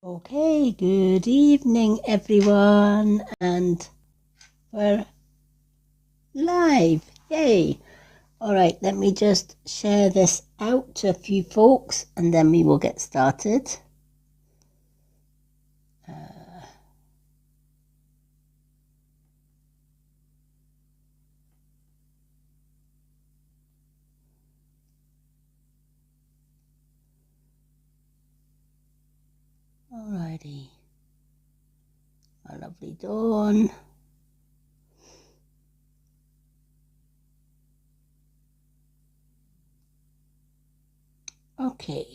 Okay, good evening, everyone, and we're live. Yay! All right, let me just share this out to a few folks, and then we will get started. Alrighty, my lovely Dawn. Okay.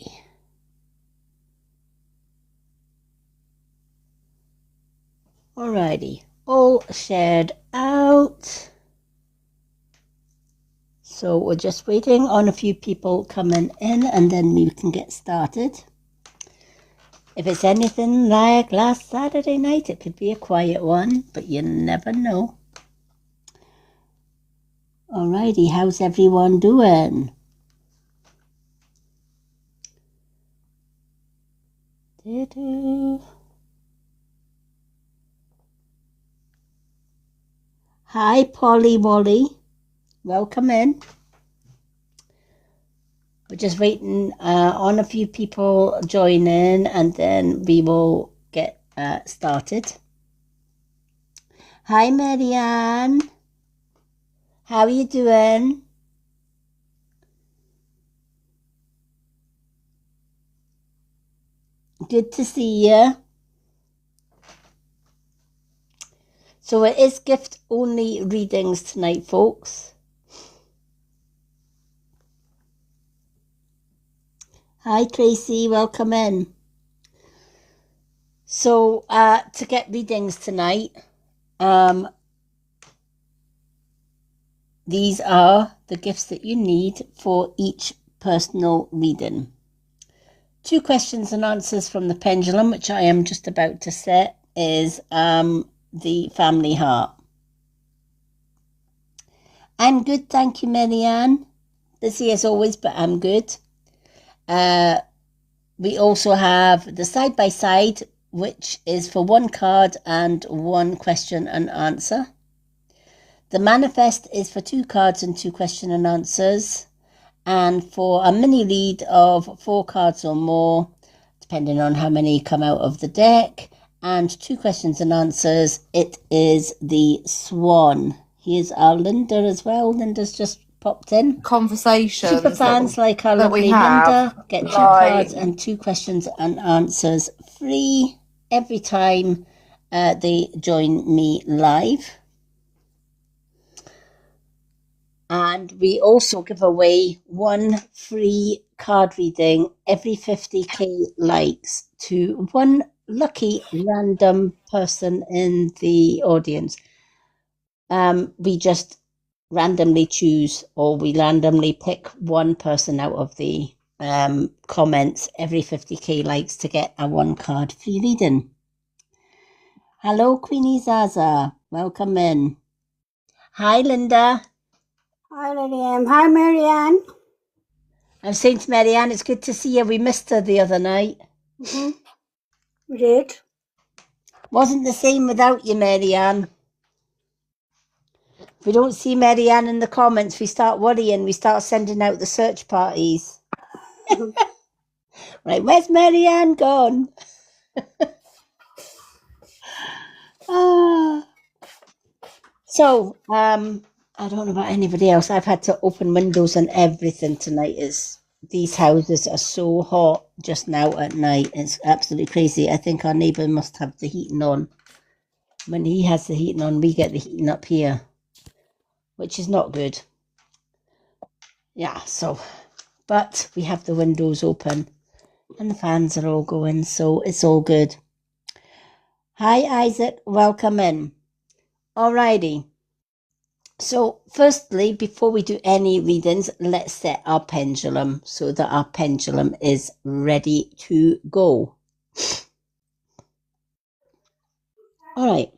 Alrighty, all shared out. So we're just waiting on a few people coming in, and then we can get started. If it's anything like last Saturday night, it could be a quiet one, but you never know. Alrighty, how's everyone doing? Hi, Polly Molly. Welcome in. We're just waiting on a few people join in, and then we will get started. Hi, Marianne. How are you doing? Good to see you. So it is gift-only readings tonight, folks. Hi, Tracy. Welcome in. So to get readings tonight, these are the gifts that you need for each personal reading. 2 questions and answers from the pendulum, which I am just about to set, is the family heart. I'm good, thank you, Marianne. Busy as always, but I'm good. We also have the side-by-side, which is for 1 card and 1 question and answer. The manifest is for 2 cards and 2 question and answers. And for a mini read of 4 cards or more, depending on how many come out of the deck, and 2 questions and answers, it is the Swan. Here's our Linda as well. Linda's just popped in. Conversations Super fans like our lovely Linda get 2 cards and 2 questions and answers free every time they join me live. And we also give away 1 free card reading every 50k likes to 1 lucky random person in the audience. We just randomly choose, or we randomly pick 1 person out of the comments every 50k likes to get a 1 card free reading. Hello, Queenie Zaza. Welcome in. Hi, Linda. Hi, Lilian. Hi, Marianne. I'm saying to Marianne, it's good to see you. We missed her the other night. We did. Wasn't the same without you, Marianne. If we don't see Marianne in the comments, we start worrying. We start sending out the search parties. Right, where's Marianne gone? So, I don't know about anybody else. I've had to open windows and everything tonight. These houses are so hot just now at night. It's absolutely crazy. I think our neighbour must have the heating on. When he has the heating on, we get the heating up here, which is not good. Yeah, so, but we have the windows open and the fans are all going, so it's all good. Hi, Isaac. Welcome in. Alrighty. So firstly, before we do any readings, let's set our pendulum so that our pendulum is ready to go. All right.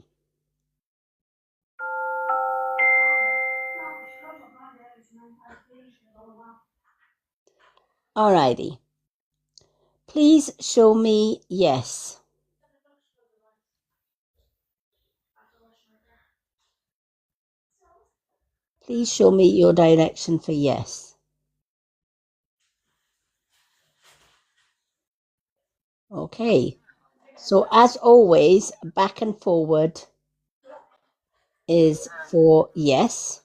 Alrighty. Please show me yes. Please show me your direction for yes. Okay. So as always, back and forward is for yes.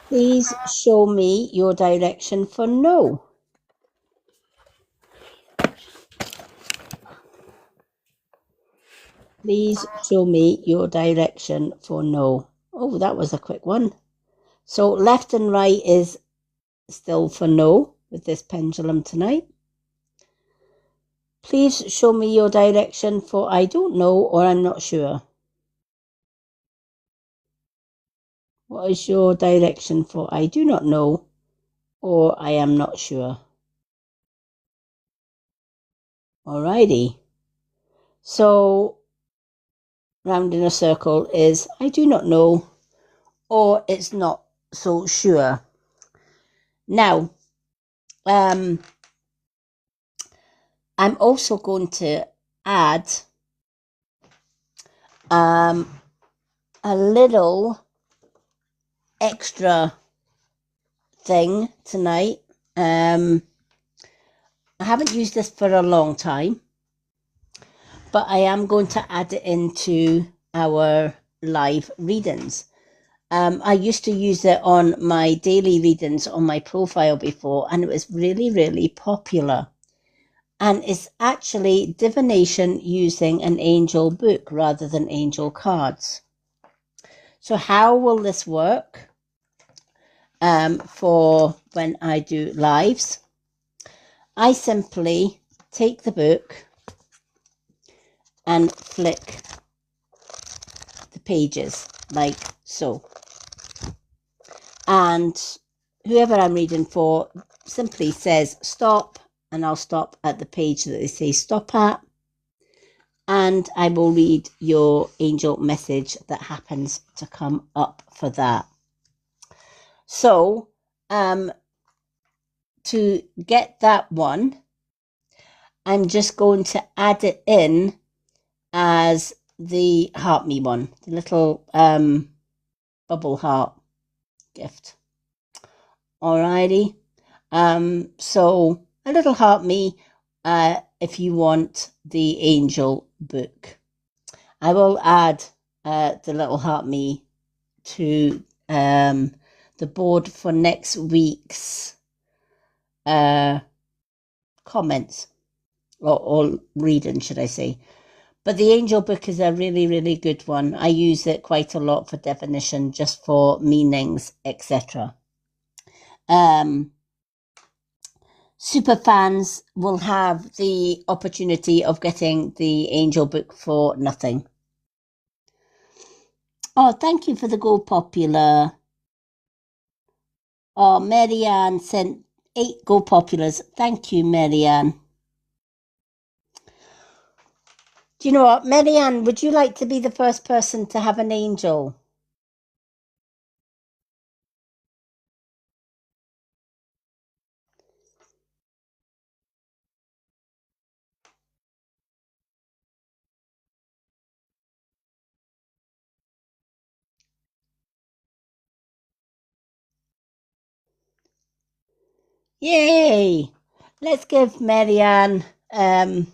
Please show me your direction for no. Please show me your direction for no. Oh, that was a quick one. So left and right is still for no with this pendulum tonight. Please show me your direction for I don't know or I'm not sure. What is your direction for I do not know or I am not sure? Alrighty. So round in a circle is I do not know or it's not so sure. Now, I'm also going to add a little extra thing tonight. I haven't used this for a long time, but I am going to add it into our live readings. I used to use it on my daily readings on my profile before, and it was really, really popular. And it's actually divination using an angel book rather than angel cards. So how will this work for when I do lives? I simply take the book and flick the pages like so. And whoever I'm reading for simply says stop, and I'll stop at the page that they say stop at. And I will read your angel message that happens to come up for that. So, to get that one, I'm just going to add it in as the Heart Me one, the little bubble heart gift. Alrighty. So a little Heart Me if you want the angel book. I will add the little Heart Me to the board for next week's comments or reading, should I say. But the angel book is a really, really good one. I use it quite a lot for definition, just for meanings, etc. Super fans will have the opportunity of getting the angel book for nothing. Oh, thank you for the Go Popular. Oh, Marianne sent 8 Go Populars. Thank you, Marianne. Do you know what, Marianne, would you like to be the first person to have an angel? Yay! Let's give Marianne the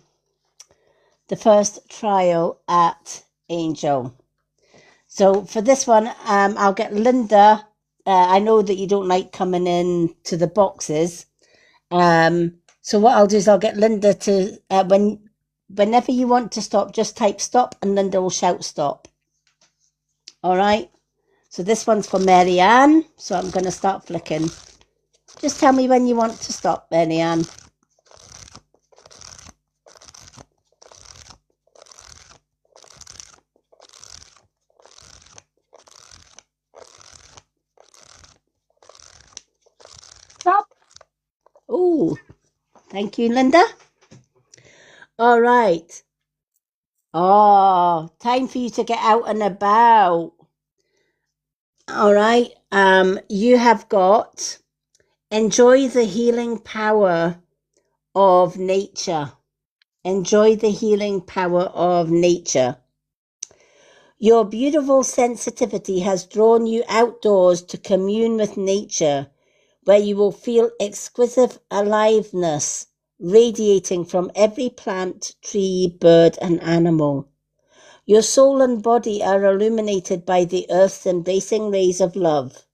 first trial at angel. So for this one, I'll get Linda. I know that you don't like coming in to the boxes. So what I'll do is I'll get Linda to, whenever you want to stop, just type stop and Linda will shout stop. All right. So this one's for Marianne. So I'm going to start flicking. Just tell me when you want to stop, Marianne. Stop. Oh, thank you, Linda. All right. Oh, time for you to get out and about. All right. You have got enjoy the healing power of nature. Enjoy the healing power of nature. Your beautiful sensitivity has drawn you outdoors to commune with nature, where you will feel exquisite aliveness radiating from every plant, tree, bird, and animal. Your soul and body are illuminated by the earth's embracing rays of love.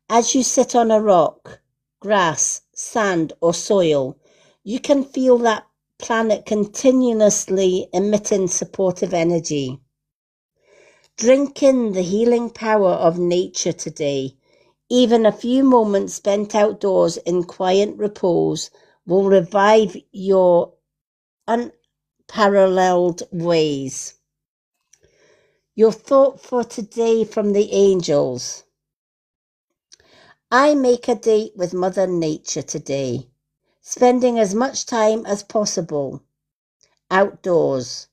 As you sit on a rock, grass, sand, or soil, you can feel that planet continuously emitting supportive energy. Drink in the healing power of nature today. Even a few moments spent outdoors in quiet repose will revive your unparalleled ways. Your thought for today from the angels. I make a date with Mother Nature today, spending as much time as possible outdoors.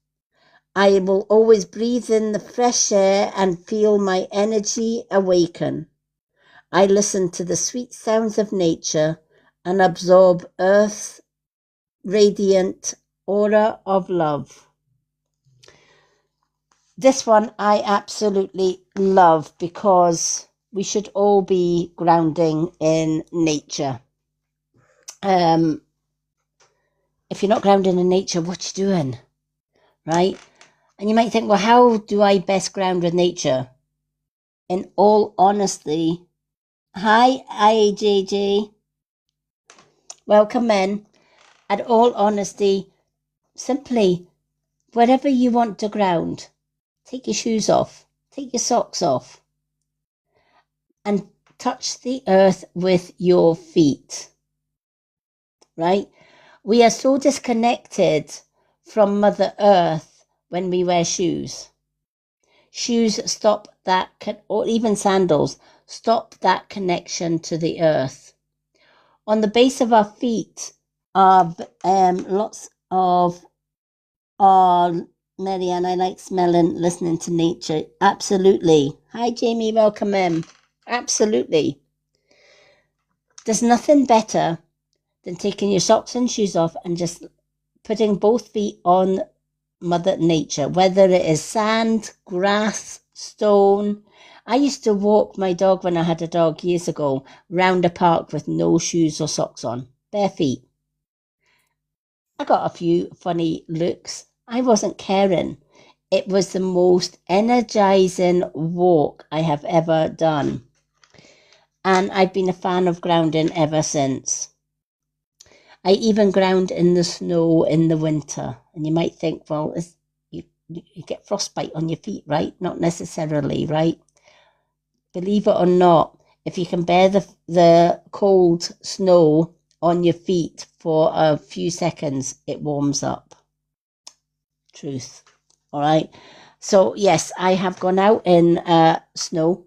I will always breathe in the fresh air and feel my energy awaken. I listen to the sweet sounds of nature and absorb Earth's radiant aura of love. This one I absolutely love because we should all be grounding in nature. If you're not grounding in nature, what you doing? Right? And you might think, well, how do I best ground with nature? In all honesty, hi, IAJJ. Welcome in. At all honesty, simply, wherever you want to ground, take your shoes off, take your socks off, and touch the earth with your feet. Right? We are so disconnected from Mother Earth when we wear shoes. Shoes stop that, or even sandals, stop that connection to the earth. On the base of our feet are lots of, Marianne, I like smelling, listening to nature. Absolutely. Hi, Jamie, welcome in. Absolutely. There's nothing better than taking your socks and shoes off and just putting both feet on Mother Nature, whether it is sand, grass, stone. I used to walk my dog when I had a dog years ago round a park with no shoes or socks on, bare feet. I got a few funny looks. I wasn't caring. It was the most energizing walk I have ever done. And I've been a fan of grounding ever since. I even ground in the snow in the winter. And you might think, well, you get frostbite on your feet, right? Not necessarily, right? Believe it or not, if you can bear the cold snow on your feet for a few seconds, it warms up. Truth. All right. So, yes, I have gone out in snow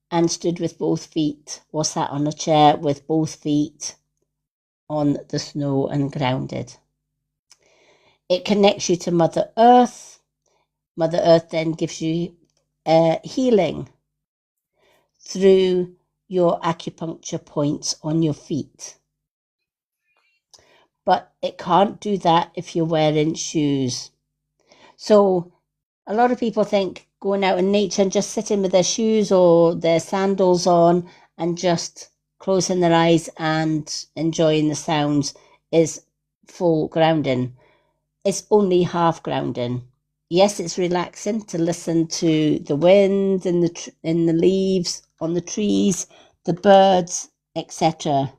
and stood with both feet or sat on a chair with both feet on the snow and grounded. It connects you to Mother Earth. Mother Earth then gives you healing through your acupuncture points on your feet. But it can't do that if you're wearing shoes. So a lot of people think going out in nature and just sitting with their shoes or their sandals on and just closing their eyes and enjoying the sounds is full grounding. It's only half grounding. Yes, it's relaxing to listen to the wind in the leaves on the trees, the birds, etc.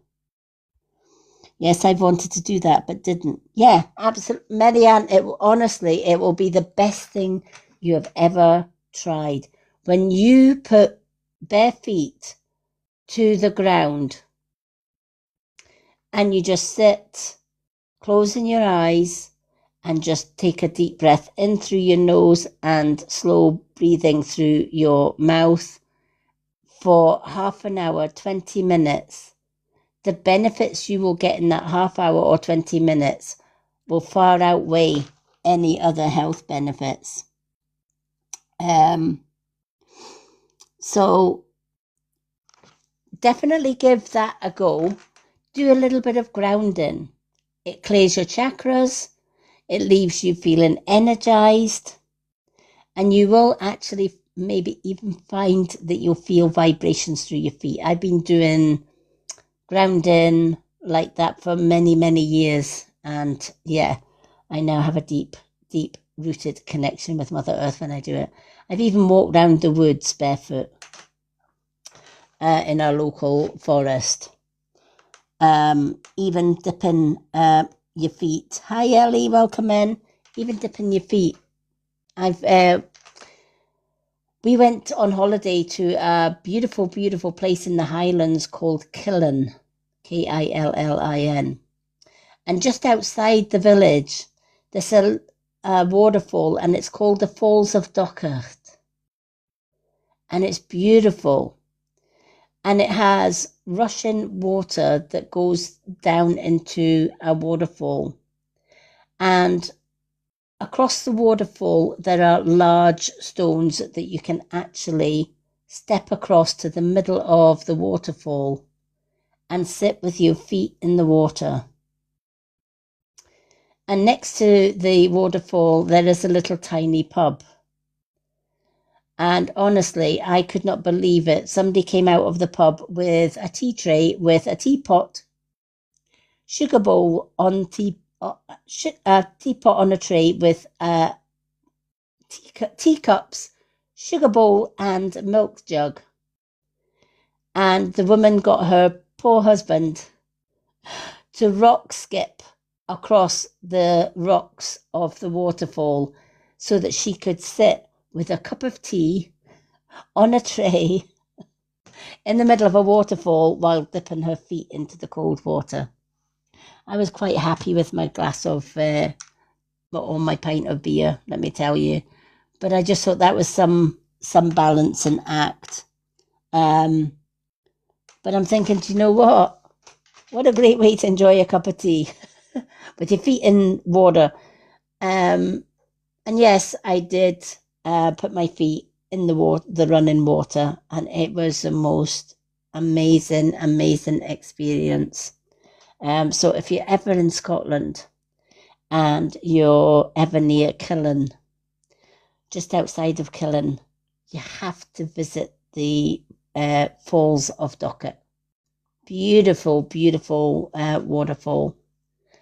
Yes, I wanted to do that, but didn't. Yeah, absolutely. Marianne, honestly, it will be the best thing you have ever tried. When you put bare feet to the ground and you just sit, closing your eyes, and just take a deep breath in through your nose and slow breathing through your mouth for half an hour, 20 minutes. The benefits you will get in that half hour or 20 minutes will far outweigh any other health benefits. So definitely give that a go. Do a little bit of grounding. It clears your chakras. It leaves you feeling energized. And you will actually maybe even find that you'll feel vibrations through your feet. I've been doing grounding like that for many, many years. And yeah, I now have a deep, deep rooted connection with Mother Earth when I do it. I've even walked around the woods barefoot in our local forest. Even dipping your feet. Hi Ellie, welcome in. Even dipping your feet. We went on holiday to a beautiful, beautiful place in the Highlands called Killin, Killin. And just outside the village, there's a waterfall, and it's called the Falls of Dochart. And it's beautiful. And it has rushing water that goes down into a waterfall. And across the waterfall, there are large stones that you can actually step across to the middle of the waterfall and sit with your feet in the water. And next to the waterfall, there is a little tiny pub. And honestly, I could not believe it. Somebody came out of the pub with a tea tray with a teapot, sugar bowl on a teapot on a tray with teacups, sugar bowl and milk jug. And the woman got her poor husband to rock skip across the rocks of the waterfall so that she could sit with a cup of tea on a tray in the middle of a waterfall while dipping her feet into the cold water. I was quite happy with my glass of, or my pint of beer, let me tell you. But I just thought that was some balance and act. But I'm thinking, do you know what? What a great way to enjoy a cup of tea with your feet in water. And yes, I did put my feet in the running water, and it was the most amazing, amazing experience. So if you're ever in Scotland and you're ever near Killin, just outside of Killin, you have to visit the Falls of Dochart. Beautiful, beautiful waterfall.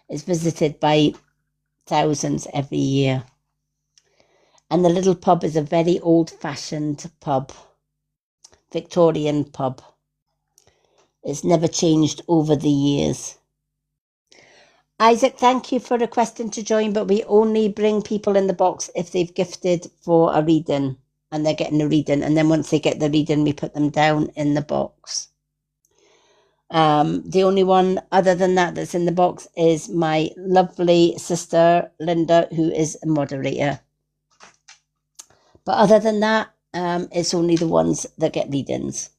It's visited by thousands every year. And the little pub is a very old-fashioned pub, Victorian pub. It's never changed over the years. Isaac, thank you for requesting to join, but we only bring people in the box if they've gifted for a reading and they're getting a reading. And then once they get the reading, we put them down in the box. The only one other than that that's in the box is my lovely sister, Linda, who is a moderator. But other than that, it's only the ones that get readings.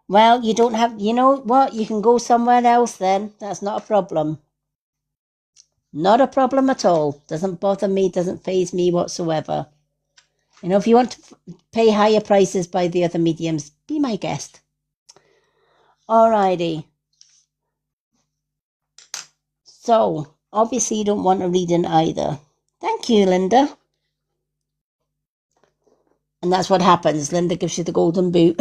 Well, you don't have, you know what? You can go somewhere else then. That's not a problem. Not a problem at all. Doesn't bother me, doesn't faze me whatsoever. You know, if you want to pay higher prices by the other mediums, be my guest. Alrighty. So, obviously you don't want a reading either. Thank you, Linda. And that's what happens. Linda gives you the golden boot.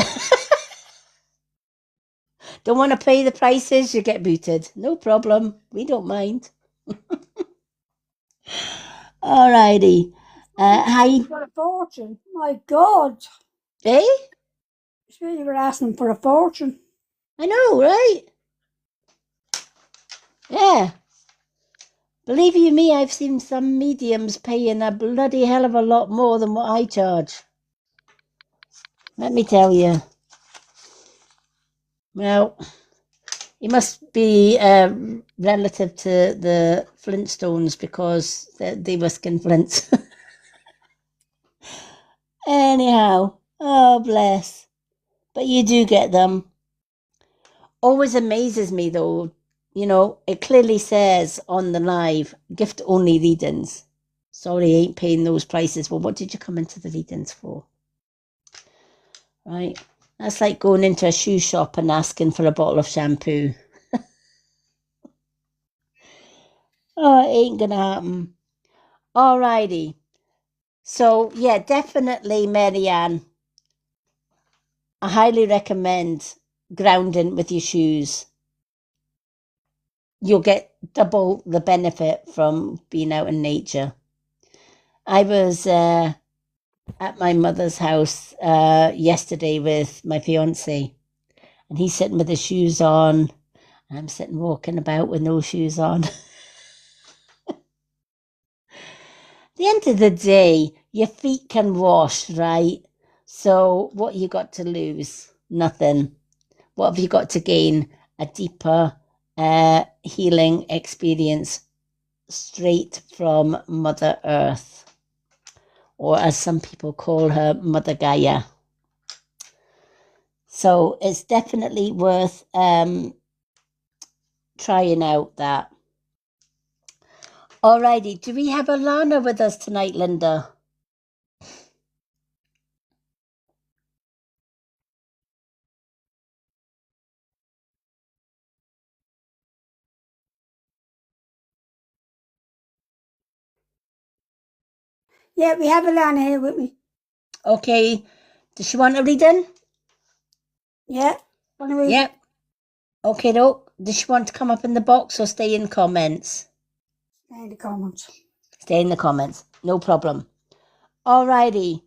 Don't want to pay the prices, you get booted. No problem. We don't mind. Alrighty. Hi. For a fortune. My God. Eh? Sure you were asking for a fortune. I know, right? Yeah. Believe you me, I've seen some mediums paying a bloody hell of a lot more than what I charge. Let me tell you. Well, he must be relative to the Flintstones because they were skin flints. Anyhow, oh bless. But you do get them. Always amazes me though, you know, it clearly says on the live, gift only readings. Sorry, I ain't paying those prices. Well, what did you come into the readings for? Right. That's like going into a shoe shop and asking for a bottle of shampoo. Oh, it ain't gonna happen. Alrighty. So yeah, definitely, Marianne. I highly recommend grounding with your shoes. You'll get double the benefit from being out in nature. I was at my mother's house yesterday with my fiance, and he's sitting with his shoes on. And I'm sitting walking about with no shoes on. At the end of the day, your feet can wash, right? So what you got to lose? Nothing. What have you got to gain? A deeper healing experience straight from Mother Earth, or as some people call her, Mother Gaia. So it's definitely worth trying out that. Alrighty, do we have Alana with us tonight, Linda? Yeah, we have Alana here with me. Okay, does she want a reading? Yeah. Want to read? Yep. Okay, no. Does she want to come up in the box or stay in comments? Stay in the comments. Stay in the comments. No problem. Alrighty.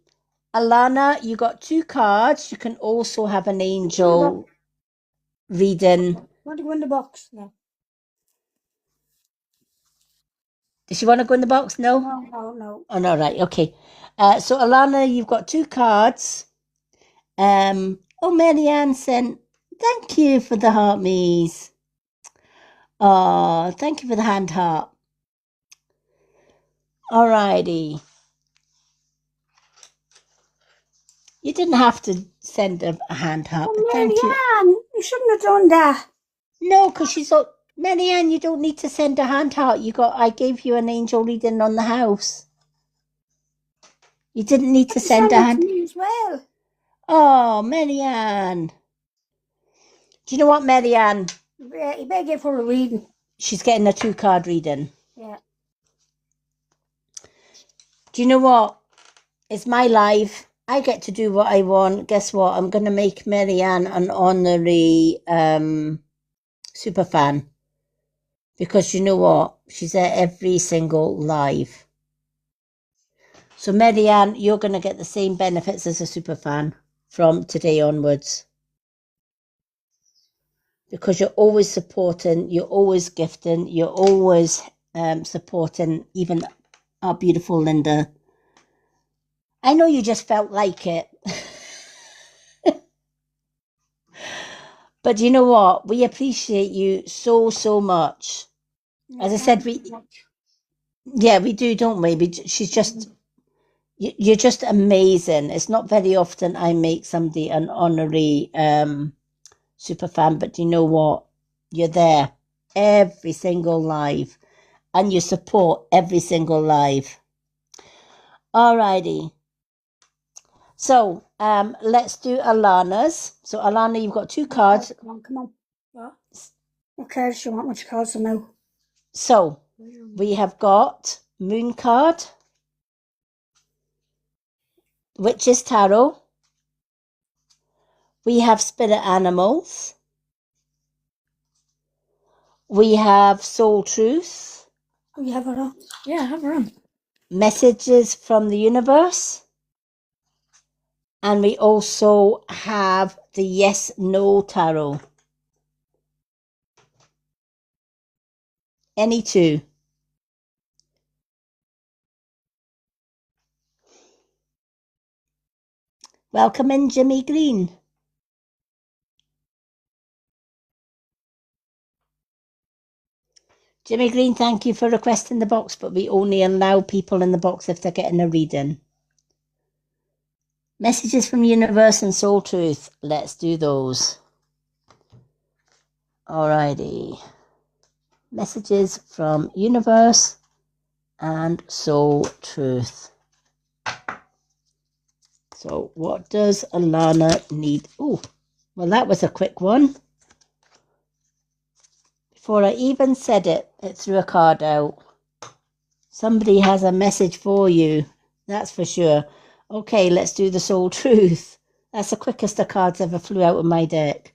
Alana, you got 2 cards. You can also have an angel reading. Want to go in the box? No. Does she want to go in the box? No? No. Oh, no, right. Okay. So, Alana, you've got 2 cards. Oh, Marianne sent, thank you for the heart me's. Oh, thank you for the hand heart. Alrighty. You didn't have to send a hand heart, but thank you. Marianne, you shouldn't have done that. No, because she's so Marianne, you don't need to send a hand heart. I gave you an angel reading on the house. You didn't need to send a Send it hand. to me as well. Oh, Marianne. Do you know what, Marianne? Yeah, you better get for a reading. She's getting a 2-card reading. Yeah. Do you know what? It's my life. I get to do what I want. Guess what? I'm going to make Marianne an honorary super fan. Because you know what? She's at every single live. So, Marianne, you're going to get the same benefits as a super fan from today onwards. Because you're always supporting, you're always gifting, you're always supporting even our beautiful Linda. I know you just felt like it. But you know what? We appreciate you so, so much. As I said, we do, don't we? She's just, you're just amazing. It's not very often I make somebody an honorary super fan, but you know what? You're there every single live, and you support every single live. Alrighty. So let's do Alana's. So Alana, you've got 2 cards. Come on. What? Okay, she want which cards to know. So we have got Moon card, Witch's Tarot. We have Spirit Animals. We have Soul Truth. Oh, you have her on? Yeah, I have her on. Messages from the Universe. And we also have the Yes No Tarot. Any 2. Welcome in, Jimmy Green. Jimmy Green, thank you for requesting the box, but we only allow people in the box if they're getting a reading. Messages from Universe and Soul Truth. Let's do those. Alrighty. Messages from Universe and Soul Truth. So what does Alana need? Oh, well, that was a quick one. Before I even said it, it threw a card out. Somebody has a message for you, that's for sure. Okay, let's do the soul truth. That's the quickest the cards ever flew out of my deck.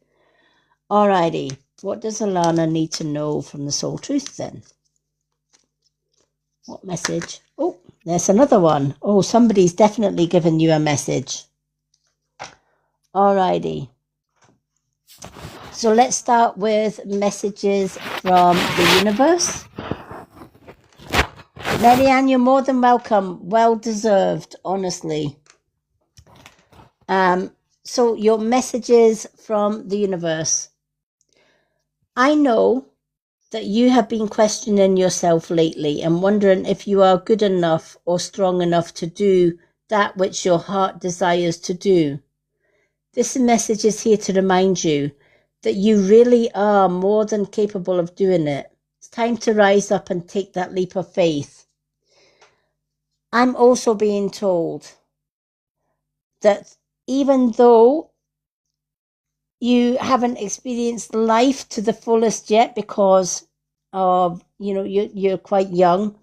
Alrighty, what does Alana need to know from the soul truth then? What message? Oh, there's another one. Oh, somebody's definitely given you a message. Alrighty. So let's start with messages from the universe. Marianne, you're more than welcome. Well deserved, honestly. So your messages from the universe. I know that you have been questioning yourself lately and wondering if you are good enough or strong enough to do that which your heart desires to do. This message is here to remind you that you really are more than capable of doing it. It's time to rise up and take that leap of faith. I'm also being told that even though you haven't experienced life to the fullest yet because of, you're quite young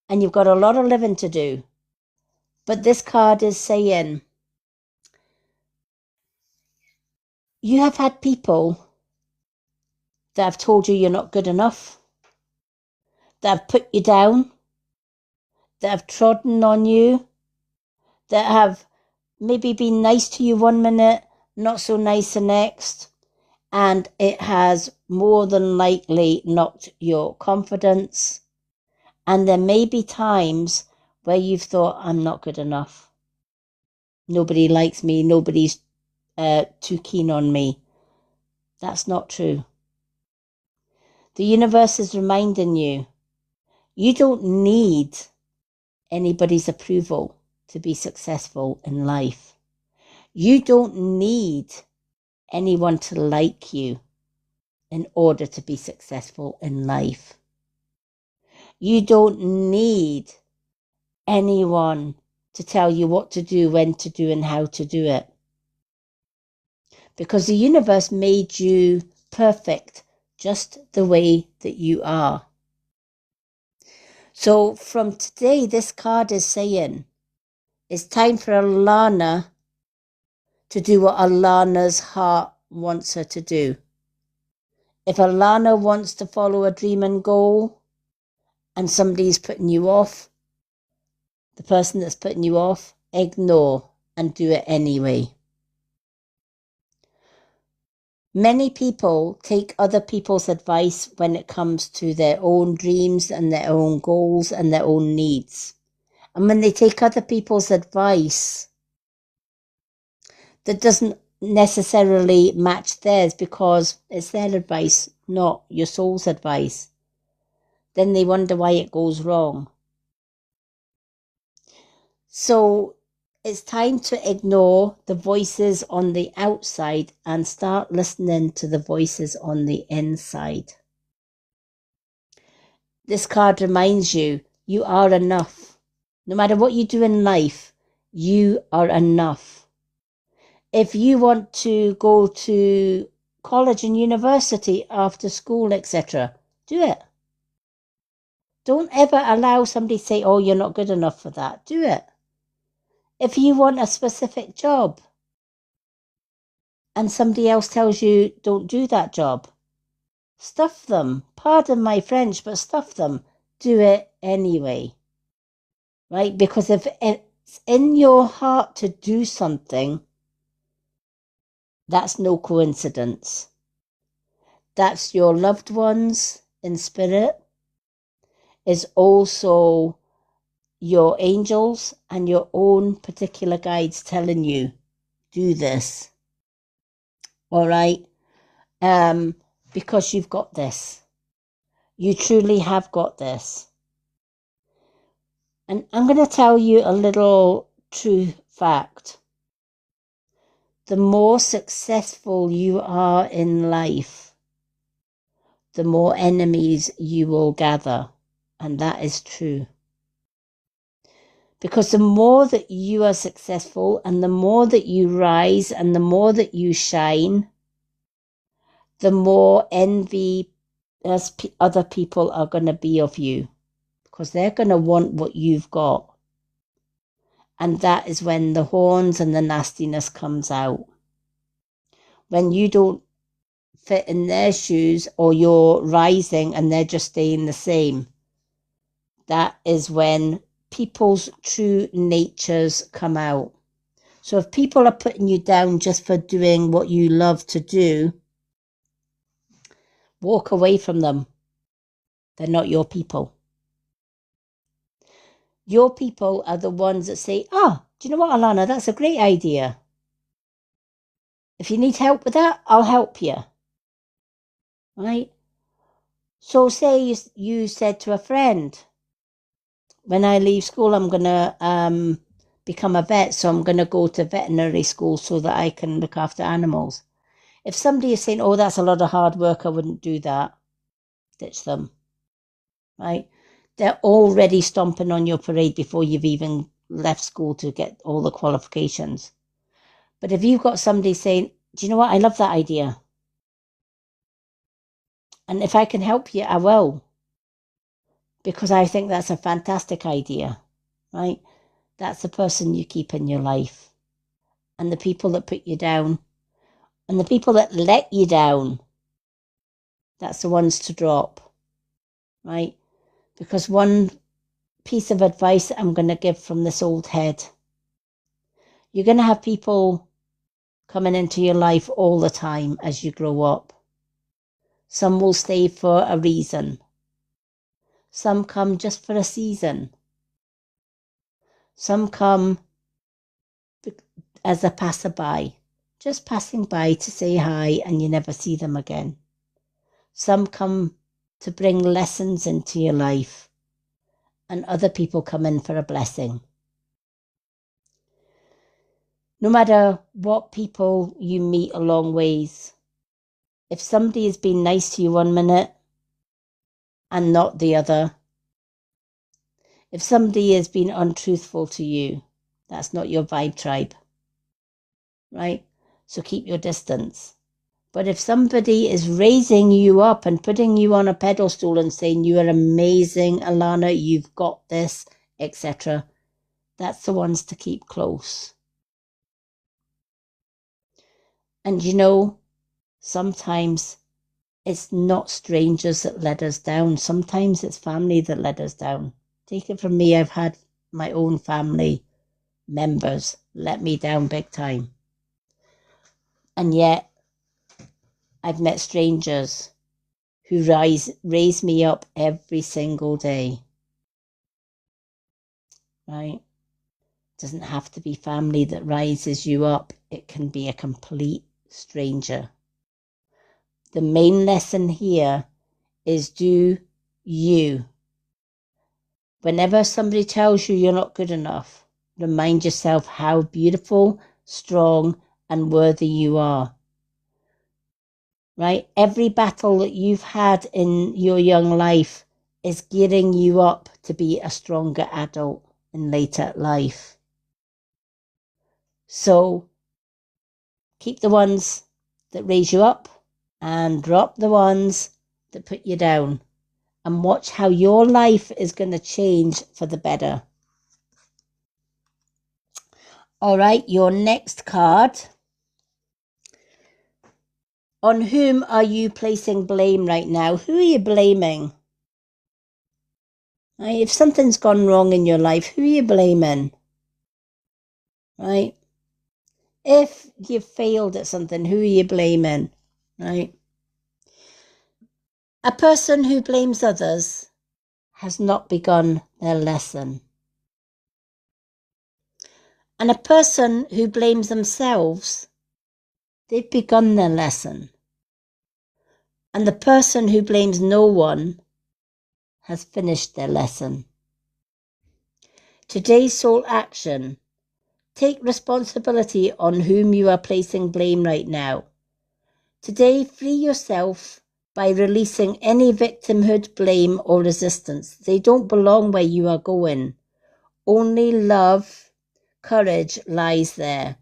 and you've got a lot of living to do. But this card is saying you have had people that have told you you're not good enough, that have put you down, that have trodden on you, that have maybe been nice to you one minute, not so nice the next, and it has more than likely knocked your confidence. And there may be times where you've thought, I'm not good enough. Nobody likes me. Nobody's too keen on me. That's not true. The universe is reminding you, you don't need anybody's approval to be successful in life. You don't need anyone to like you in order to be successful in life. You don't need anyone to tell you what to do, when to do, and how to do it. Because the universe made you perfect just the way that you are. So from today, this card is saying it's time for Alana to do what Alana's heart wants her to do. If Alana wants to follow a dream and goal and somebody's putting you off, the person that's putting you off, ignore and do it anyway. Many people take other people's advice when it comes to their own dreams and their own goals and their own needs. And when they take other people's advice that doesn't necessarily match theirs because it's their advice, not your soul's advice, then they wonder why it goes wrong. So it's time to ignore the voices on the outside and start listening to the voices on the inside. This card reminds you, you are enough. No matter what you do in life, you are enough. If you want to go to college and university after school, etc., do it. Don't ever allow somebody to say, oh, you're not good enough for that. Do it. If you want a specific job and somebody else tells you don't do that job, stuff them. Pardon my French, but stuff them. Do it anyway. Right? Because if it's in your heart to do something, that's no coincidence. That's your loved ones in spirit. Is also your angels and your own particular guides telling you, do this. All right? Because you've got this. You truly have got this. And I'm going to tell you a little true fact. The more successful you are in life, the more enemies you will gather. And that is true. Because the more that you are successful and the more that you rise and the more that you shine, the more envy as other people are going to be of you, because they're going to want what you've got. And that is when the horns and the nastiness comes out. When you don't fit in their shoes, or you're rising and they're just staying the same, that is when people's true natures come out. So if people are putting you down just for doing what you love to do, walk away from them. They're not your people. Your people are the ones that say, do you know what, Alana, that's a great idea. If you need help with that, I'll help you. Right? So say you said to a friend, when I leave school, I'm going to become a vet, so I'm going to go to veterinary school so that I can look after animals. If somebody is saying, that's a lot of hard work, I wouldn't do that, ditch them. Right? They're already stomping on your parade before you've even left school to get all the qualifications. But if you've got somebody saying, do you know what, I love that idea, and if I can help you, I will, because I think that's a fantastic idea, right? That's the person you keep in your life. And the people that put you down, and the people that let you down, that's the ones to drop, right? Because one piece of advice I'm going to give from this old head, you're going to have people coming into your life all the time as you grow up. Some will stay for a reason. Some come just for a season. Some come as a passerby, just passing by to say hi, and you never see them again. Some come to bring lessons into your life, and other people come in for a blessing. No matter what people you meet along ways, if somebody has been nice to you 1 minute and not the other, if somebody has been untruthful to you, that's not your vibe tribe, right? So keep your distance. But if somebody is raising you up and putting you on a pedestal and saying, you are amazing, Alana, you've got this, etc., that's the ones to keep close. And sometimes it's not strangers that let us down. Sometimes it's family that let us down. Take it from me, I've had my own family members let me down big time. And yet, I've met strangers who raise me up every single day. Right? It doesn't have to be family that rises you up. It can be a complete stranger. The main lesson here is do you. Whenever somebody tells you you're not good enough, remind yourself how beautiful, strong, and worthy you are. Right? Every battle that you've had in your young life is gearing you up to be a stronger adult in later life. So keep the ones that raise you up and drop the ones that put you down, and watch how your life is going to change for the better. All right, your next card. On whom are you placing blame right now? Who are you blaming? Right? If something's gone wrong in your life, who are you blaming? Right? If you've failed at something, who are you blaming? Right? A person who blames others has not begun their lesson. And a person who blames themselves, they've begun their lesson. And the person who blames no one has finished their lesson. Today's soul action. Take responsibility on whom you are placing blame right now. Today, free yourself by releasing any victimhood, blame, or resistance. They don't belong where you are going. Only love, courage lies there.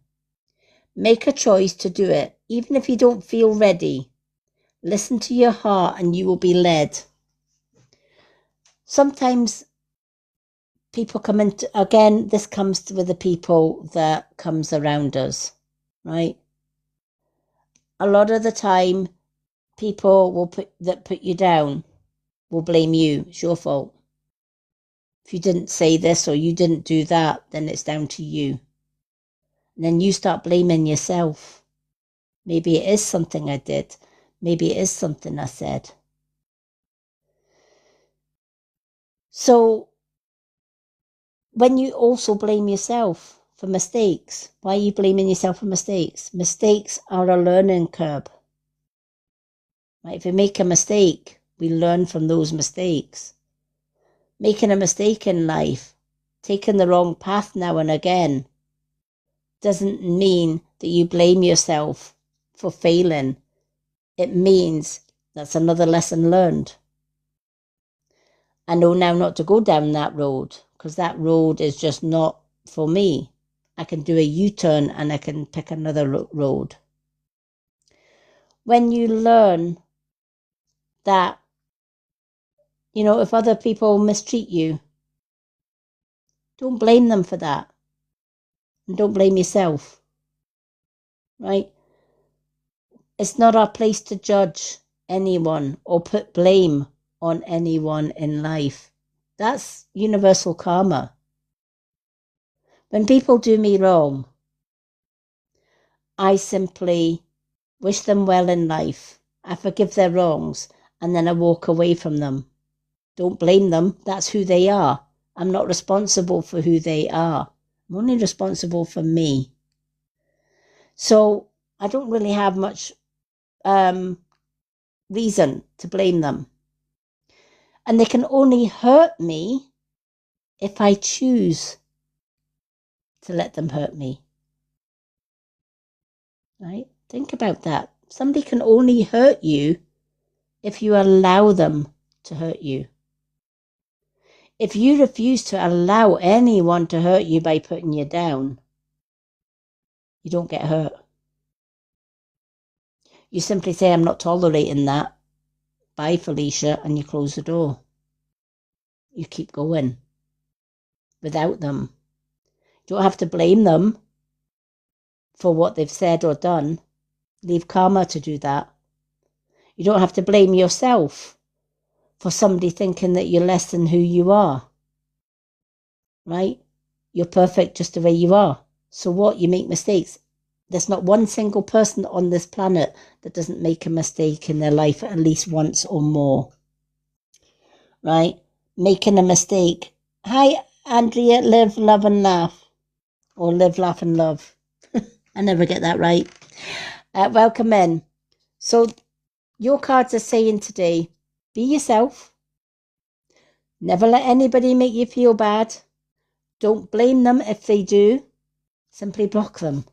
Make a choice to do it, even if you don't feel ready. Listen to your heart and you will be led. Sometimes people come into, again, this comes with the people that comes around us, right? A lot of the time, people will put you down, will blame you. It's your fault. If you didn't say this or you didn't do that, then it's down to you. And then you start blaming yourself. Maybe it is something I did. Maybe it is something I said. So when you also blame yourself for mistakes, why are you blaming yourself for mistakes? Mistakes are a learning curve. Right? If we make a mistake, we learn from those mistakes. Making a mistake in life, taking the wrong path now and again, doesn't mean that you blame yourself for failing. It means that's another lesson learned. I know now not to go down that road because that road is just not for me. I can do a U-turn and I can pick another road. When you learn that, if other people mistreat you, don't blame them for that. And don't blame yourself. Right? It's not our place to judge anyone or put blame on anyone in life. That's universal karma. When people do me wrong, I simply wish them well in life. I forgive their wrongs and then I walk away from them. Don't blame them. That's who they are. I'm not responsible for who they are. I'm only responsible for me. So I don't really have much reason to blame them. And they can only hurt me if I choose to let them hurt me. Right? Think about that. Somebody can only hurt you if you allow them to hurt you. If you refuse to allow anyone to hurt you by putting you down, you don't get hurt. You simply say, I'm not tolerating that. Bye, Felicia, and you close the door. You keep going without them. You don't have to blame them for what they've said or done. Leave karma to do that. You don't have to blame yourself for somebody thinking that you're less than who you are. Right? You're perfect just the way you are. So what? You make mistakes. There's not one single person on this planet that doesn't make a mistake in their life at least once or more. Right? Making a mistake. Hi, Andrea, live, love and laugh. Or live, laugh and love. I never get that right. Welcome in. So your cards are saying today, be yourself. Never let anybody make you feel bad. Don't blame them if they do. Simply block them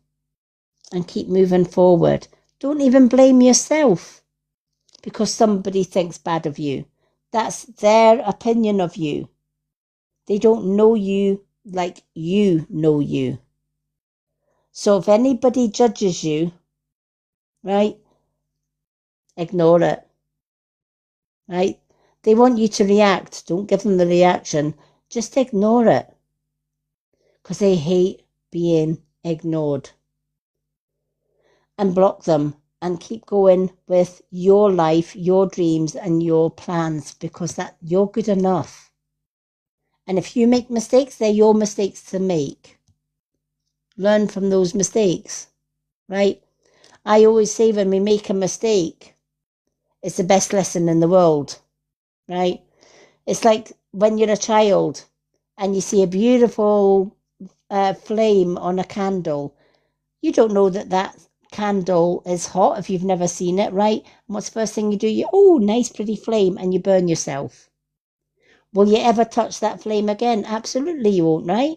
and keep moving forward. Don't even blame yourself because somebody thinks bad of you. That's their opinion of you. They don't know you like you know you. So if anybody judges you, right, ignore it. Right? They want you to react. Don't give them the reaction. Just ignore it. Because they hate being ignored. And block them. And keep going with your life, your dreams and your plans. Because you're good enough. And if you make mistakes, they're your mistakes to make. Learn from those mistakes. Right? I always say when we make a mistake, it's the best lesson in the world. Right? It's like when you're a child and you see a beautiful flame on a candle. You don't know that candle is hot if you've never seen it, right? And what's the first thing you do? Nice pretty flame, and you burn yourself. Will you ever touch that flame again? Absolutely you won't, right?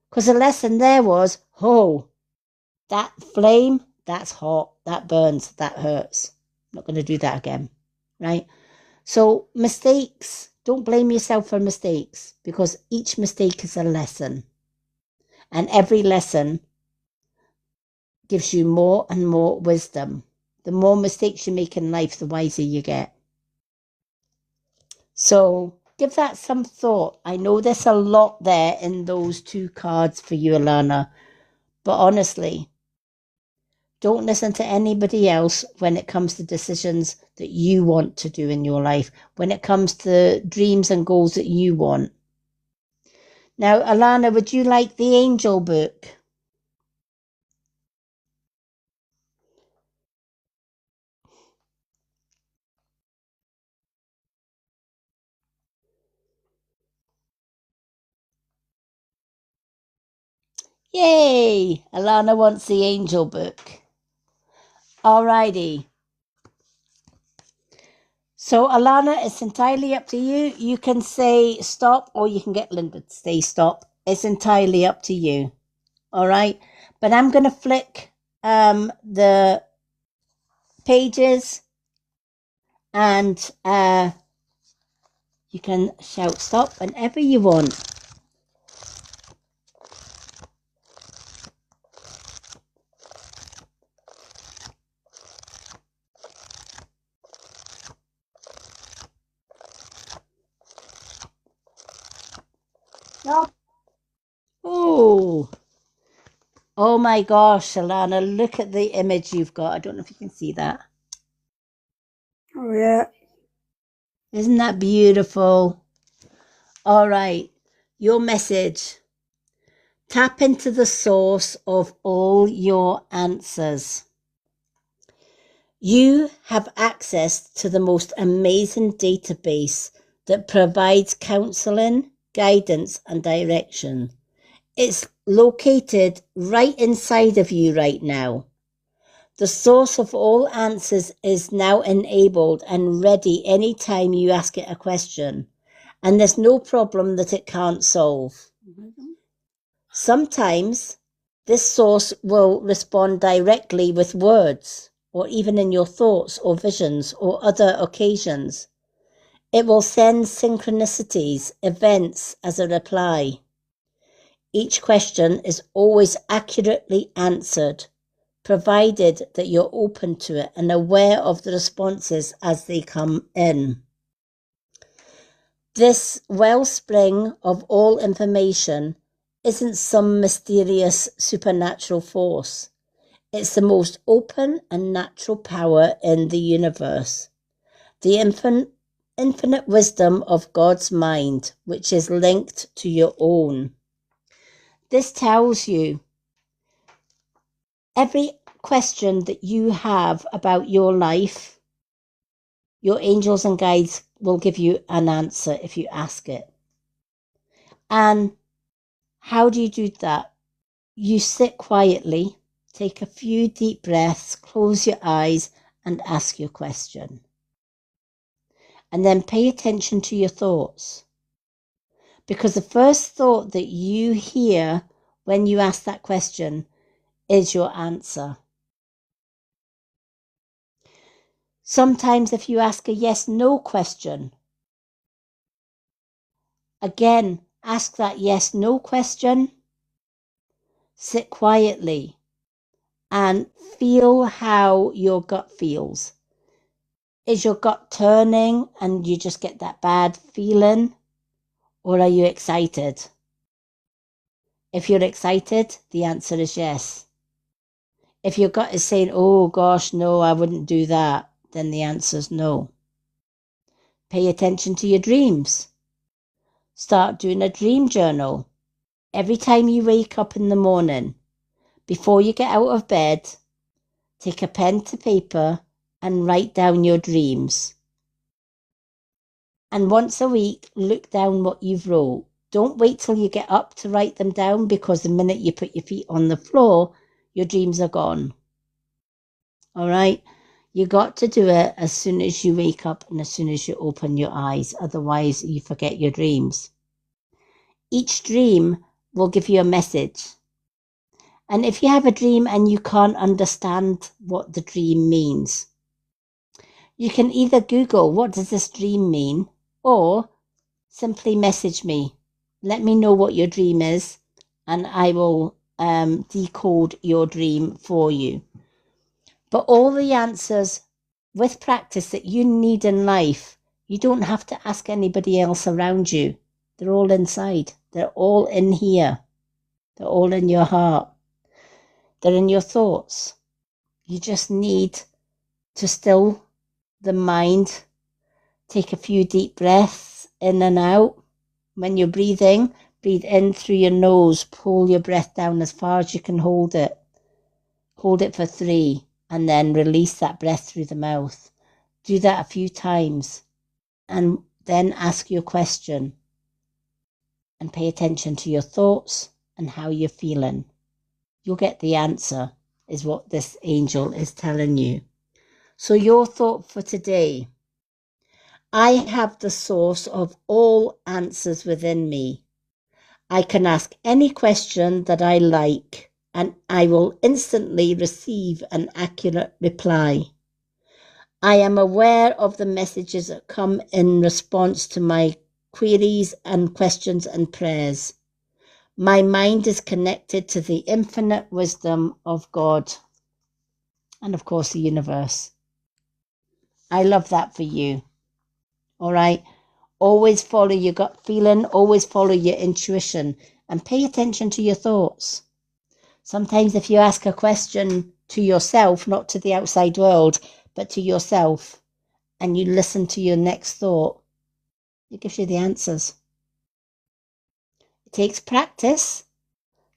Because the lesson there was, that flame, that's hot, that burns, that hurts. I'm not going to do that again, right? So mistakes, don't blame yourself for mistakes because each mistake is a lesson. And every lesson gives you more and more wisdom. The more mistakes you make in life, the wiser you get. So give that some thought. I know there's a lot there in those 2 cards for you, Alana. But honestly, don't listen to anybody else when it comes to decisions that you want to do in your life, when it comes to dreams and goals that you want. Now, Alana, would you like the angel book? Yay! Alana wants the angel book. Alrighty. So, Alana, it's entirely up to you. You can say stop, or you can get Linda to say stop. It's entirely up to you. All right. But I'm going to flick the pages, and you can shout stop whenever you want. No. Oh my gosh, Alana, look at the image you've got. I don't know if you can see that. Oh, yeah. Isn't that beautiful? All right, your message. Tap into the source of all your answers. You have access to the most amazing database that provides counseling, guidance, and direction. It's located right inside of you right now. The source of all answers is now enabled and ready anytime you ask it a question, and there's no problem that it can't solve. Sometimes this source will respond directly with words, or even in your thoughts or visions or other occasions. It will send synchronicities, events as a reply. Each question is always accurately answered, provided that you're open to it and aware of the responses as they come in. This wellspring of all information isn't some mysterious supernatural force. It's the most open and natural power in the universe. The infinite wisdom of God's mind, which is linked to your own. This tells you every question that you have about your life, your angels and guides will give you an answer if you ask it. And how do you do that? You sit quietly, take a few deep breaths, close your eyes, and ask your question. And then pay attention to your thoughts. Because the first thought that you hear when you ask that question is your answer. Sometimes if you ask a yes-no question, again, ask that yes-no question, sit quietly, and feel how your gut feels. Is your gut turning and you just get that bad feeling? Or are you excited? If you're excited, the answer is yes. If your gut is saying, oh gosh, no, I wouldn't do that, then the answer is no. Pay attention to your dreams. Start doing a dream journal. Every time you wake up in the morning, before you get out of bed, take a pen to paper and write down your dreams. And once a week, look down what you've wrote. Don't wait till you get up to write them down, because the minute you put your feet on the floor, your dreams are gone. All right? You got to do it as soon as you wake up and as soon as you open your eyes. Otherwise, you forget your dreams. Each dream will give you a message. And if you have a dream and you can't understand what the dream means, you can either Google, what does this dream mean? Or simply message me. Let me know what your dream is, and I will decode your dream for you. But all the answers with practice that you need in life, you don't have to ask anybody else around you. They're all inside. They're all in here. They're all in your heart. They're in your thoughts. You just need to still the mind. Take a few deep breaths in and out. When you're breathing, breathe in through your nose. Pull your breath down as far as you can hold it. Hold it for 3 and then release that breath through the mouth. Do that a few times and then ask your question and pay attention to your thoughts and how you're feeling. You'll get the answer, is what this angel is telling you. So your thought for today: I have the source of all answers within me. I can ask any question that I like, and I will instantly receive an accurate reply. I am aware of the messages that come in response to my queries and questions and prayers. My mind is connected to the infinite wisdom of God and, of course, the universe. I love that for you. All right? Always follow your gut feeling. Always follow your intuition and pay attention to your thoughts. Sometimes if you ask a question to yourself, not to the outside world, but to yourself, and you listen to your next thought, it gives you the answers. It takes practice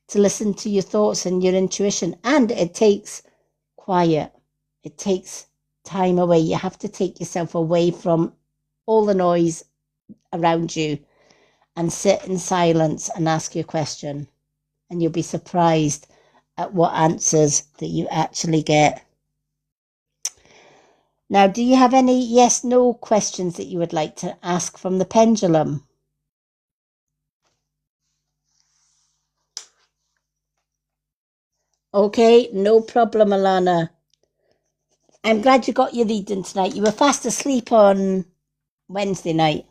to listen to your thoughts and your intuition, and it takes quiet. It takes time away. You have to take yourself away from all the noise around you and sit in silence and ask your question, and you'll be surprised at what answers that you actually get. Now, do you have any yes/no questions that you would like to ask from the pendulum? Okay, no problem, Alana. I'm glad you got your reading tonight. You were fast asleep on Wednesday night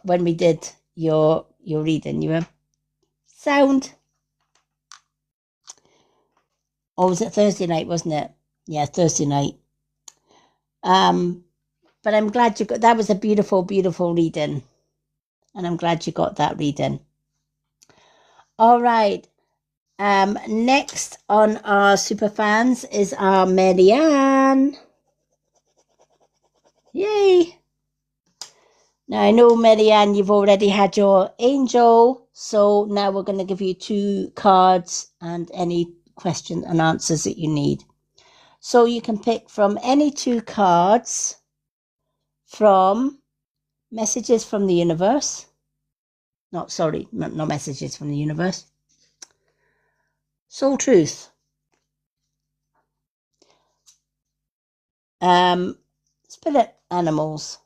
when we did your reading. You were sound. Or was it Thursday night, wasn't it? Yeah, Thursday night. But I'm glad you got, that was a beautiful, beautiful reading. And I'm glad you got that reading. All right. Next on our super fans is our Marianne. Yay. Now I know, Marianne, you've already had your angel. So now we're going to give you 2 cards and any question and answers that you need. So you can pick from any 2 cards from Messages from the Universe. Not Messages from the Universe. Soul Truth. Spirit Animals.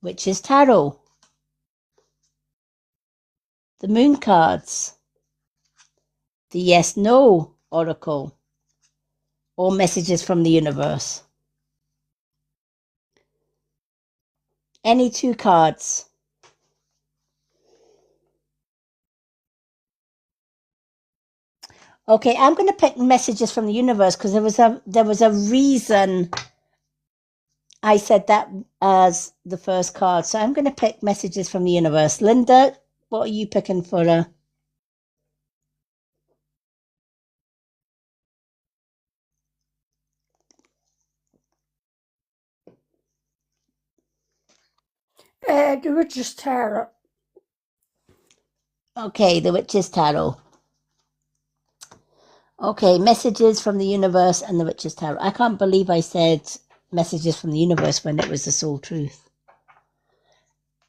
Witch's Tarot. The Moon Cards. The Yes/No Oracle. Or Messages from the Universe. Any 2 cards. Okay, I'm going to pick Messages from the Universe because there was a reason I said that as the first card. So I'm going to pick Messages from the Universe. Linda, what are you picking for her? The Witch's Tarot. Okay, the Witch's Tarot. Okay, Messages from the Universe and the Witch's Tarot. I can't believe I said Messages from the Universe when it was the Soul Truth.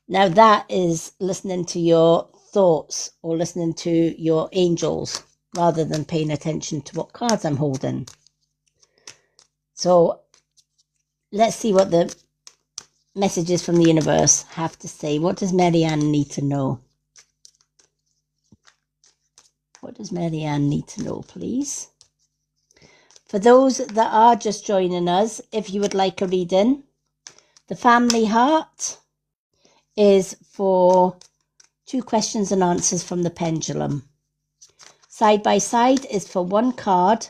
Now that is listening to your thoughts or listening to your angels rather than paying attention to what cards I'm holding. So let's see what the Messages from the Universe have to say. What does Marianne need to know? What does Marianne need to know, please? For those that are just joining us, if you would like a reading, the Family Heart is for 2 questions and answers from the pendulum. Side by side is for 1 card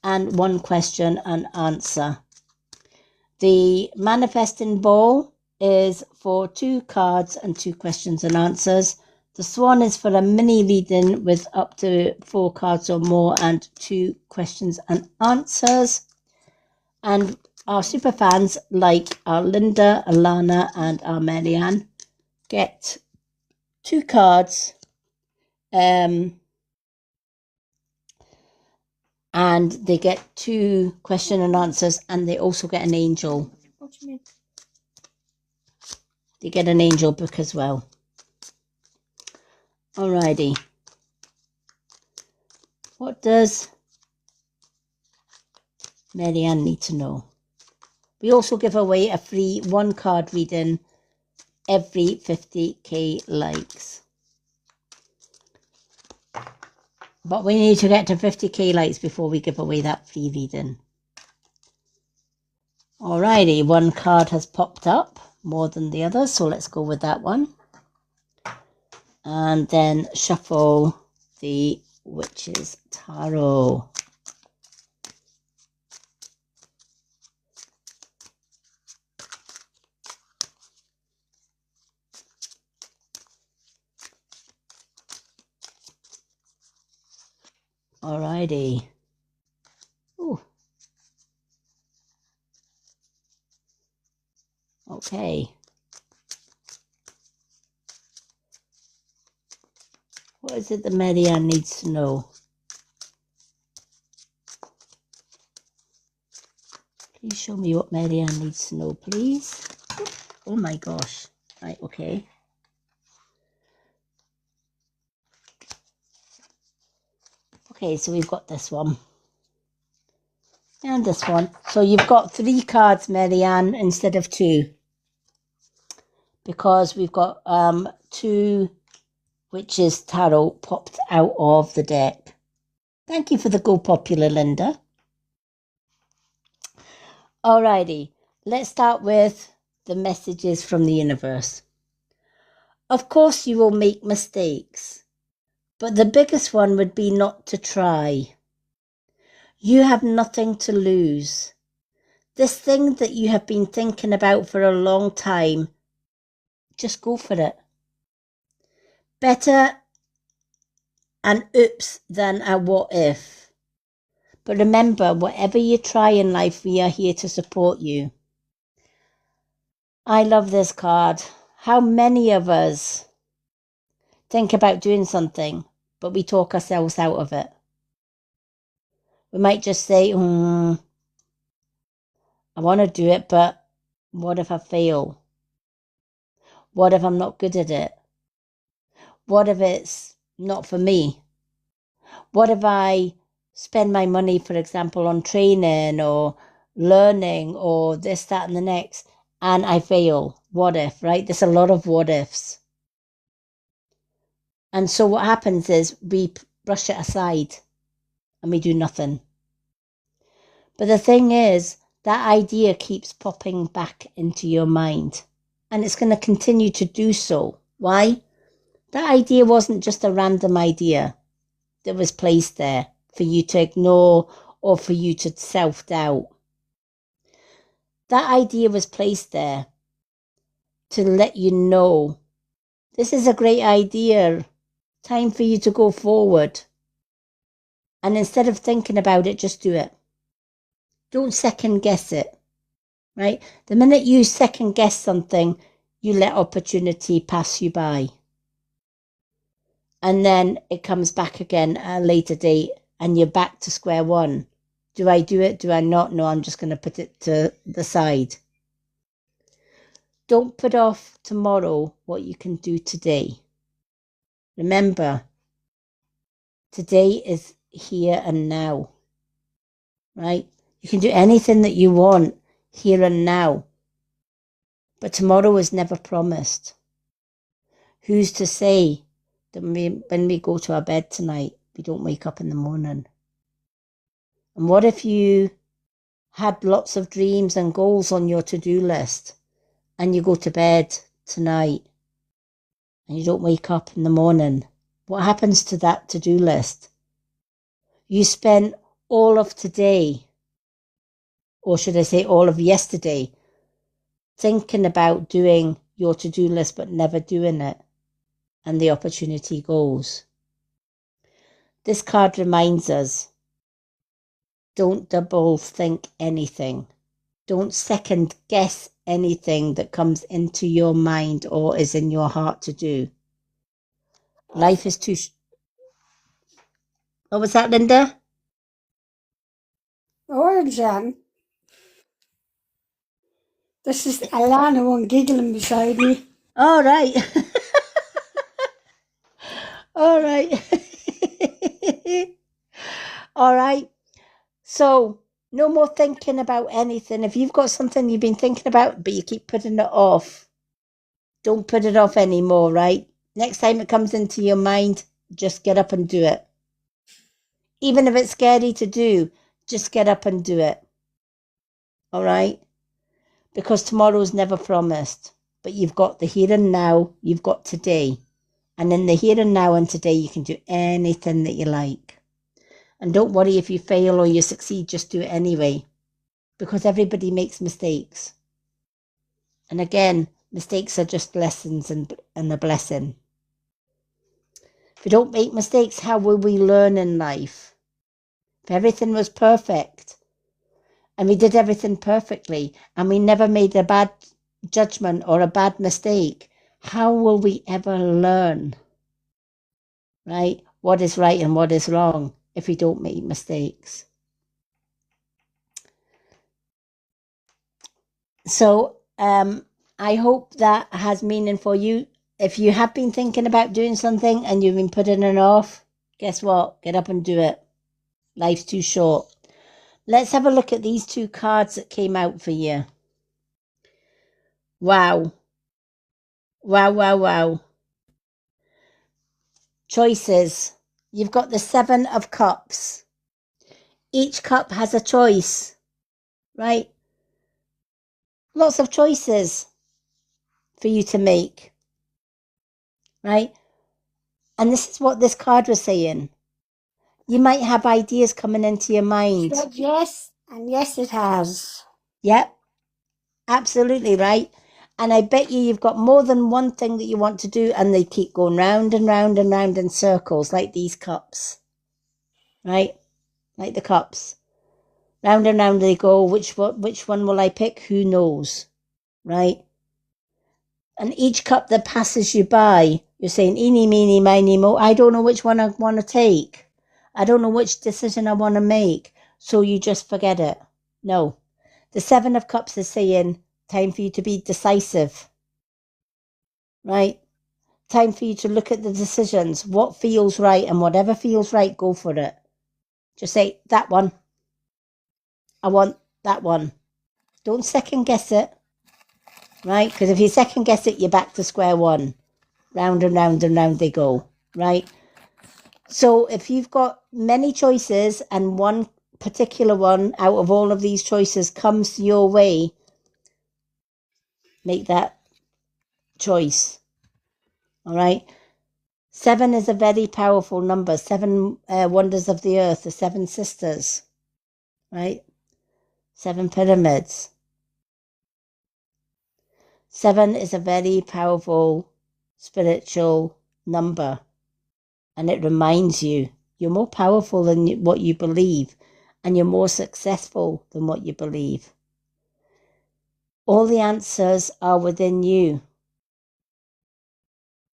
and 1 question and answer. The manifesting ball is for 2 cards and 2 questions and answers. The swan is for a mini reading with up to 4 cards or more and 2 questions and answers. And our super fans like our Linda, Alana and our Marianne get 2 cards and they get 2 question and answers, and they also get an angel. What do you mean? They get an angel book as well. Alrighty. What does Marianne need to know? We also give away a free 1 card reading every 50k likes. But we need to get to 50k likes before we give away that free reading. Alrighty, 1 card has popped up, more than the other, so let's go with that one. And then shuffle the Witch's Tarot. Alrighty. Ooh. Okay. What is it that Marianne needs to know? Please show me what Marianne needs to know, please. Oh my gosh. Right, okay. Okay, so we've got this one. And this one. So you've got 3 cards, Marianne, instead of 2. Because we've got 2 Witch's Tarot popped out of the deck. Thank you for the Go Popular, Linda. Alrighty, let's start with the messages from the universe. Of course you will make mistakes, but the biggest one would be not to try. You have nothing to lose. This thing that you have been thinking about for a long time, just go for it. Better an oops than a what if. But remember, whatever you try in life, we are here to support you. I love this card. How many of us think about doing something, but we talk ourselves out of it? We might just say, I want to do it, but what if I fail? What if I'm not good at it? What if it's not for me? What if I spend my money, for example, on training or learning or this, that, and the next, and I fail? What if, right? There's a lot of what ifs. And so what happens is we brush it aside and we do nothing. But the thing is, that idea keeps popping back into your mind, and it's going to continue to do so. Why? That idea wasn't just a random idea that was placed there for you to ignore or for you to self-doubt. That idea was placed there to let you know, this is a great idea, time for you to go forward. And instead of thinking about it, just do it. Don't second guess it, right? The minute you second guess something, you let opportunity pass you by. And then it comes back again at a later date and you're back to square one. Do I do it? Do I not? No, I'm just going to put it to the side. Don't put off tomorrow what you can do today. Remember, today is here and now, right? You can do anything that you want here and now. But tomorrow is never promised. Who's to say that when we go to our bed tonight, we don't wake up in the morning? And what if you had lots of dreams and goals on your to-do list and you go to bed tonight and you don't wake up in the morning? What happens to that to-do list? You spent all of today, or should I say all of yesterday, thinking about doing your to-do list but never doing it, and the opportunity goes. This card reminds us, don't double think anything. Don't second guess anything that comes into your mind or is in your heart to do. Life is too... What was that, Linda? Oh, Jan. This is Alana one giggling beside me. All right. All right. All right. So no more thinking about anything. If you've got something you've been thinking about, but you keep putting it off, don't put it off anymore, right? Next time it comes into your mind, just get up and do it. Even if it's scary to do, just get up and do it. All right? Because tomorrow's never promised. But you've got the here and now, you've got today. And in the here and now and today, you can do anything that you like. And don't worry if you fail or you succeed, just do it anyway. Because everybody makes mistakes. And again, mistakes are just lessons and a blessing. If we don't make mistakes, how will we learn in life? If everything was perfect and we did everything perfectly and we never made a bad judgment or a bad mistake, how will we ever learn, right? What is right and what is wrong if we don't make mistakes? So I hope that has meaning for you. If you have been thinking about doing something and you've been putting it off, guess what? Get up and do it. Life's too short. Let's have a look at these two cards that came out for you. Wow. Wow, wow, wow. Choices. You've got the 7 of Cups. Each cup has a choice, right? Lots of choices for you to make, right? And this is what this card was saying. You might have ideas coming into your mind. Said yes, and yes it has. Yep, absolutely right. And I bet you've got more than one thing that you want to do, and they keep going round and round and round in circles, like these cups, right? Like the cups. Round and round they go. Which one will I pick? Who knows, right? And each cup that passes you by, you're saying, eeny, meeny, miny, mo. I don't know which one I want to take. I don't know which decision I want to make. So you just forget it. No. The 7 of Cups is saying, time for you to be decisive. Right? Time for you to look at the decisions. What feels right, and whatever feels right, go for it. Just say, that one. I want that one. Don't second guess it. Right? Because if you second guess it, you're back to square one. Round and round and round they go. Right? So if you've got many choices and one particular one out of all of these choices comes your way, make that choice. All right? 7 is a very powerful number. 7 wonders of the earth, the 7 sisters. Right? 7 pyramids. 7 is a very powerful spiritual number. And it reminds you, you're more powerful than what you believe, and you're more successful than what you believe. All the answers are within you.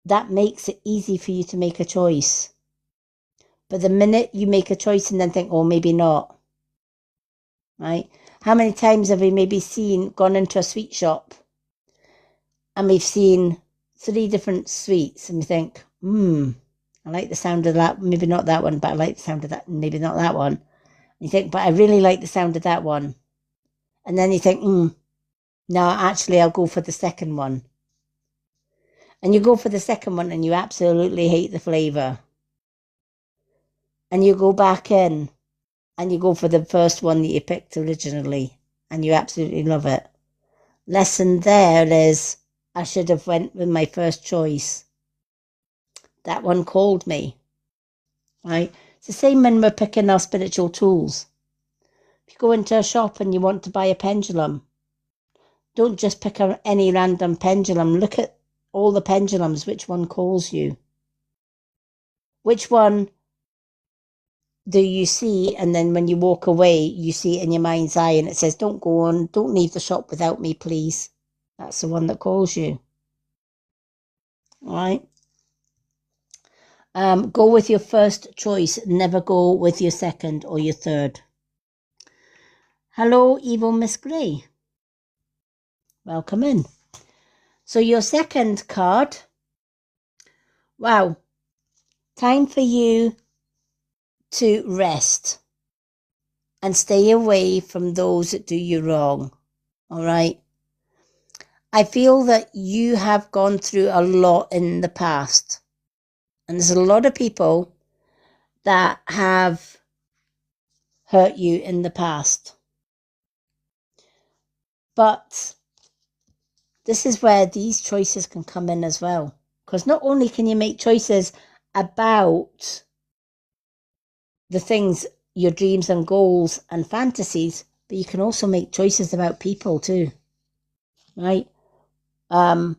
That makes it easy for you to make a choice. But the minute you make a choice and then think, oh, maybe not, right? How many times have we maybe gone into a sweet shop and we've seen 3 different sweets and we think, I like the sound of that. Maybe not that one, but I like the sound of that. Maybe not that one. And you think, but I really like the sound of that one. And then you think, no, actually, I'll go for the second one. And you go for the second one and you absolutely hate the flavour. And you go back in and you go for the first one that you picked originally and you absolutely love it. Lesson there is, I should have went with my first choice. That one called me, right? It's the same when we're picking our spiritual tools. If you go into a shop and you want to buy a pendulum, don't just pick any random pendulum. Look at all the pendulums. Which one calls you? Which one do you see? And then when you walk away, you see it in your mind's eye and it says, don't go on, don't leave the shop without me, please. That's the one that calls you. All right? Go with your first choice. Never go with your second or your third. Hello, Evil Miss Grey. Welcome in. So your second card. Wow. Time for you to rest and stay away from those that do you wrong. All right? I feel that you have gone through a lot in the past. And there's a lot of people that have hurt you in the past. But this is where these choices can come in as well. Because not only can you make choices about the things, your dreams and goals and fantasies, but you can also make choices about people too. Right? For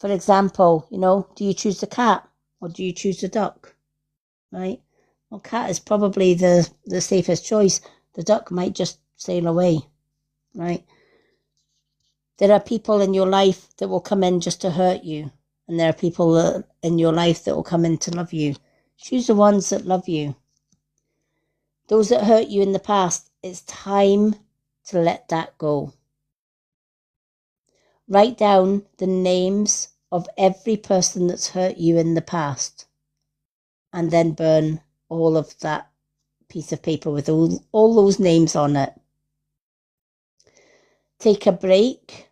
example, do you choose the cat or do you choose the duck? Right? Well, cat is probably the safest choice. The duck might just sail away. Right? There are people in your life that will come in just to hurt you. And there are people in your life that will come in to love you. Choose the ones that love you. Those that hurt you in the past, it's time to let that go. Write down the names of every person that's hurt you in the past. And then burn all of that piece of paper with all those names on it. Take a break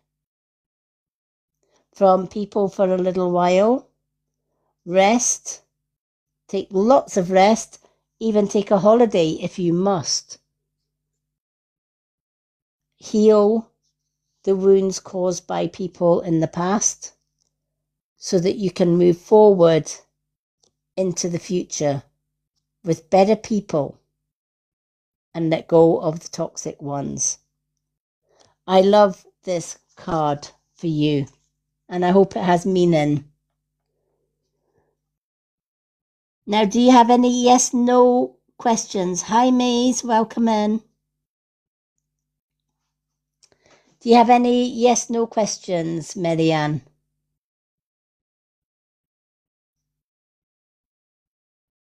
from people for a little while. Rest. Take lots of rest. Even take a holiday if you must. Heal the wounds caused by people in the past so that you can move forward into the future with better people and let go of the toxic ones. I love this card for you and I hope it has meaning. Now, do you have any yes, no questions? Hi, Maze, welcome in. Do you have any yes, no questions, Marianne?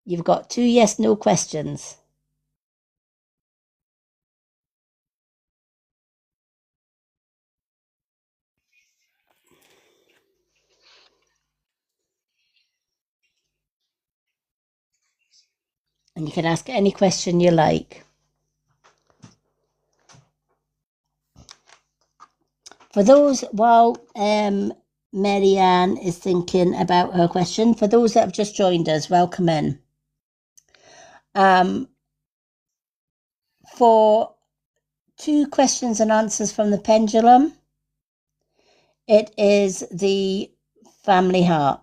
You've got 2 yes, no questions. And you can ask any question you like. For those, while Marianne is thinking about her question, for those that have just joined us, welcome in. For 2 questions and answers from the pendulum, it is the family heart.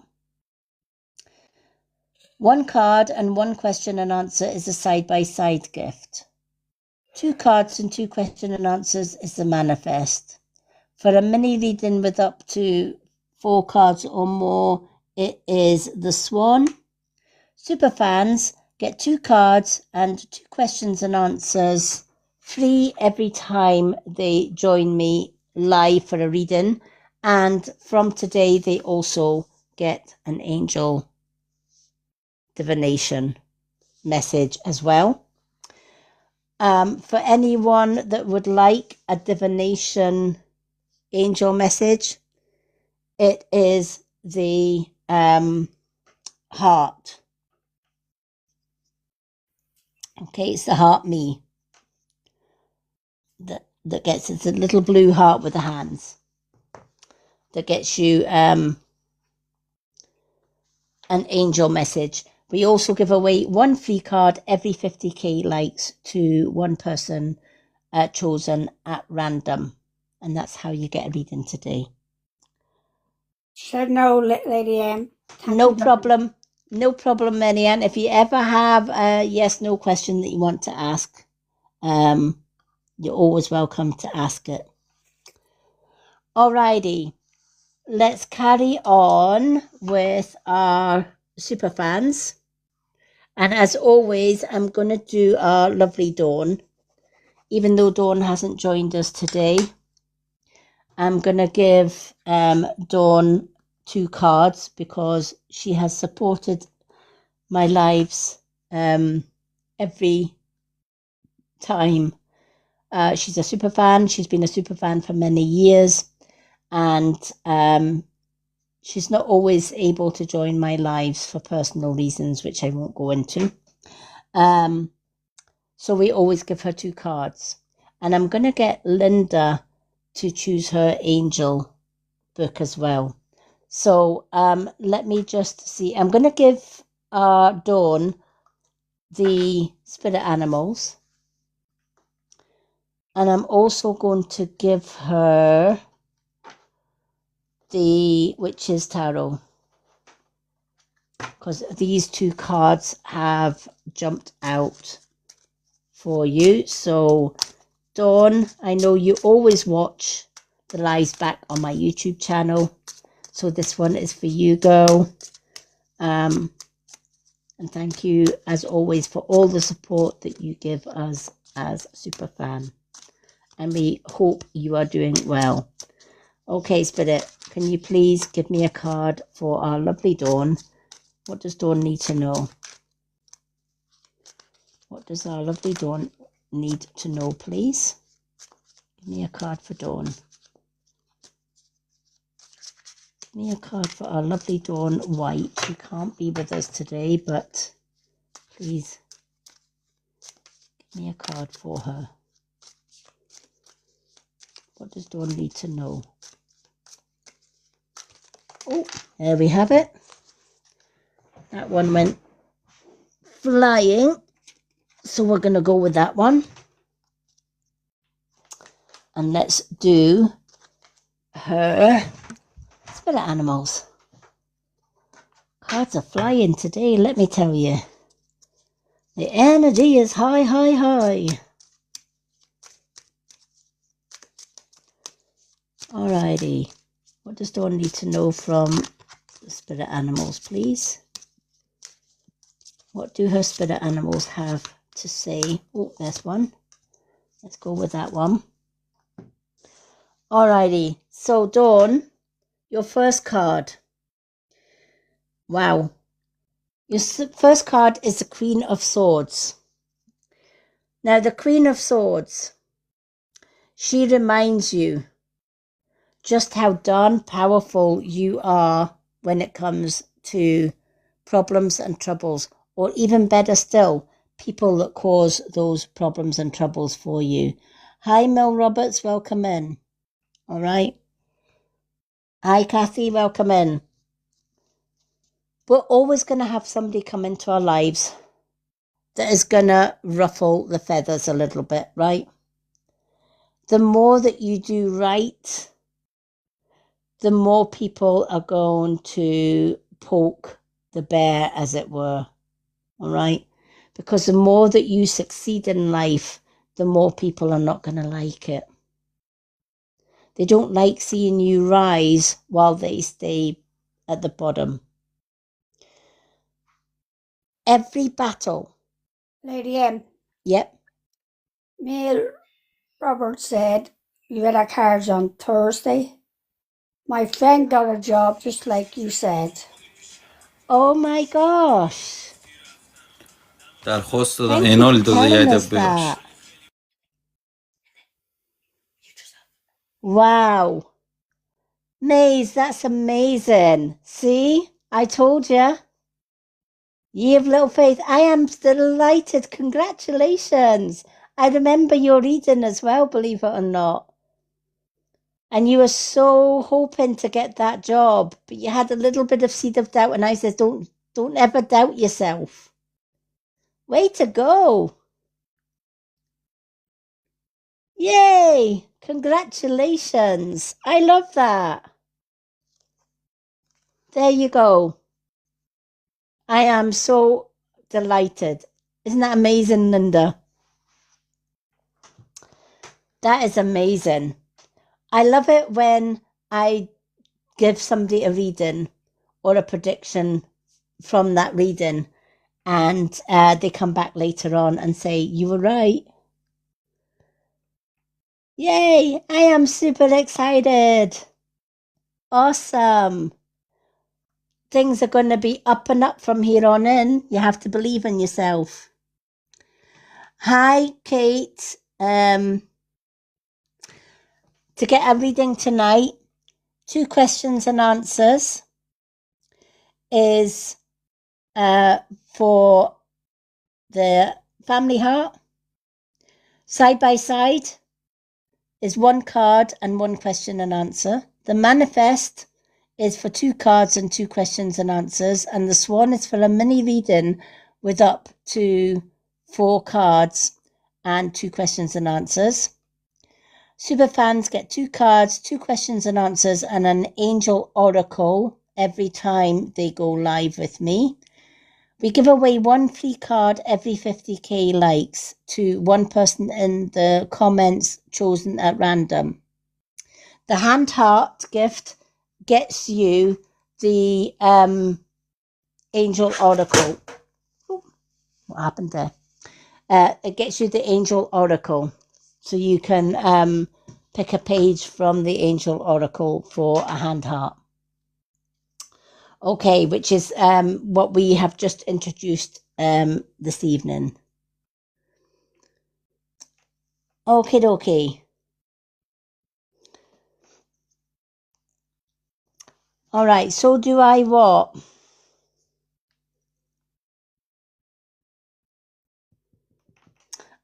1 card and 1 question and answer is a side-by-side gift. 2 cards and 2 question and answers is the manifest. For a mini reading with up to 4 cards or more, it is the Swan. Superfans get 2 cards and 2 questions and answers free every time they join me live for a reading. And from today, they also get an angel divination message as well. For anyone that would like a divination angel message, it is the heart. Okay, it's the heart me that gets, it's a little blue heart with the hands that gets you an angel message. We also give away 1 free card every 50k likes to 1 person chosen at random. And that's how you get a reading today. Said no, Lady M. No problem. No problem, Marianne. If you ever have a yes, no question that you want to ask, you're always welcome to ask it. Alrighty, let's carry on with our super fans. And as always, I'm going to do our lovely Dawn. Even though Dawn hasn't joined us today, I'm going to give Dawn 2 cards because she has supported my lives every time. She's a super fan. She's been a super fan for many years. And she's not always able to join my lives for personal reasons, which I won't go into. So we always give her 2 cards. And I'm going to get Linda to choose her angel book as well. So let me just see. I'm going to give Dawn the spirit animals. And I'm also going to give her the Witch's Tarot, because these 2 cards have jumped out for you. So Dawn, I know you always watch the lives back on my YouTube channel, so this one is for you, girl. And thank you as always for all the support that you give us as super fan, and we hope you are doing well. Okay, Spirit, can you please give me a card for our lovely Dawn? What does Dawn need to know? What does our lovely Dawn need to know, please? Give me a card for Dawn. Give me a card for our lovely Dawn White. She can't be with us today, but please give me a card for her. What does Dawn need to know? Oh, there we have it. That one went flying. So we're going to go with that one. And let's do her spirit animals. Cards are flying today, let me tell you. The energy is high, high, high. Alrighty. What does Dawn need to know from the spirit animals, please? What do her spirit animals have to say? Oh, there's one. Let's go with that one. Alrighty. So, Dawn, your first card. Wow. Your first card is the Queen of Swords. Now, the Queen of Swords, she reminds you just how darn powerful you are when it comes to problems and troubles, or even better still, people that cause those problems and troubles for you. Hi, Mel Roberts, welcome in. All right. Hi, Kathy, welcome in. We're always going to have somebody come into our lives that is going to ruffle the feathers a little bit, right? The more that you do right, the more people are going to poke the bear, as it were, all right? Because the more that you succeed in life, the more people are not going to like it. They don't like seeing you rise while they stay at the bottom. Every battle. Lady M. Yep. Neil Roberts said you had a cards on Thursday. My friend got a job just like you said. Oh my gosh. درخواست دادم Thank you for انال داده telling یه us ببخش. that. Wow. Maze, that's amazing. See? I told you. Ye of little faith. I am delighted. Congratulations. I remember your reading as well, believe it or not. And you were so hoping to get that job, but you had a little bit of seed of doubt, and I said, don't ever doubt yourself. Way to go. Yay. Congratulations. I love that. There you go. I am so delighted. Isn't that amazing, Linda? That is amazing. I love it when I give somebody a reading or a prediction from that reading, and they come back later on and say, you were right. Yay! I am super excited. Awesome. Things are going to be up and up from here on in. You have to believe in yourself. Hi, Kate. To get a reading tonight, 2 questions and answers is for the family heart. Side by side is 1 card and 1 question and answer. The manifest is for 2 cards and 2 questions and answers. And the swan is for a mini reading with up to 4 cards and 2 questions and answers. Super fans get 2 cards, 2 questions and answers, and an angel oracle every time they go live with me. We give away 1 free card every 50k likes to 1 person in the comments chosen at random. The hand heart gift gets you the angel oracle. Ooh, what happened there? It gets you the angel oracle. So you can pick a page from the angel oracle for a hand heart. Okay, which is what we have just introduced this evening. Okie dokie. All right, so do I what?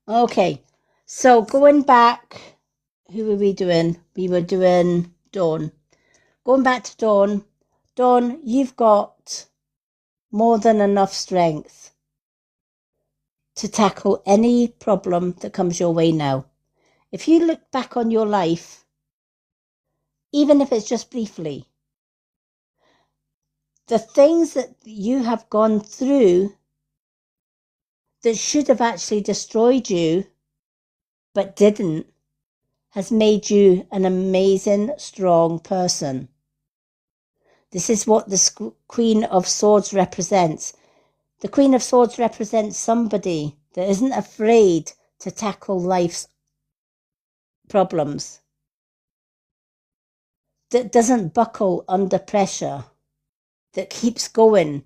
Okay, so going back, who were we doing? We were doing Dawn. Going back to Dawn. Dawn, you've got more than enough strength to tackle any problem that comes your way now. If you look back on your life, even if it's just briefly, the things that you have gone through that should have actually destroyed you, but didn't, has made you an amazing, strong person. This is what the Queen of Swords represents. The Queen of Swords represents somebody that isn't afraid to tackle life's problems, that doesn't buckle under pressure, that keeps going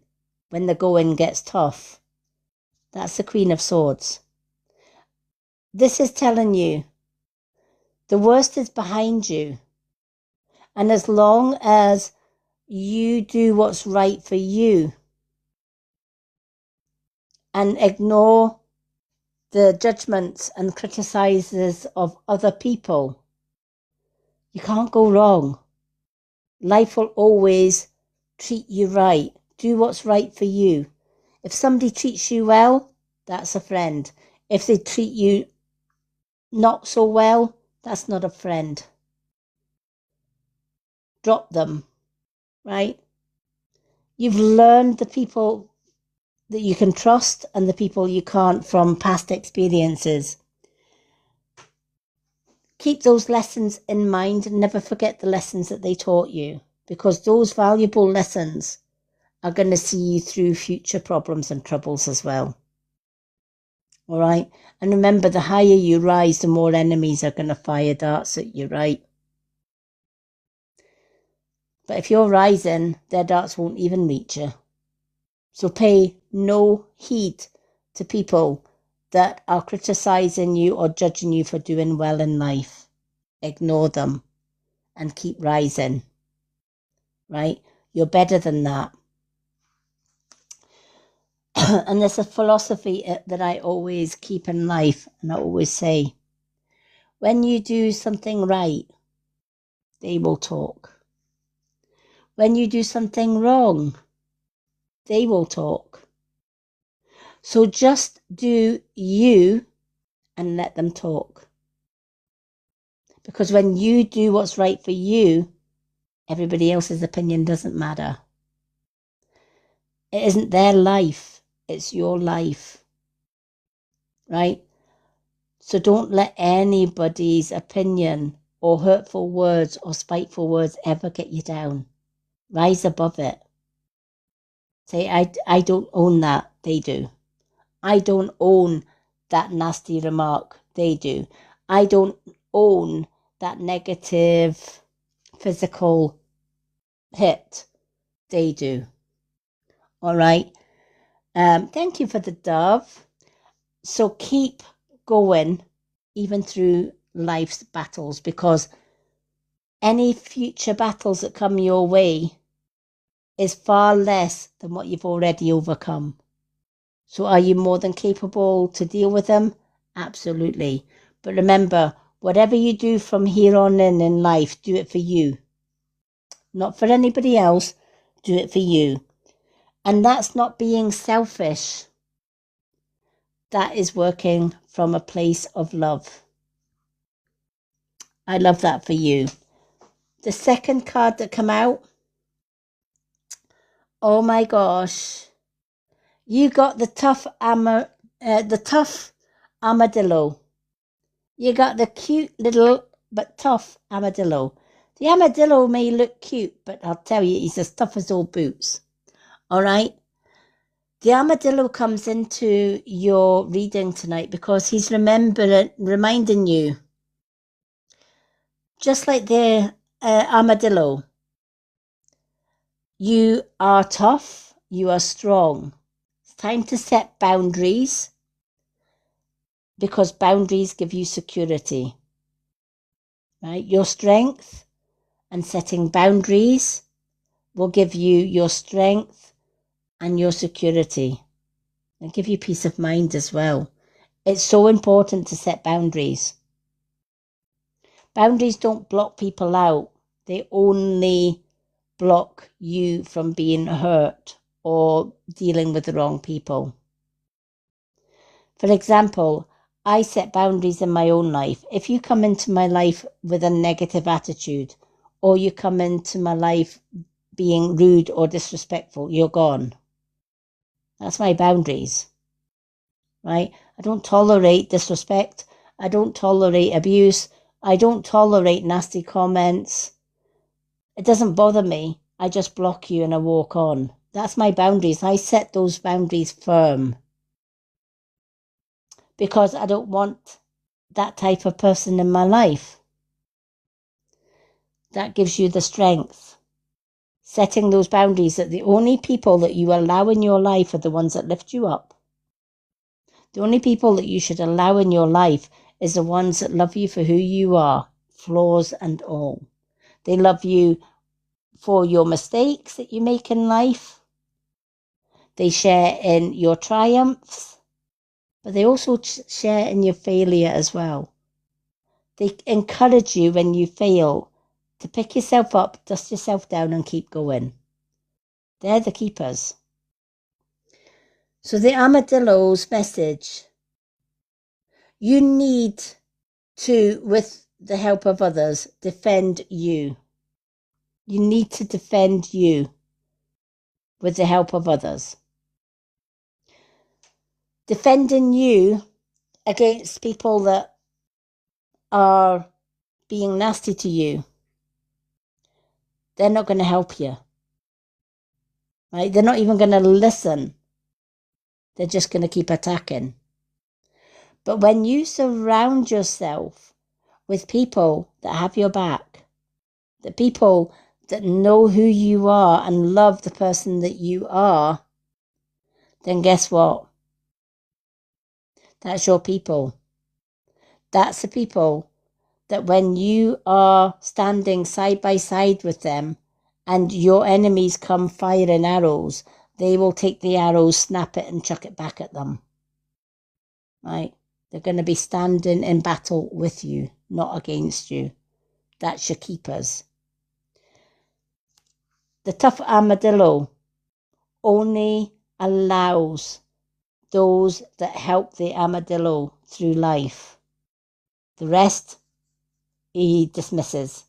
when the going gets tough. That's the Queen of Swords. This is telling you the worst is behind you. And as long as you do what's right for you and ignore the judgments and criticizes of other people, you can't go wrong. Life will always treat you right. Do what's right for you. If somebody treats you well, that's a friend. If they treat you not so well, that's not a friend. Drop them, right? You've learned the people that you can trust and the people you can't from past experiences. Keep those lessons in mind and never forget the lessons that they taught you, because those valuable lessons are going to see you through future problems and troubles as well. All right? And remember, the higher you rise, the more enemies are going to fire darts at you, right? But if you're rising, their darts won't even reach you. So pay no heed to people that are criticizing you or judging you for doing well in life. Ignore them and keep rising, right? You're better than that. And there's a philosophy that I always keep in life, and I always say, when you do something right, they will talk. When you do something wrong, they will talk. So just do you and let them talk. Because when you do what's right for you, everybody else's opinion doesn't matter. It isn't their life, it's your life, right? So don't let anybody's opinion or hurtful words or spiteful words ever get you down. Rise above it. Say, I don't own that. They do. I don't own that nasty remark. They do. I don't own that negative physical hit. They do. All right. Thank you for the dove. So keep going even through life's battles, because any future battles that come your way is far less than what you've already overcome. So are you more than capable to deal with them? Absolutely. But remember, whatever you do from here on in life, do it for you. Not for anybody else, do it for you. And that's not being selfish. That is working from a place of love. I love that for you. The second card that come out, oh my gosh, you got the tough armadillo. You got the cute little but tough armadillo. The armadillo may look cute, but I'll tell you, he's as tough as old boots. All right? The armadillo comes into your reading tonight because he's reminding you, just like the armadillo, you are tough, you are strong. It's time to set boundaries, because boundaries give you security. Right? Your strength and setting boundaries will give you your strength and your security, and give you peace of mind as well. It's so important to set boundaries. Boundaries don't block people out. They only block you from being hurt or dealing with the wrong people. For example, I set boundaries in my own life. If you come into my life with a negative attitude, or you come into my life being rude or disrespectful, you're gone. That's my boundaries, right? I don't tolerate disrespect. I don't tolerate abuse. I don't tolerate nasty comments. It doesn't bother me. I just block you and I walk on. That's my boundaries. I set those boundaries firm because I don't want that type of person in my life. That gives you the strength. Setting those boundaries, that the only people that you allow in your life are the ones that lift you up. The only people that you should allow in your life is the ones that love you for who you are, flaws and all. They love you for your mistakes that you make in life. They share in your triumphs, but they also share in your failure as well. They encourage you when you fail to pick yourself up, dust yourself down and keep going. They're the keepers. So the armadillo's message, you need to, with the help of others, defend you. You need to defend you with the help of others. Defending you against people that are being nasty to you, they're not going to help you. Right? They're not even going to listen. They're just going to keep attacking. But when you surround yourself with people that have your back, the people that know who you are and love the person that you are, then guess what? That's your people. That's the people that when you are standing side by side with them and your enemies come firing arrows, they will take the arrows, snap it and chuck it back at them. Right? They're going to be standing in battle with you, not against you. That's your keepers. The tough armadillo only allows those that help the armadillo through life. The rest he dismisses,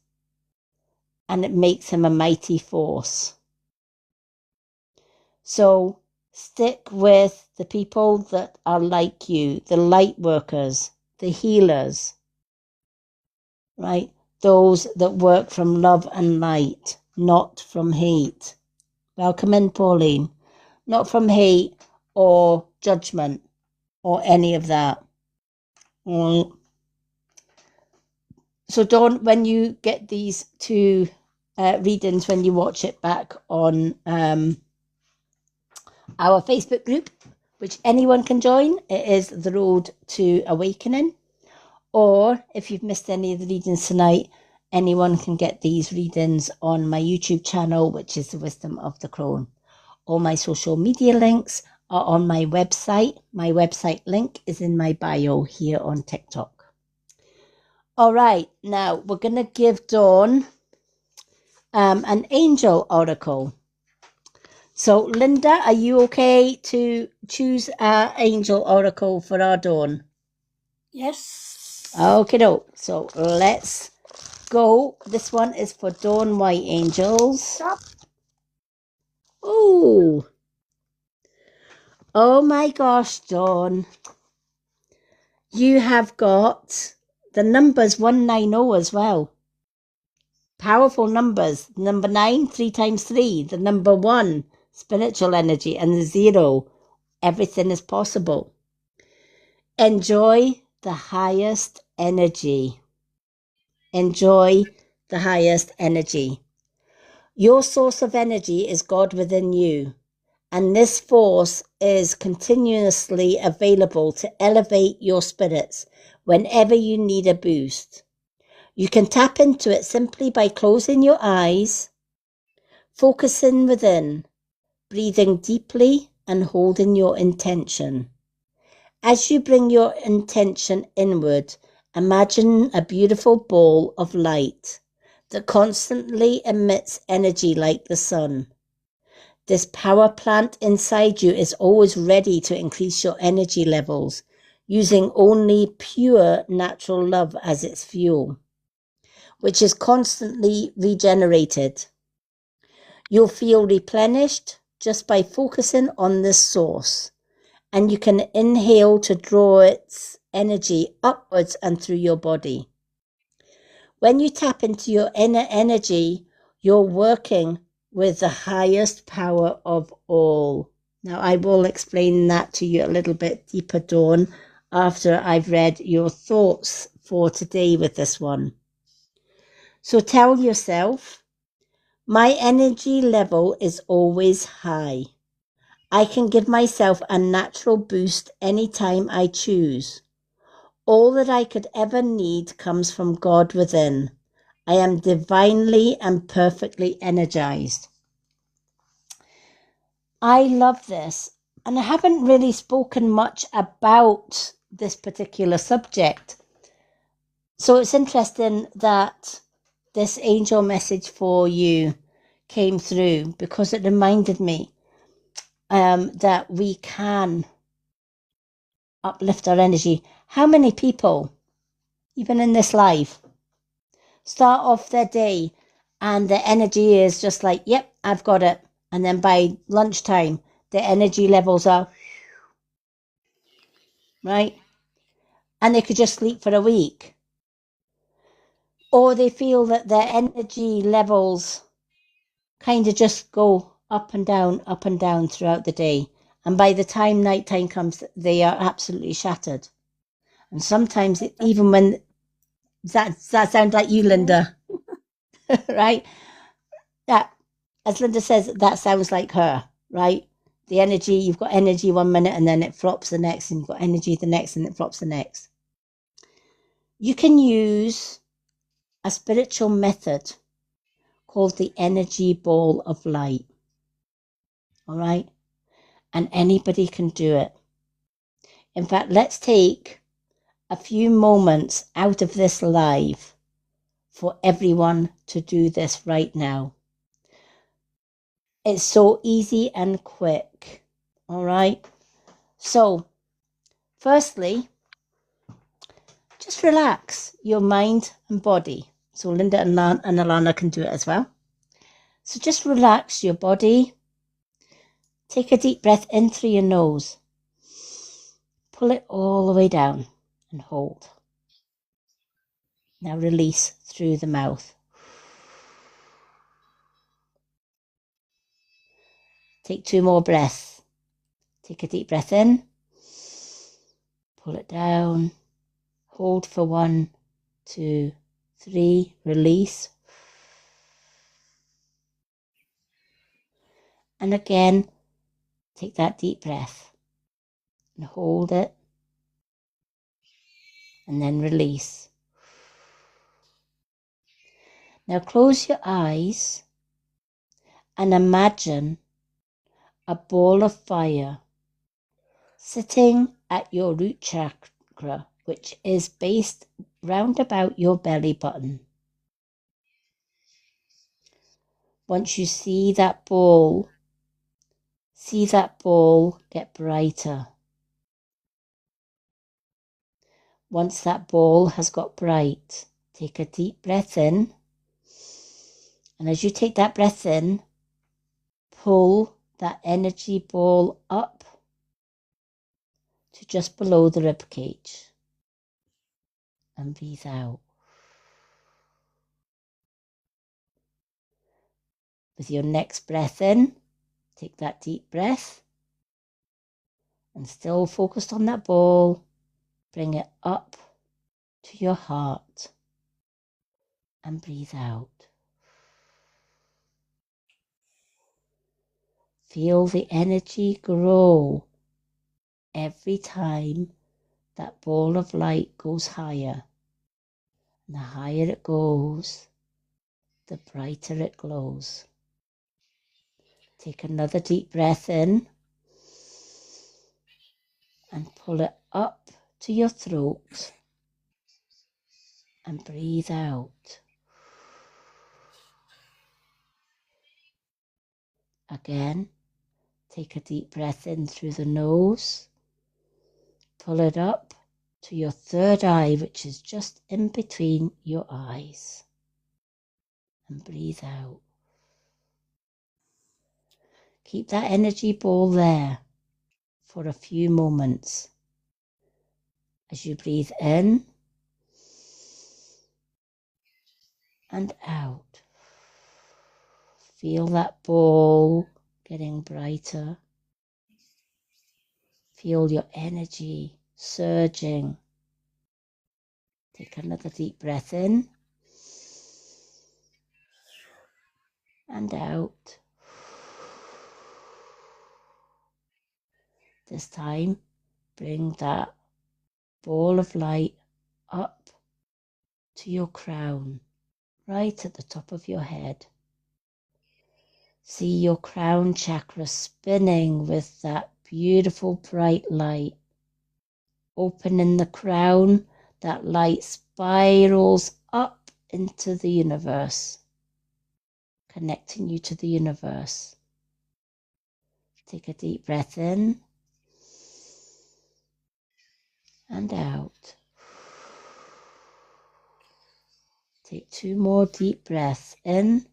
and it makes him a mighty force. So stick with the people that are like you, the light workers, the healers, right? Those that work from love and light, not from hate. Welcome in, Pauline. Not from hate or judgment or any of that. All right. So Dawn, when you get these two readings, when you watch it back on our Facebook group, which anyone can join, it is The Road to Awakening. Or if you've missed any of the readings tonight, anyone can get these readings on my YouTube channel, which is The Wisdom of the Crone. All my social media links are on my website. My website link is in my bio here on TikTok. All right, now we're going to give Dawn an angel oracle. So, Linda, are you okay to choose an angel oracle for our Dawn? Yes. Okay, so let's go. This one is for Dawn White Angels. Stop. Oh my gosh, Dawn. You have got the numbers 190 as well. Powerful numbers. Number 9, 3 times 3. The number 1, spiritual energy. And the 0, everything is possible. Enjoy the highest energy. Enjoy the highest energy. Your source of energy is God within you. And this force is continuously available to elevate your spirits whenever you need a boost. You can tap into it simply by closing your eyes, focusing within, breathing deeply and holding your intention. As you bring your intention inward, imagine a beautiful ball of light that constantly emits energy like the sun. This power plant inside you is always ready to increase your energy levels, using only pure natural love as its fuel, which is constantly regenerated. You'll feel replenished just by focusing on this source, and you can inhale to draw its energy upwards and through your body. When you tap into your inner energy, you're working with the highest power of all. Now, I will explain that to you a little bit deeper, Dawn, after I've read your thoughts for today with this one. So tell yourself, my energy level is always high. I can give myself a natural boost anytime I choose. All that I could ever need comes from God within. I am divinely and perfectly energized. I love this, and I haven't really spoken much about this particular subject. So it's interesting that this angel message for you came through, because it reminded me that we can uplift our energy. How many people, even in this life, start off their day and their energy is just like, yep, I've got it. And then by lunchtime, their energy levels are, right? And they could just sleep for a week. Or they feel that their energy levels kind of just go up and down throughout the day. And by the time nighttime comes, they are absolutely shattered. And sometimes, even when that sounds like you, Linda, right? That, as Linda says, that sounds like her, right? The energy, you've got energy 1 minute and then it flops the next, and you've got energy the next and it flops the next. You can use a spiritual method called the energy ball of light. All right? And anybody can do it. In fact, let's take a few moments out of this live for everyone to do this right now. It's so easy and quick. All right? So, firstly, just relax your mind and body. So Linda and Alana can do it as well. So just relax your body. Take a deep breath in through your nose. Pull it all the way down and hold. Now release through the mouth. Take 2 more breaths. Take a deep breath in. Pull it down. Hold for 1, 2, 3. Release. And again, take that deep breath and hold it. And then release. Now close your eyes and imagine a ball of fire sitting at your root chakra, which is based round about your belly button. Once you see that ball get brighter. Once that ball has got bright, take a deep breath in. And as you take that breath in, pull that energy ball up to just below the rib cage. And breathe out. With your next breath in, take that deep breath. And still focused on that ball, bring it up to your heart. And breathe out. Feel the energy grow every time that ball of light goes higher. And the higher it goes, the brighter it glows. Take another deep breath in and pull it up to your throat and breathe out. Again, take a deep breath in through the nose, pull it up to your third eye, which is just in between your eyes, and breathe out. Keep that energy ball there for a few moments. As you breathe in and out, feel that ball getting brighter. Feel your energy surging. Take another deep breath in and out. This time, bring that ball of light up to your crown, right at the top of your head. See your crown chakra spinning with that beautiful bright light. Opening the crown, that light spirals up into the universe, connecting you to the universe. Take a deep breath in and out. Take 2 more deep breaths in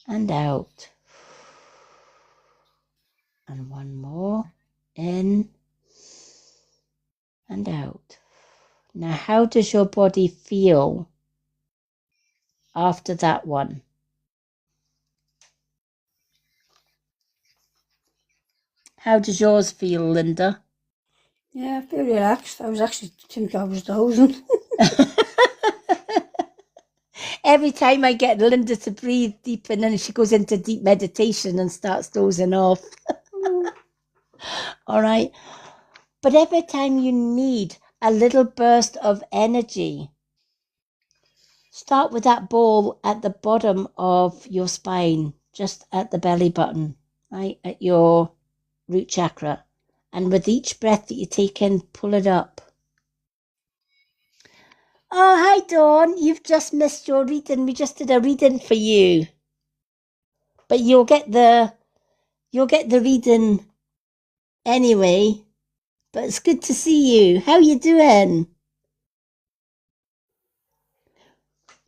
and out. And 1 more in and out. Now, how does your body feel after that one? How does yours feel, Linda? Yeah, I feel relaxed. I was actually thinking I was dozing. Every time I get Linda to breathe deep and then she goes into deep meditation and starts dozing off. All right. But every time you need a little burst of energy, start with that ball at the bottom of your spine, just at the belly button, right, at your root chakra. And with each breath that you take in, pull it up. Oh, hi, Dawn. You've just missed your reading. We just did a reading for you. But you'll get the reading anyway. But it's good to see you. How you doing?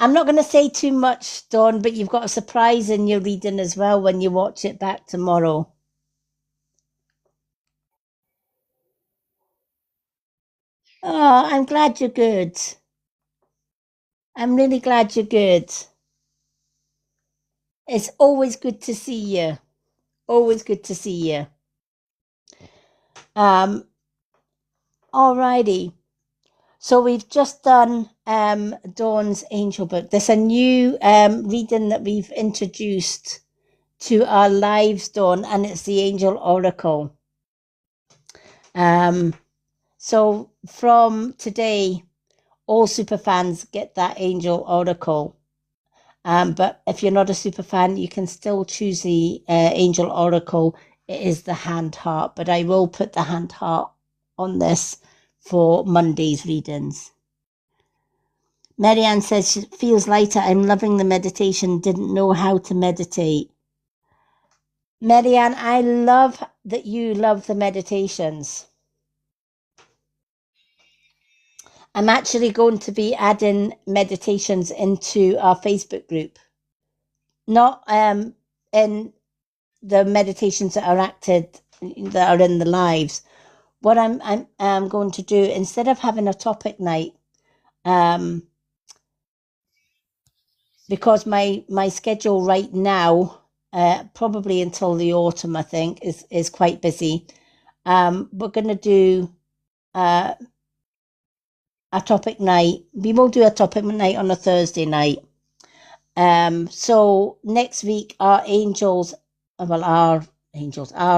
I'm not going to say too much, Dawn, but you've got a surprise in your reading as well when you watch it back tomorrow. Oh, I'm glad you're good. I'm really glad you're good. It's always good to see you. Always good to see you. Alrighty. So we've just done Dawn's Angel Book. There's a new reading that we've introduced to our lives, Dawn, and it's the Angel Oracle. So from today, all superfans get that Angel Oracle. But if you're not a superfan, you can still choose the Angel Oracle. It is the hand heart, but I will put the hand heart on this for Monday's readings. Marianne says she feels lighter. I'm loving the meditation. Didn't know how to meditate. Marianne, I love that you love the meditations. I'm actually going to be adding meditations into our Facebook group. Not in the meditations that are in the lives. What I'm going to do, instead of having a topic night, because my schedule right now, probably until the autumn, I think, is quite busy. We're going to do a topic night. We will do a topic night on a Thursday night. So next week, our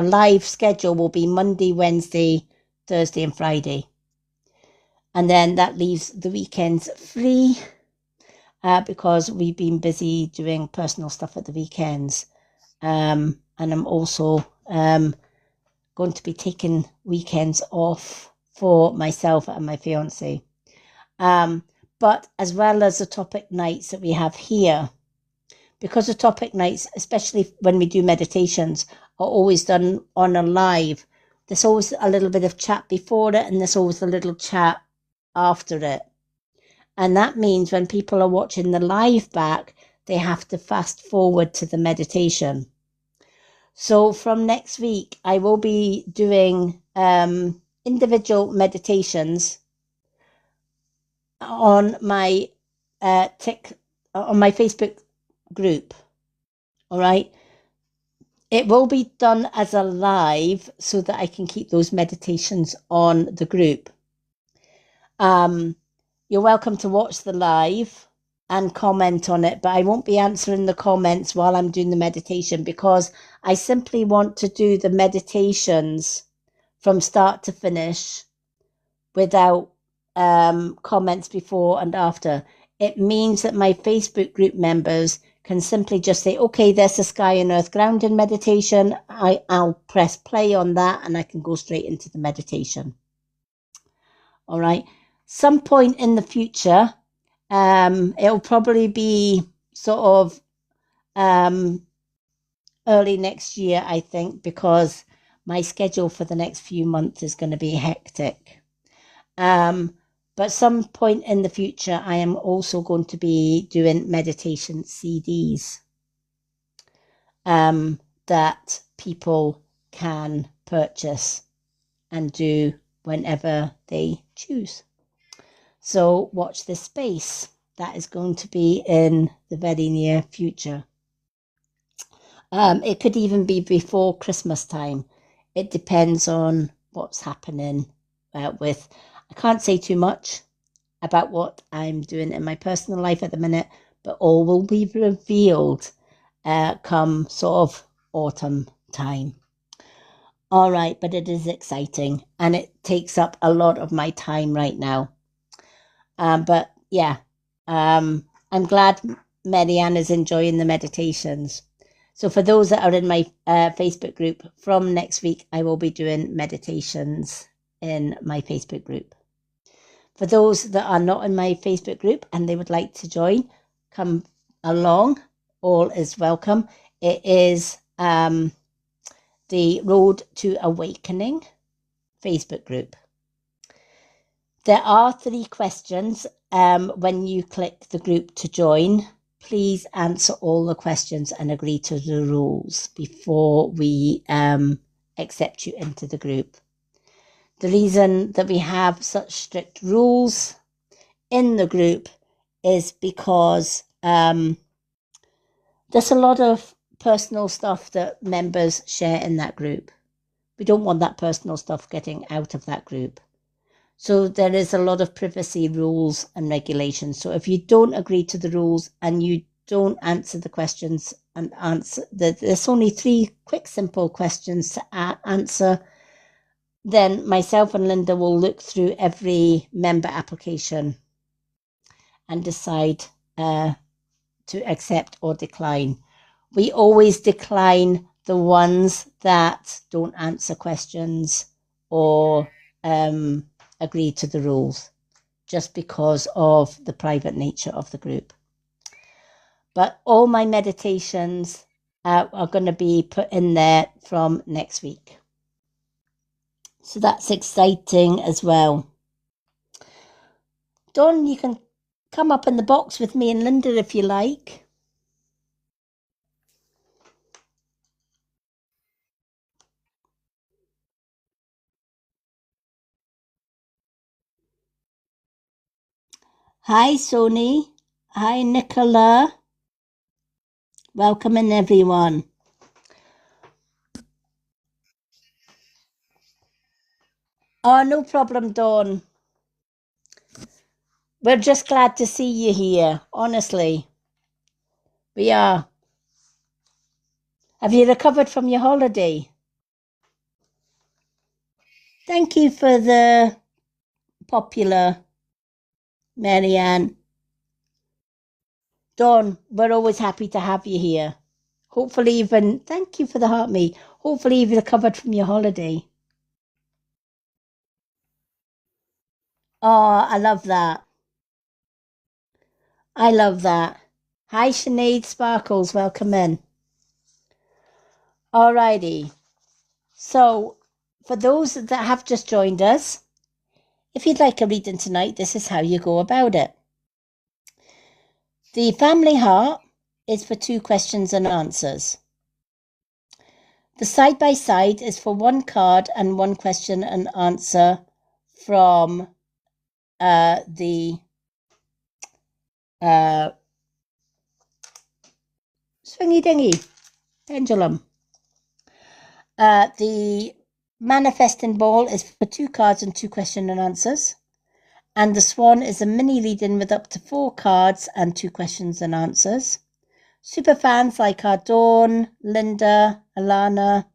live schedule will be Monday, Wednesday, Thursday, and Friday. And then that leaves the weekends free because we've been busy doing personal stuff at the weekends. And I'm also going to be taking weekends off for myself and my fiance. But as well as the topic nights that we have here, because the topic nights, especially when we do meditations, are always done on a live, there's always a little bit of chat before it and there's always a little chat after it. And that means when people are watching the live back, they have to fast forward to the meditation. So from next week, I will be doing individual meditations on my Facebook group. All right. It will be done as a live so that I can keep those meditations on the group. You're welcome to watch the live and comment on it, but I won't be answering the comments while I'm doing the meditation because I simply want to do the meditations from start to finish without comments before and after. It means that my Facebook group members can simply just say, okay, there's a sky and earth grounding meditation. I'll press play on that and I can go straight into the meditation. All right. Some point in the future, it'll probably be sort of early next year, I think, because my schedule for the next few months is going to be hectic. But some point in the future, I am also going to be doing meditation CDs that people can purchase and do whenever they choose. So watch this space. That is going to be in the very near future. It could even be before Christmas time. It depends on what's happening with. I can't say too much about what I'm doing in my personal life at the minute, but all will be revealed come sort of autumn time. All right, but it is exciting and it takes up a lot of my time right now. But yeah, I'm glad Marianne is enjoying the meditations. So for those that are in my Facebook group, from next week, I will be doing meditations in my Facebook group. For those that are not in my Facebook group and they would like to join, come along. All is welcome. It is the Road to Awakening Facebook group. There are 3 questions when you click the group to join, please answer all the questions and agree to the rules before we accept you into the group. The reason that we have such strict rules in the group is because there's a lot of personal stuff that members share in that group. We don't want that personal stuff getting out of that group. So there is a lot of privacy rules and regulations. So if you don't agree to the rules and you don't answer the questions and there's only 3 quick, simple questions to answer, then myself and Linda will look through every member application and decide to accept or decline. We always decline the ones that don't answer questions or agree to the rules, just because of the private nature of the group. But all my meditations are going to be put in there from next week. So that's exciting as well. Dawn, you can come up in the box with me and Linda if you like. Hi, Sony. Hi, Nicola. Welcome in, everyone. Oh, no problem, Dawn. We're just glad to see you here, honestly. We are. Have you recovered from your holiday? Thank you for the popular, Marianne. Dawn, we're always happy to have you here. Hopefully thank you for the heart, me. Hopefully you've recovered from your holiday. Oh, I love that. I love that. Hi, Sinead Sparkles. Welcome in. Alrighty. So, for those that have just joined us, if you'd like a reading tonight, this is how you go about it. The family heart is for 2 questions and answers. The side-by-side is for 1 card and 1 question and answer from the swingy dingy pendulum. The manifesting ball is for 2 cards and 2 question and answers. And the swan is a mini reading with up to 4 cards and 2 questions and answers. Super fans like our Dawn, Linda, Alana,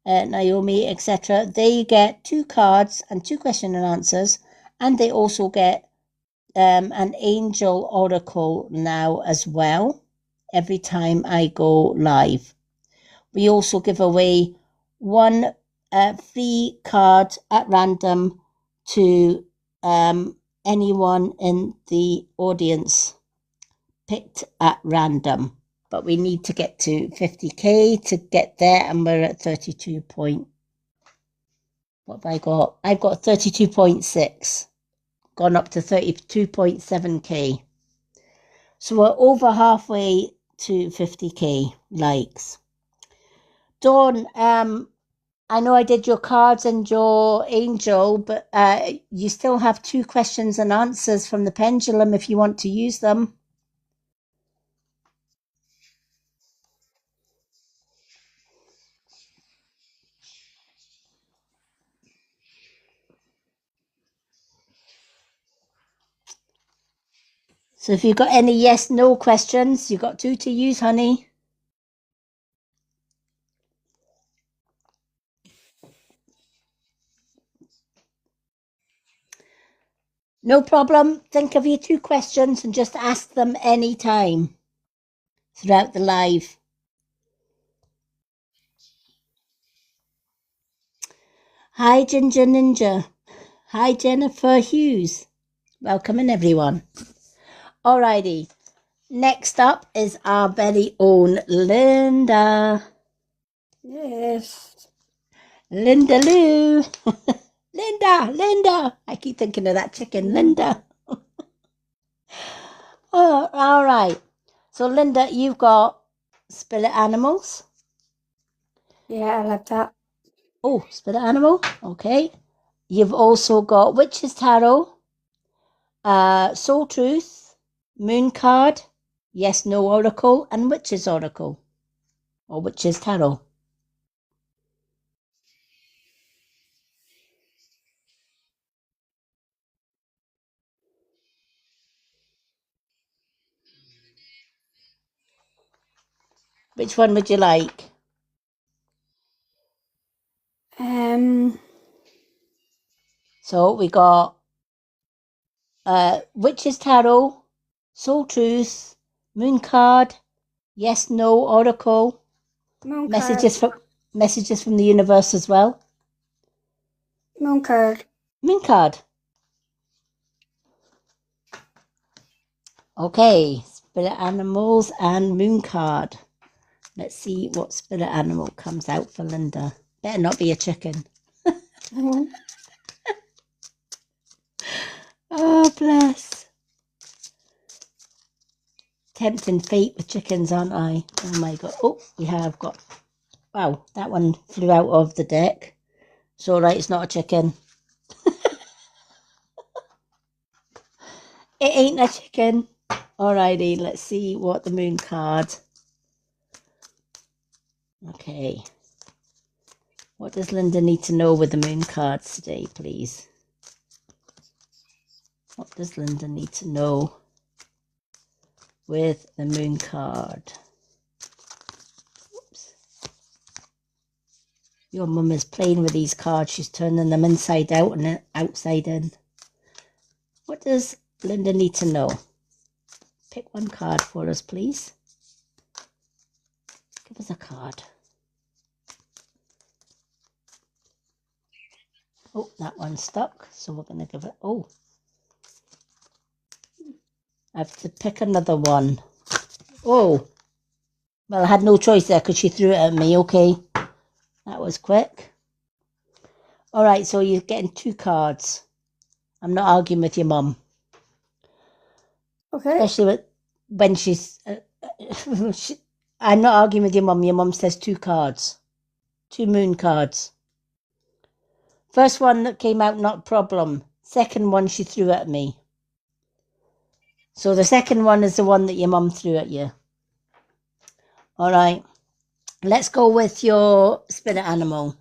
Naomi, etc., they get 2 cards and 2 question and answers, and they also get an angel oracle now as well every time I go live. We also give away 1 free card at random to anyone in the audience, picked at random. But we need to get to 50k to get there, and we're at 32 point. What have I got? I've got 32.6, gone up to 32.7k. So we're over halfway to 50k likes. Dawn, I know I did your cards and your angel, but you still have 2 questions and answers from the pendulum if you want to use them. So if you've got any yes, no questions, you've got 2 to use, honey. No problem. Think of your 2 questions and just ask them any time throughout the live. Hi, Ginger Ninja. Hi, Jennifer Hughes. Welcome in, everyone. Alrighty. Next up is our very own Linda. Yes. Linda Lou. Linda. I keep thinking of that chicken, Linda. Oh, all right. So, Linda, you've got spirit animals. Yeah, I like that. Oh, spirit animal. Okay. You've also got Witch's Tarot, Soul Truth, Moon Card, Yes, No Oracle, and Witch's Oracle, or Witch's Tarot. Which one would you like? So we got Witch's Tarot, Soul Truth, Moon Card, Yes, No Oracle, Moon messages card. from the universe as well. Moon card. Moon Card. Okay, spirit animals and Moon Card. Let's see what spirit animal comes out for Linda. Better not be a chicken. Mhm. Oh, bless. Tempting fate with chickens, aren't I? Oh my God. Oh, we have got... Wow, that one flew out of the deck. It's all right, it's not a chicken. It ain't a chicken. Alrighty, let's see what the moon card. Okay. What does Linda need to know with the moon cards today, please? What does Linda need to know with the moon card? Oops. Your mum is playing with these cards. She's turning them inside out and outside in. What does Linda need to know? Pick one card for us, please. Give us a card. Oh, that one's stuck, so we're going to give it... Oh. I have to pick another one. Oh. Well, I had no choice there because she threw it at me. Okay. That was quick. All right, so you're getting two cards. I'm not arguing with your mum. Okay. Especially when she's... I'm not arguing with your mum. Your mum says two cards. Two moon cards. First one that came out, not problem. Second one, she threw at me. So the second one is the one that your mum threw at you. All right. Let's go with your spirit animal.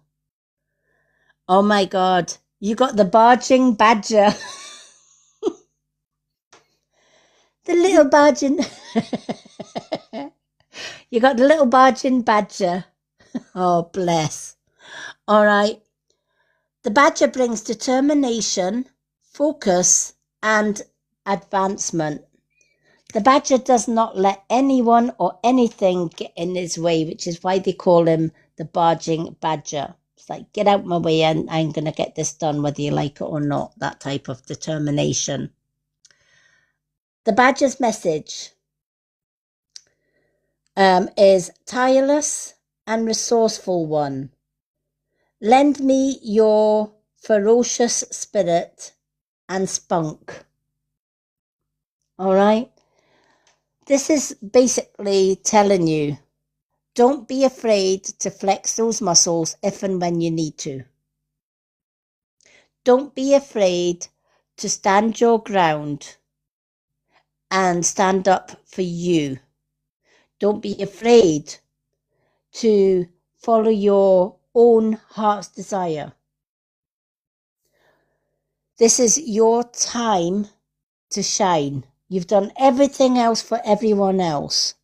Oh my God. You got the barging badger. The little barging. You got the little barging badger. Oh, bless. All right. The badger brings determination, focus, and advancement. The badger does not let anyone or anything get in his way, which is why they call him the barging badger. It's like, get out my way and I'm going to get this done whether you like it or not, that type of determination. The badger's message is tireless and resourceful one. Lend me your ferocious spirit and spunk. All right? This is basically telling you, don't be afraid to flex those muscles if and when you need to. Don't be afraid to stand your ground and stand up for you. Don't be afraid to follow your own heart's desire. This is your time to shine. You've done everything else for everyone else.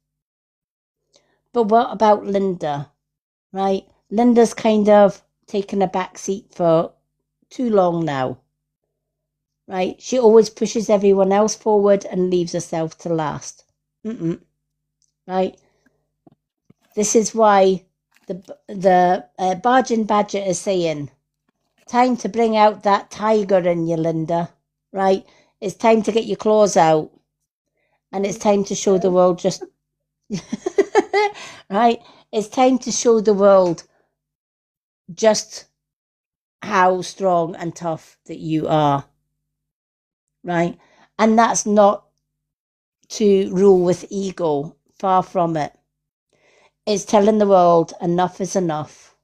But what about Linda, right? Linda's kind of taken a back seat for too long now, right? She always pushes everyone else forward and leaves herself to last. Right? This is why the barging badger is saying, time to bring out that tiger in you, Linda, right? It's time to get your claws out. And it's time to show the world just... right? It's time to show the world just how strong and tough that you are. Right? And that's not to rule with ego. Far from it. It's telling the world enough is enough.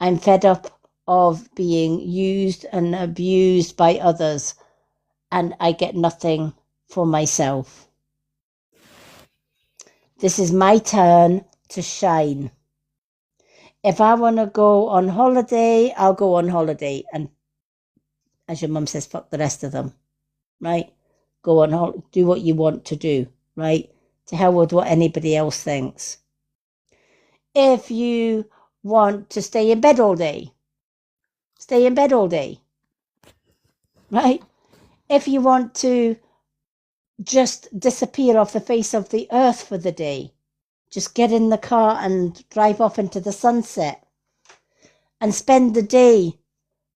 I'm fed up of being used and abused by others, and I get nothing for myself. This is my turn to shine. If I want to go on holiday, I'll go on holiday. And as your mum says, fuck the rest of them, right? Go on, do what you want to do, right? To hell with what anybody else thinks. If you want to stay in bed all day, stay in bed all day, right? If you want to just disappear off the face of the earth for the day, just get in the car and drive off into the sunset and spend the day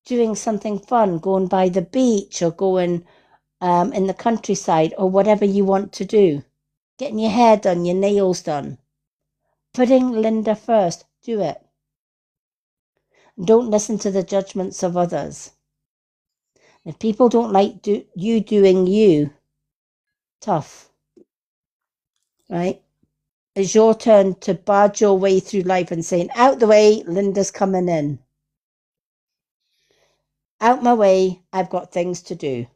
doing something fun, going by the beach or going in the countryside or whatever you want to do. Getting your hair done, your nails done. Putting Linda first, do it. Don't listen to the judgments of others. If people don't like you doing you, tough, right? It's your turn to barge your way through life and saying, out the way, Linda's coming in. Out my way, I've got things to do.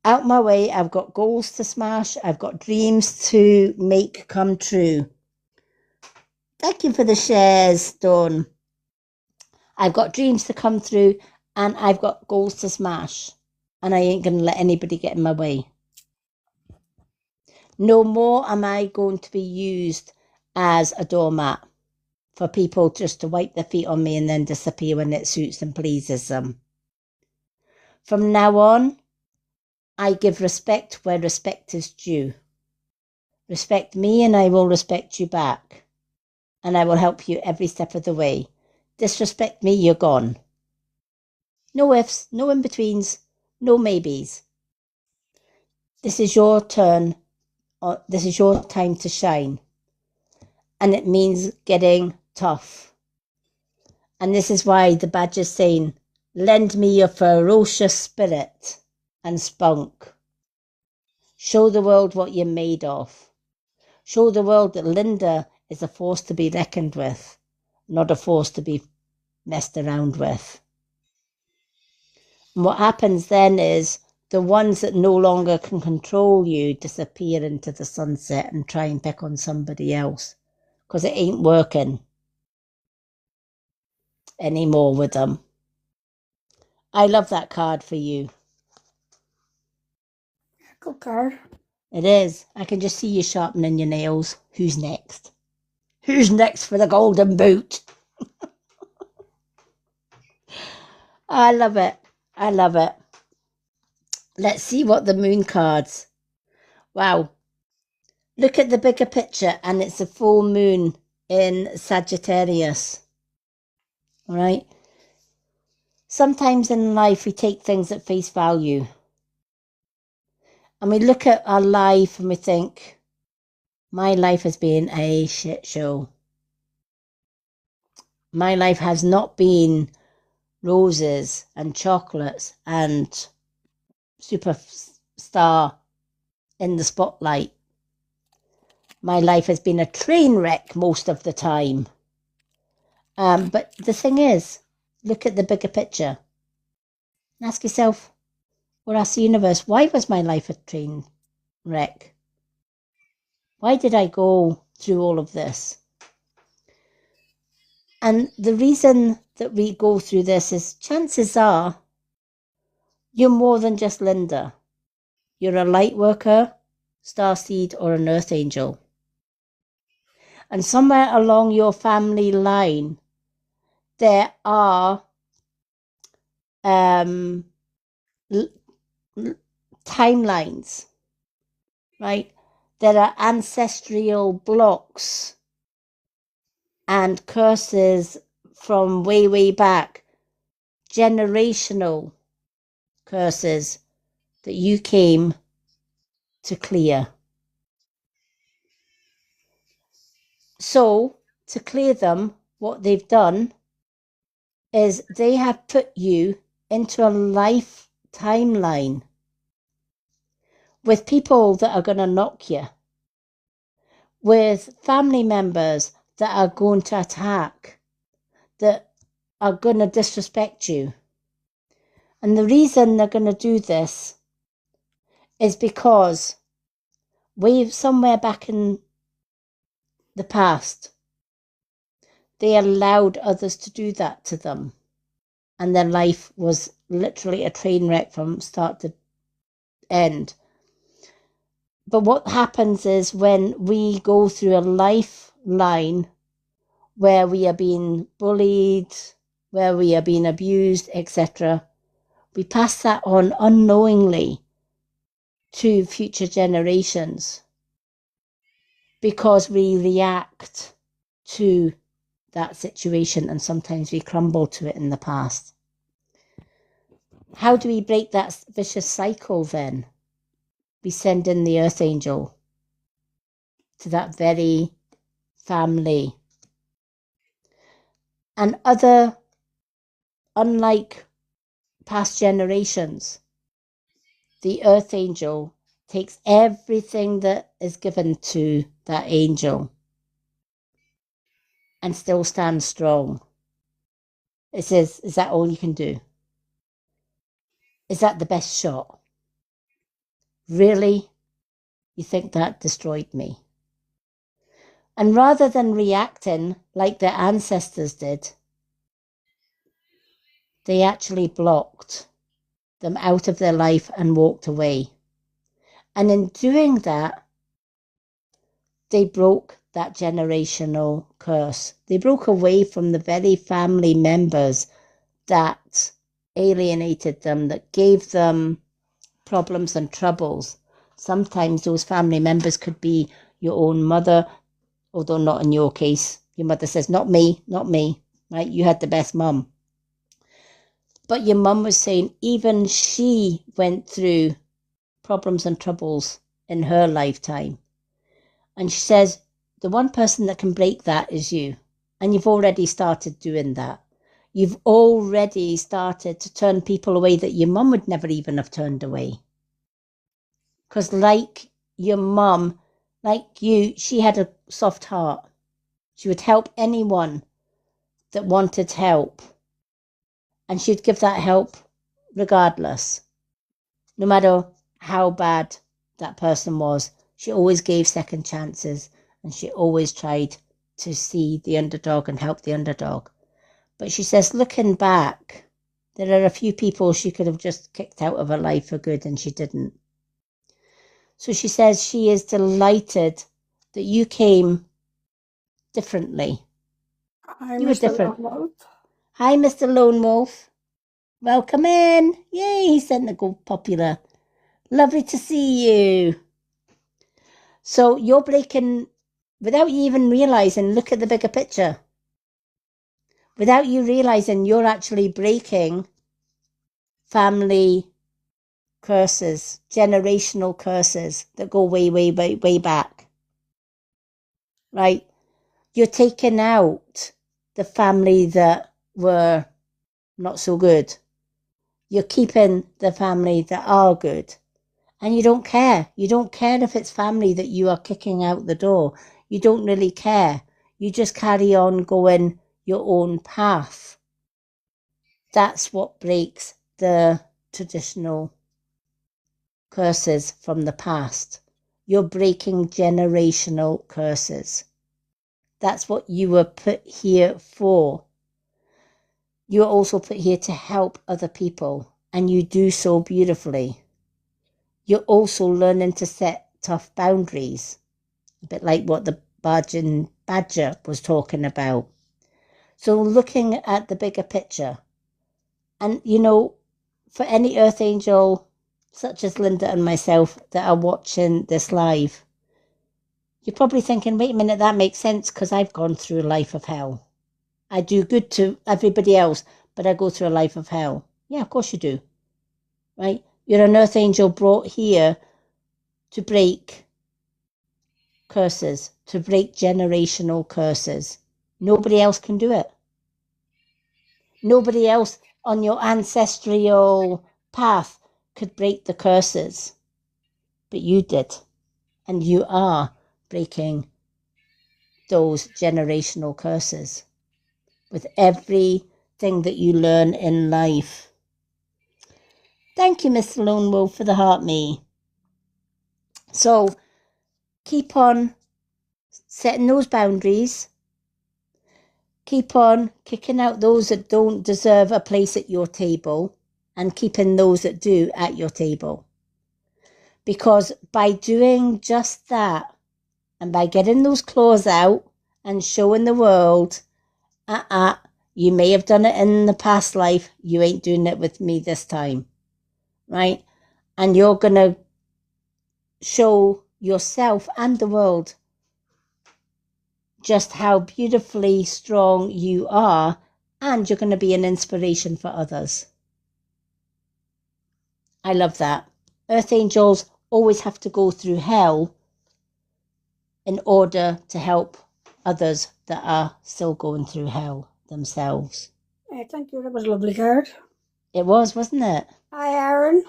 Out my way, I've got goals to smash. I've got dreams to make come true. Thank you for the shares, Dawn. I've got dreams to come through and I've got goals to smash. And I ain't going to let anybody get in my way. No more am I going to be used as a doormat for people just to wipe their feet on me and then disappear when it suits and pleases them. From now on, I give respect where respect is due. Respect me and I will respect you back. And I will help you every step of the way. Disrespect me, you're gone. No ifs, no in-betweens, no maybes. This is your turn. This is your time to shine. And it means getting tough. And this is why the badge is saying, lend me your ferocious spirit and spunk. Show the world what you're made of. Show the world that Linda is a force to be reckoned with, not a force to be messed around with. And what happens then is the ones that no longer can control you disappear into the sunset and try and pick on somebody else because it ain't working anymore with them. I love that card for you. Good card. It is. I can just see you sharpening your nails. Who's next? Who's next for the golden boot? I love it. I love it. Let's see what the moon cards. Wow. Look at the bigger picture and it's a full moon in Sagittarius. All right. Sometimes in life we take things at face value. And we look at our life and we think, my life has been a shit show. My life has not been roses and chocolates and superstar in the spotlight. My life has been a train wreck most of the time. But the thing is, look at the bigger picture. And ask yourself, or ask the universe, why was my life a train wreck? Why did I go through all of this? And the reason that we go through this is chances are you're more than just Linda. You're a light worker, starseed, or an earth angel. And somewhere along your family line, there are timelines, right? There are ancestral blocks and curses from way, way back, generational curses that you came to clear. So, to clear them, what they've done is they have put you into a life timeline with people that are going to knock you, with family members that are going to attack, that are going to disrespect you. And the reason they're going to do this is because we've somewhere back in the past, they allowed others to do that to them. And their life was literally a train wreck from start to end. But what happens is when we go through a lifeline where we are being bullied, where we are being abused, etc., we pass that on unknowingly to future generations because we react to that situation and sometimes we crumble to it in the past. How do we break that vicious cycle then? We send in the earth angel to that very family. And unlike past generations, the earth angel takes everything that is given to that angel and still stands strong. It says, is that all you can do? Is that the best shot? Really? You think that destroyed me? And rather than reacting like their ancestors did, they actually blocked them out of their life and walked away. And in doing that, they broke that generational curse. They broke away from the very family members that alienated them, that gave them problems and troubles. Sometimes those family members could be your own mother, although not in your case. Your mother says, not me, right? You had the best mum. But your mum was saying even she went through problems and troubles in her lifetime. And she says, the one person that can break that is you. And you've already started doing that. You've already started to turn people away that your mum would never even have turned away. Because like your mum, like you, she had a soft heart. She would help anyone that wanted help. And she'd give that help regardless. No matter how bad that person was, she always gave second chances and she always tried to see the underdog and help the underdog. But she says, looking back, there are a few people she could have just kicked out of her life for good and she didn't. So she says she is delighted that you came differently. Hi, You were Mr. different. Lone Wolf. Hi, Mr. Lone Wolf. Welcome in. Yay, he's starting to go popular. Lovely to see you. So you're breaking, without you even realizing, look at the bigger picture. Without you realizing, you're actually breaking family curses, generational curses that go way, way, way, way back. Right? You're taking out the family that were not so good. You're keeping the family that are good. And you don't care. You don't care if it's family that you are kicking out the door. You don't really care. You just carry on going your own path. That's what breaks the traditional curses from the past. You're breaking generational curses. That's what you were put here for. You are also put here to help other people, and you do so beautifully. You're also learning to set tough boundaries, a bit like what the Bargain Badger was talking about. So looking at the bigger picture, and for any Earth Angel, such as Linda and myself, that are watching this live, you're probably thinking, wait a minute, that makes sense because I've gone through a life of hell. I do good to everybody else, but I go through a life of hell. Yeah, of course you do. Right? You're an Earth Angel brought here to break curses, to break generational curses. Nobody else can do it. Nobody else on your ancestral path could break the curses. but you did. And you are breaking those generational curses with everything that you learn in life. Thank you, Mr. Lone Wolf, for the heart me. So keep on setting those boundaries. Keep on kicking out those that don't deserve a place at your table and keeping those that do at your table. Because by doing just that, and by getting those claws out and showing the world, you may have done it in the past life, you ain't doing it with me this time, right? And you're going to show yourself and the world just how beautifully strong you are, and you're going to be an inspiration for others. I love that. Earth angels always have to go through hell in order to help others that are still going through hell themselves. Thank you. That was a lovely card. It was, wasn't it? Hi, Aaron.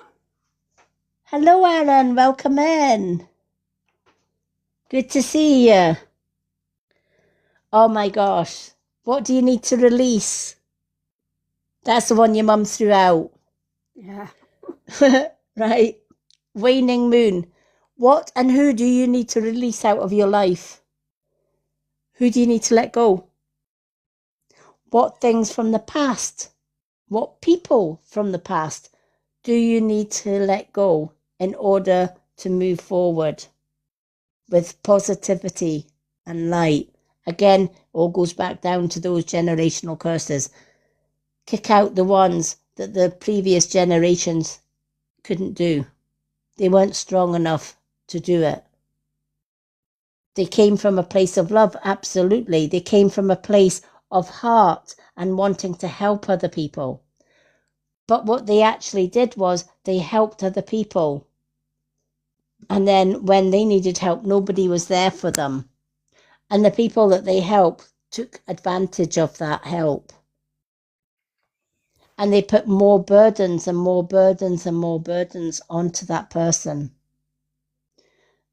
Hello, Aaron. Welcome in. Good to see you. Oh my gosh. What do you need to release? That's the one your mum threw out. Yeah. Right. Waning moon. What and who do you need to release out of your life? Who do you need to let go? What things from the past? What people from the past do you need to let go in order to move forward with positivity and light? Again, all goes back down to those generational curses. Kick out the ones that the previous generations couldn't do. They weren't strong enough to do it. They came from a place of love, absolutely. They came from a place of heart and wanting to help other people. But what they actually did was they helped other people. And then when they needed help, nobody was there for them. And the people that they helped took advantage of that help. And they put more burdens and more burdens and more burdens onto that person.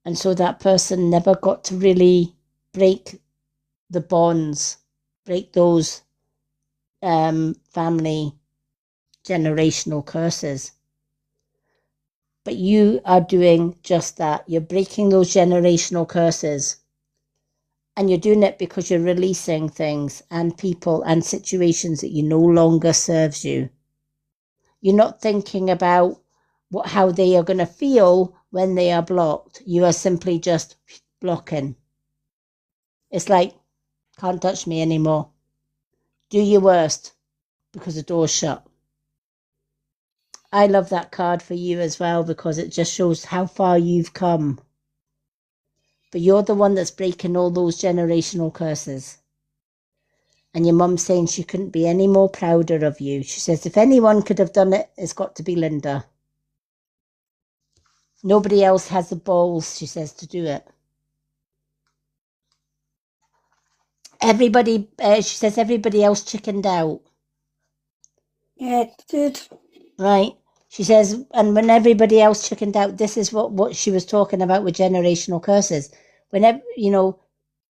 And so that person never got to really break the bonds, break those family generational curses. But you are doing just that. You're breaking those generational curses. And you're doing it because you're releasing things and people and situations that you no longer serves you. You're not thinking about how they are going to feel when they are blocked. You are simply just blocking. It's like, can't touch me anymore. Do your worst because the door's shut. I love that card for you as well because it just shows how far you've come. But you're the one that's breaking all those generational curses. And your mum's saying she couldn't be any more prouder of you. She says, if anyone could have done it, it's got to be Linda. Nobody else has the balls, she says, to do it. She says, everybody else chickened out. Yeah, it did. Right. She says, and when everybody else chickened out, this is what she was talking about with generational curses. Whenever,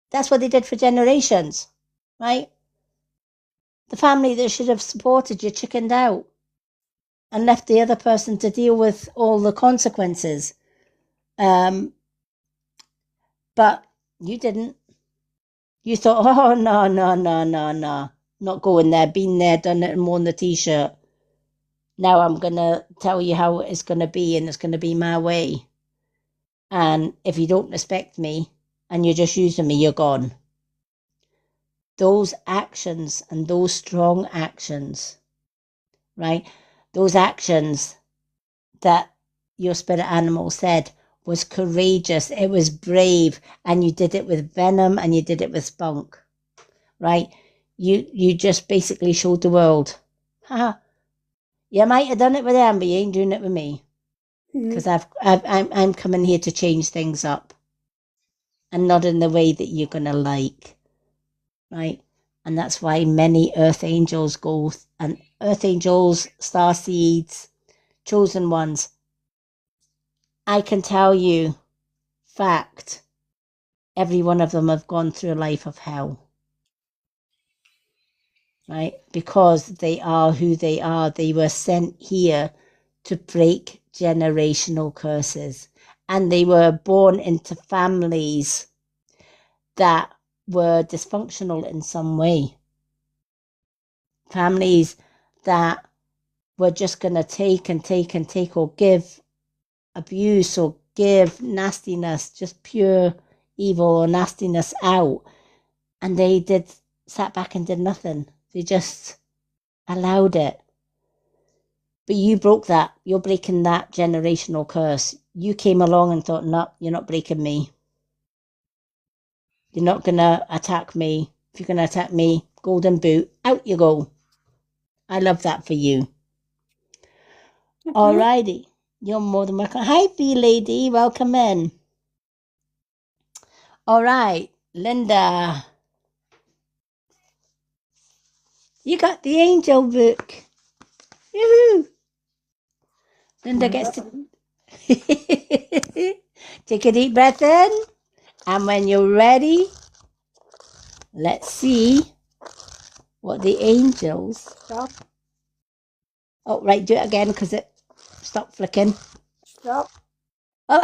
that's what they did for generations, right? The family that should have supported you chickened out and left the other person to deal with all the consequences. But you didn't. You thought, oh, no. Not going there, been there, done it and worn the t-shirt. Now I'm going to tell you how it's going to be and it's going to be my way. And if you don't respect me and you're just using me, you're gone. Those actions and those strong actions, right? Those actions that your spirit animal said was courageous. It was brave. And you did it with venom and you did it with spunk, right? You just basically showed the world, you might have done it with them, but you ain't doing it with me. Because I'm coming here to change things up. And not in the way that you're going to like. Right? And that's why many earth angels go, and earth angels, star seeds, chosen ones, I can tell you, fact, every one of them have gone through a life of hell. Right? Because they are who they are. They were sent here to break generational curses. And they were born into families that were dysfunctional in some way. Families that were just going to take and take and take, or give abuse or give nastiness, just pure evil or nastiness out. And they sat back and did nothing. They just allowed it. But you broke that. You're breaking that generational curse. You came along and thought, no, you're not breaking me. You're not going to attack me. If you're going to attack me, golden boot, out you go. I love that for you. Okay. Alrighty. You're more than welcome. Hi, Bee Lady. Welcome in. All right, Linda. You got the angel book. Yoo-hoo. Linda gets to take a deep breath in. And when you're ready, let's see what the angels... Stop. Oh, right, do it again because it stopped flicking. Stop. Oh,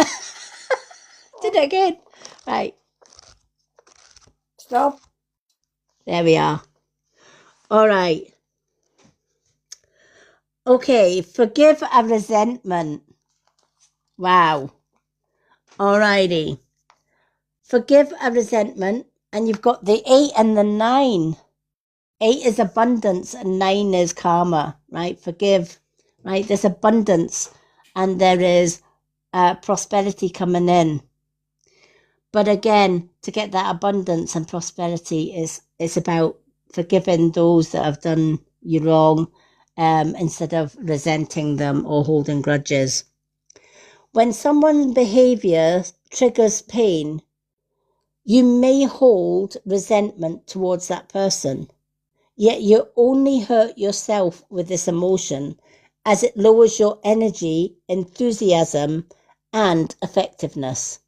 did it again. Right, Stop. there we are. All right. Okay, forgive a resentment. Wow. Alrighty. Forgive a resentment, and you've got the 8 and the 9. 8 is abundance and 9 is karma, right? Forgive, right? There's abundance and there is prosperity coming in. But again, to get that abundance and prosperity is about forgiving those that have done you wrong, instead of resenting them or holding grudges. When someone's behavior triggers pain, you may hold resentment towards that person. Yet you only hurt yourself with this emotion, as it lowers your energy, enthusiasm, and effectiveness.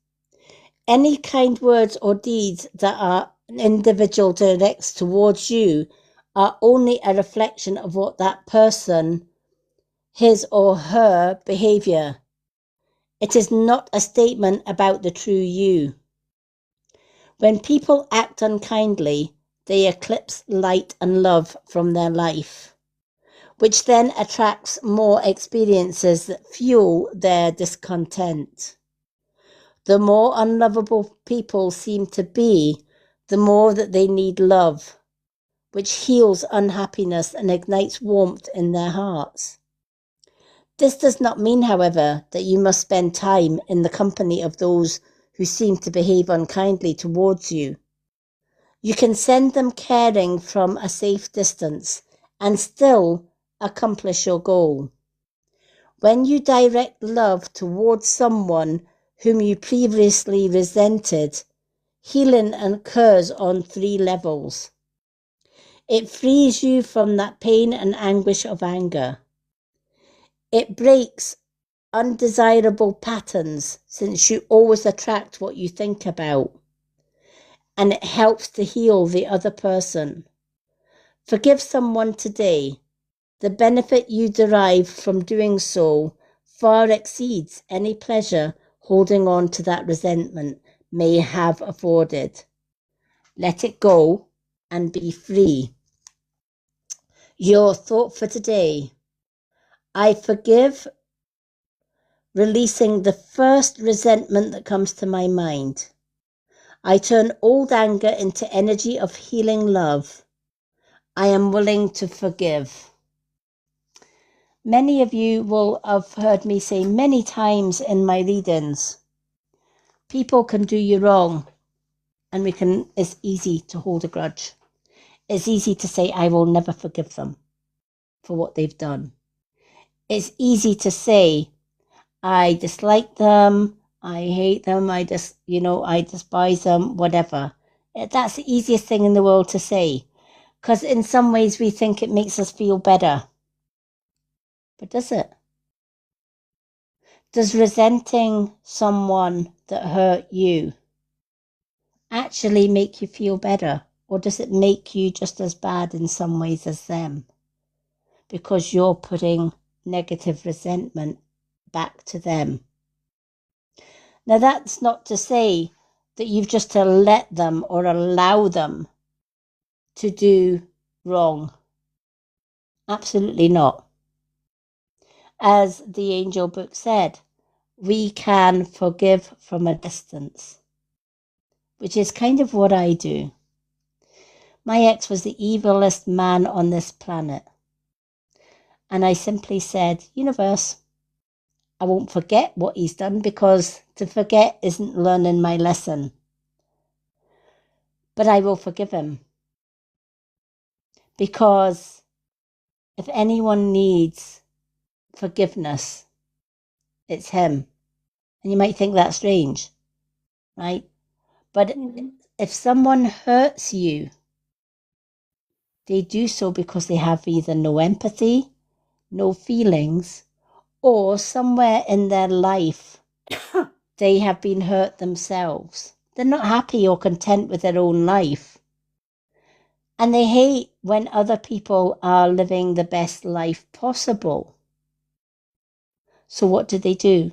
Any kind words or deeds that an individual directs towards you are only a reflection of what that person, his or her behavior. It is not a statement about the true you. When people act unkindly, they eclipse light and love from their life, which then attracts more experiences that fuel their discontent. The more unlovable people seem to be, the more that they need love, which heals unhappiness and ignites warmth in their hearts. This does not mean, however, that you must spend time in the company of those who seem to behave unkindly towards you. You can send them caring from a safe distance and still accomplish your goal. When you direct love towards someone whom you previously resented, healing occurs on 3 levels. It frees you from that pain and anguish of anger. It breaks undesirable patterns, since you always attract what you think about. And it helps to heal the other person. Forgive someone today. The benefit you derive from doing so far exceeds any pleasure holding on to that resentment may have afforded. Let it go and be free. Your thought for today: I forgive, releasing the first resentment that comes to my mind. I turn old anger into energy of healing love. I am willing to forgive. Many of you will have heard me say many times in my readings, people can do you wrong, and it's easy to hold a grudge. It's easy to say, I will never forgive them for what they've done. It's easy to say, I dislike them, I hate them, I despise them, whatever. That's the easiest thing in the world to say, because in some ways we think it makes us feel better. But does it? Does resenting someone that hurt you actually make you feel better? Or does it make you just as bad in some ways as them? Because you're putting negative resentment back to them. Now, that's not to say that you've just to let them or allow them to do wrong. Absolutely not. As the Angel Book said, we can forgive from a distance, which is kind of what I do. My ex was the evilest man on this planet. And I simply said, universe, I won't forget what he's done, because to forget isn't learning my lesson. But I will forgive him. Because if anyone needs forgiveness, it's him. And you might think that's strange, right? But if someone hurts you, they do so because they have either no empathy, no feelings, or somewhere in their life they have been hurt themselves. They're not happy or content with their own life. And they hate when other people are living the best life possible. So what do?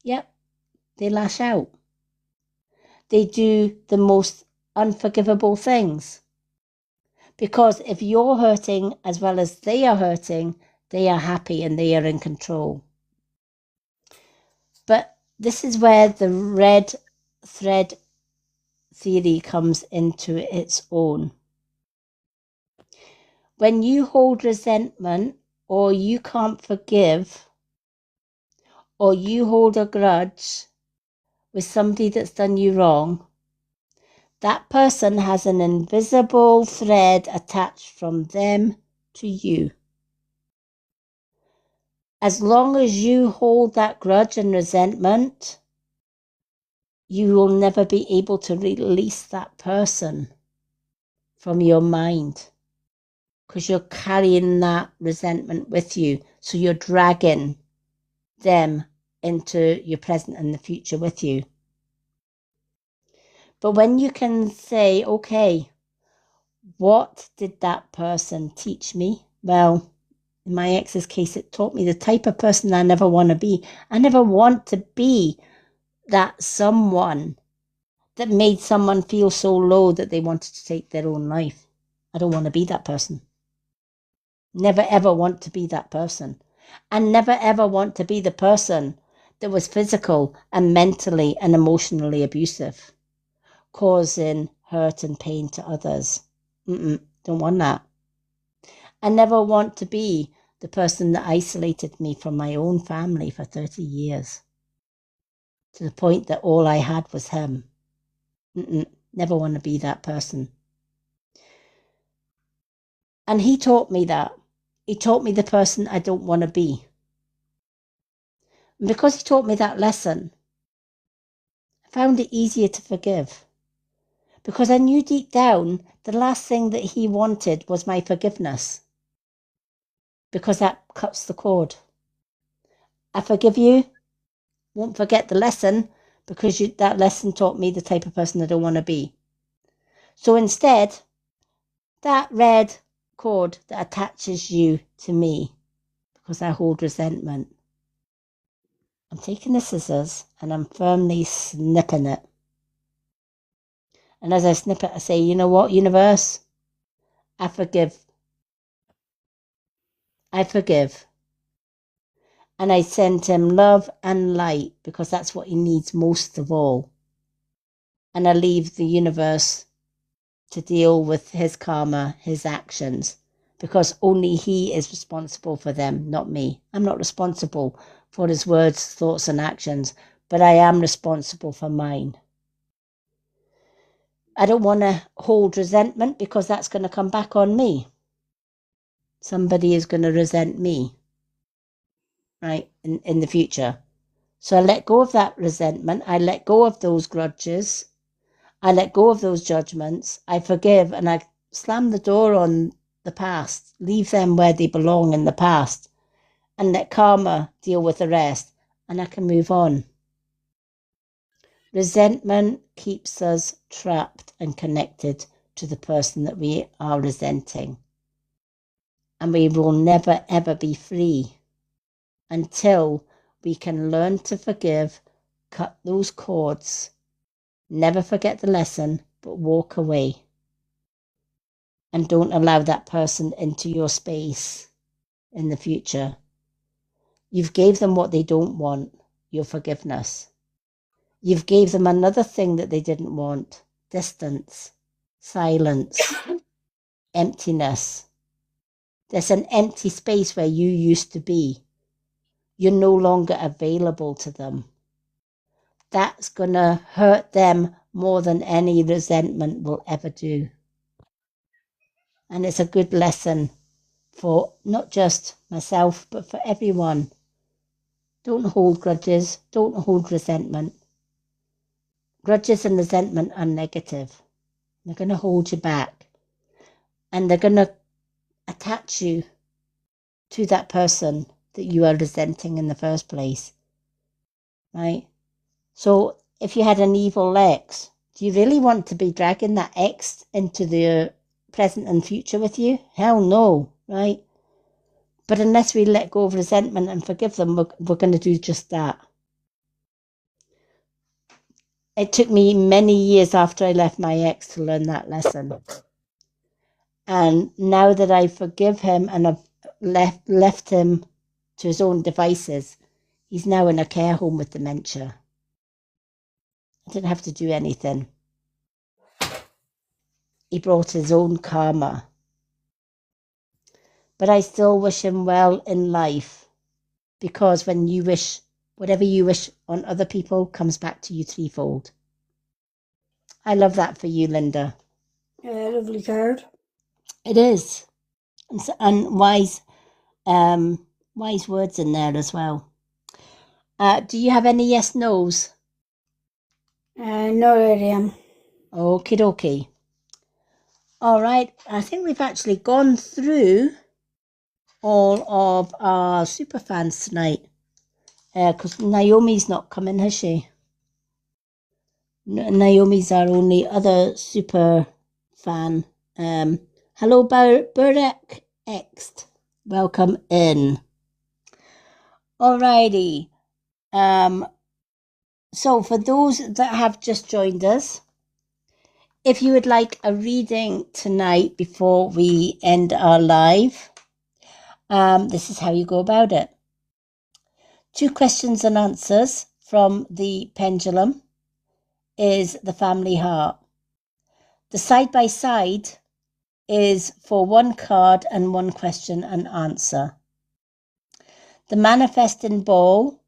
Yep, they lash out. They do the most unforgivable things. Because if you're hurting as well as they are hurting, they are happy and they are in control. But this is where the red thread theory comes into its own. When you hold resentment, or you can't forgive, or you hold a grudge with somebody that's done you wrong, that person has an invisible thread attached from them to you. As long as you hold that grudge and resentment, you will never be able to release that person from your mind, because you're carrying that resentment with you. So you're dragging them into your present and the future with you. But when you can say, okay, what did that person teach me? Well, in my ex's case, it taught me the type of person I never want to be. I never want to be that someone that made someone feel so low that they wanted to take their own life. I don't want to be that person. Never ever want to be that person. And never ever want to be the person that was physical and mentally and emotionally abusive, causing hurt and pain to others. Don't want that. I never want to be the person that isolated me from my own family for 30 years, to the point that all I had was him. Never want to be that person. And he taught me that. He taught me the person I don't want to be. And because he taught me that lesson, I found it easier to forgive. Because I knew deep down the last thing that he wanted was my forgiveness. Because that cuts the cord. I forgive you, won't forget the lesson, because that lesson taught me the type of person I don't want to be. So instead, that red cord that attaches you to me, because I hold resentment, I'm taking the scissors and I'm firmly snipping it. And as I snip it, I say, you know what, universe? I forgive. I forgive. And I send him love and light, because that's what he needs most of all. And I leave the universe to deal with his karma, his actions, because only he is responsible for them, not me. I'm not responsible for his words, thoughts, and actions, but I am responsible for mine. I don't want to hold resentment, because that's going to come back on me. Somebody is going to resent me, right, in the future. So I let go of that resentment. I let go of those grudges. I let go of those judgments. I forgive, and I slam the door on the past. Leave them where they belong in the past, and let karma deal with the rest. and I can move on. Resentment keeps us trapped and connected to the person that we are resenting. And we will never, ever be free until we can learn to forgive, cut those cords, never forget the lesson, but walk away. And don't allow that person into your space in the future. You've gave them what they don't want, your forgiveness. You've gave them another thing that they didn't want, distance, silence, emptiness. There's an empty space where you used to be. You're no longer available to them. That's going to hurt them more than any resentment will ever do. And it's a good lesson for not just myself, but for everyone. Don't hold grudges. Don't hold resentment. Grudges and resentment are negative. They're going to hold you back. And they're going to attach you to that person that you are resenting in the first place. Right? So if you had an evil ex, do you really want to be dragging that ex into the present and future with you? Hell no, right? But unless we let go of resentment and forgive them, we're going to do just that. It took me many years after I left my ex to learn that lesson. And now that I forgive him and I've left him to his own devices, he's now in a care home with dementia. I didn't have to do anything. He brought his own karma. But I still wish him well in life, because when you wish, whatever you wish on other people comes back to you threefold. I love that for you, Linda. Yeah, lovely card. It is. And wise words in there as well. Do you have any yes, no's? No idea. Okie dokie. All right. I think we've actually gone through all of our super fans tonight. Because Naomi's not coming, has she? Naomi's our only other super fan. Hello, Burek X. Welcome in. Alrighty. So for those that have just joined us, if you would like a reading tonight before we end our live, this is how you go about it. 2 questions and answers from the pendulum is the family heart. The side-by-side is for 1 card and 1 question and answer. The manifesting ball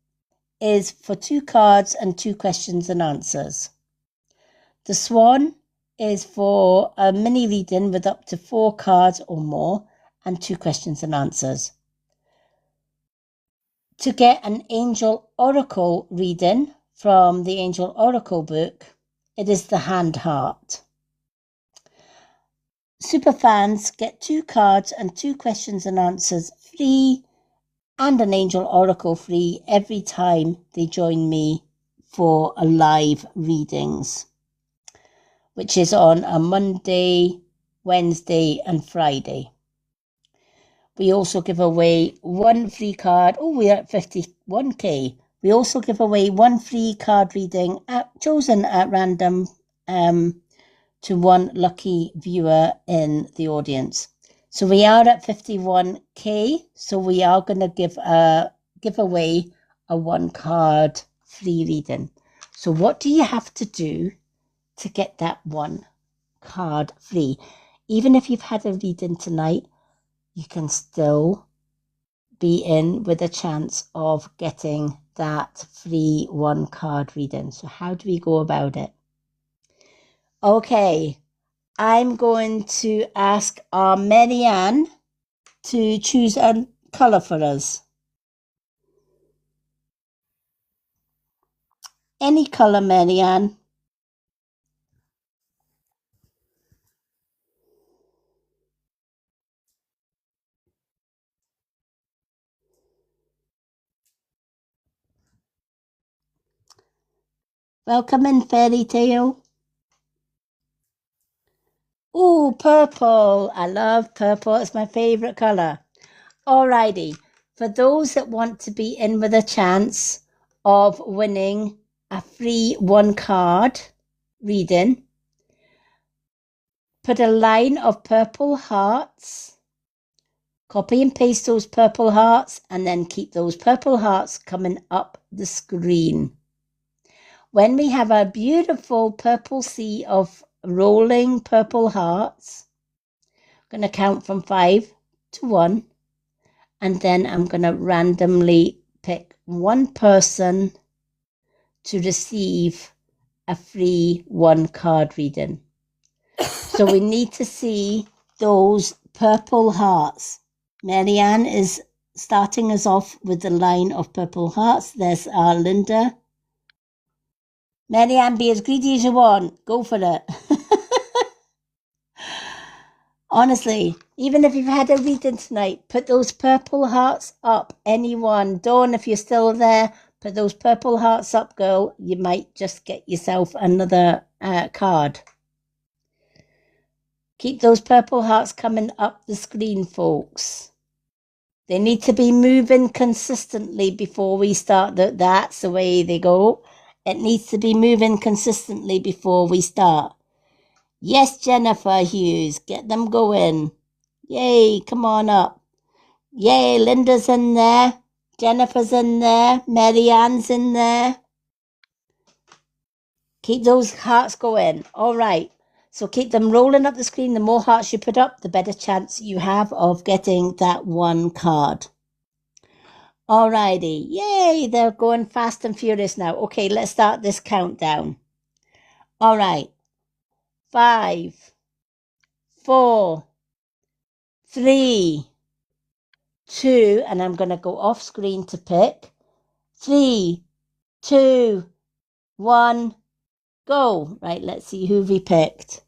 is for 2 cards and 2 questions and answers. The swan is for a mini reading with up to 4 cards or more and 2 questions and answers. To get an angel oracle reading from the Angel Oracle book, it is the hand heart. Superfans get 2 cards and 2 questions and answers free and an angel oracle free every time they join me for a live readings, which is on a Monday, Wednesday and Friday. We also give away 1 free card. Oh, we're at 51k. We also give away 1 free card reading chosen at random to 1 lucky viewer in the audience. So we are at 51k. So we are going to give away a 1 card free reading. So what do you have to do to get that 1 card free? Even if you've had a reading tonight, you can still be in with a chance of getting that free 1 card reading. So how do we go about it? Okay, I'm going to ask our Marianne to choose a colour for us. Any colour, Marianne. Welcome in, Fairy Tale. Ooh, purple. I love purple. It's my favourite colour. Alrighty. For those that want to be in with a chance of winning a free 1 card reading, put a line of purple hearts, copy and paste those purple hearts, and then keep those purple hearts coming up the screen. When we have a beautiful purple sea of rolling purple hearts, I'm going to count from 5 to 1, and then I'm going to randomly pick one person to receive a free 1 card reading. So we need to see those purple hearts. Marianne is starting us off with the line of purple hearts. There's our Linda. Marianne, be as greedy as you want. Go for it. Honestly, even if you've had a reading tonight, put those purple hearts up. Anyone. Dawn, if you're still there, put those purple hearts up, girl. You might just get yourself another card. Keep those purple hearts coming up the screen, folks. They need to be moving consistently before we start. That's the way they go. It needs to be moving consistently before we start. Yes, Jennifer Hughes, get them going. Yay, come on up. Yay, Linda's in there. Jennifer's in there. Marianne's in there. Keep those hearts going. All right. So keep them rolling up the screen. The more hearts you put up, the better chance you have of getting that 1 card. Alrighty. Yay, they're going fast and furious now. Okay, let's start this countdown. All right. 5, 4, 3, 2, and I'm going to go off screen to pick. 3, 2, 1, go. Right, let's see who we picked.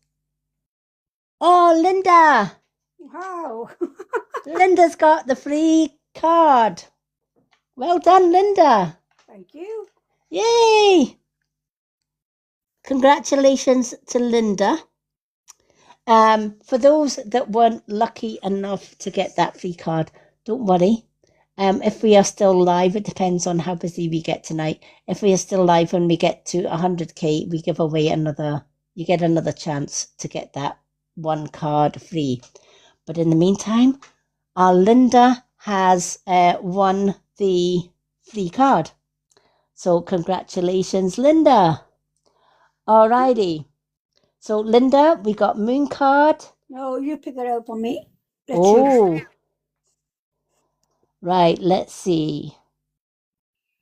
Oh, Linda. Wow. Linda's got the free card. Well done, Linda. Thank you. Yay. Congratulations to Linda. For those that weren't lucky enough to get that free card, don't worry. If we are still live, it depends on how busy we get tonight. If we are still live when we get to 100k, we give away you get another chance to get that 1 card free. But in the meantime, our Linda has won the free card. So congratulations, Linda. Alrighty. So Linda, we got Moon card. No, you pick it out for me. Oh. Right, let's see.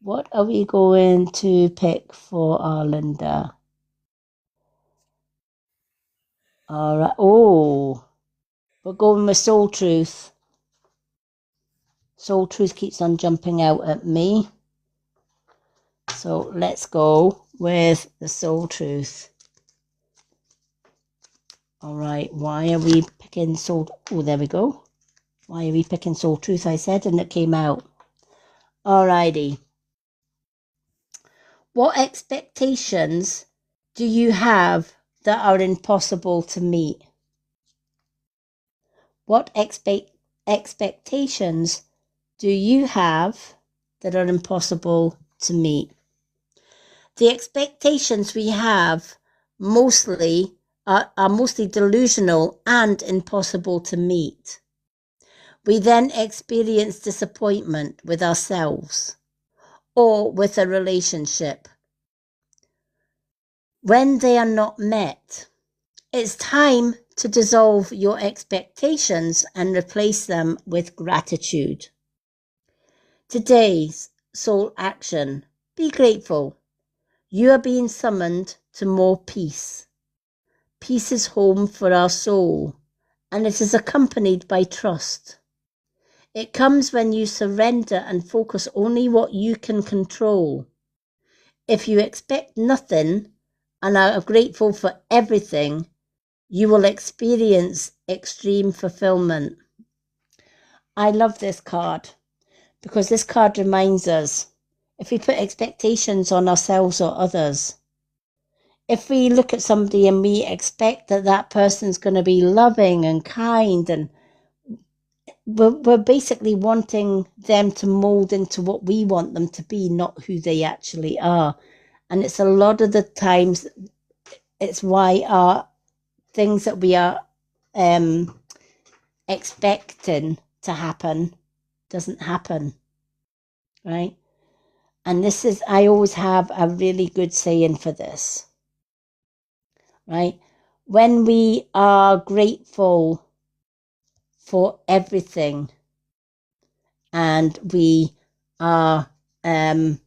What are we going to pick for our Linda? All right. Oh, we're going with Soul Truth. Soul Truth keeps on jumping out at me. So let's go with the Soul Truth. All right. Why are we picking Soul? Oh, there we go. Why are we picking Soul Truth? I said, and it came out. All righty. What expectations do you have that are impossible to meet? What expectations do you have that are impossible to meet? The expectations we have mostly are mostly delusional and impossible to meet. We then experience disappointment with ourselves or with a relationship. When they are not met, it's time to dissolve your expectations and replace them with gratitude. Today's soul action: be grateful. You are being summoned to more peace. Peace is home for our soul, and it is accompanied by trust. It comes when you surrender and focus only what you can control. If you expect nothing and are grateful for everything, you will experience extreme fulfillment. I love this card because this card reminds us, if we put expectations on ourselves or others, if we look at somebody and we expect that that person's going to be loving and kind, and we're basically wanting them to mold into what we want them to be, not who they actually are. And it's a lot of the times, it's why our things that we are expecting to happen doesn't happen, right? And this is, I always have a really good saying for this, right? When we are grateful for everything and we are not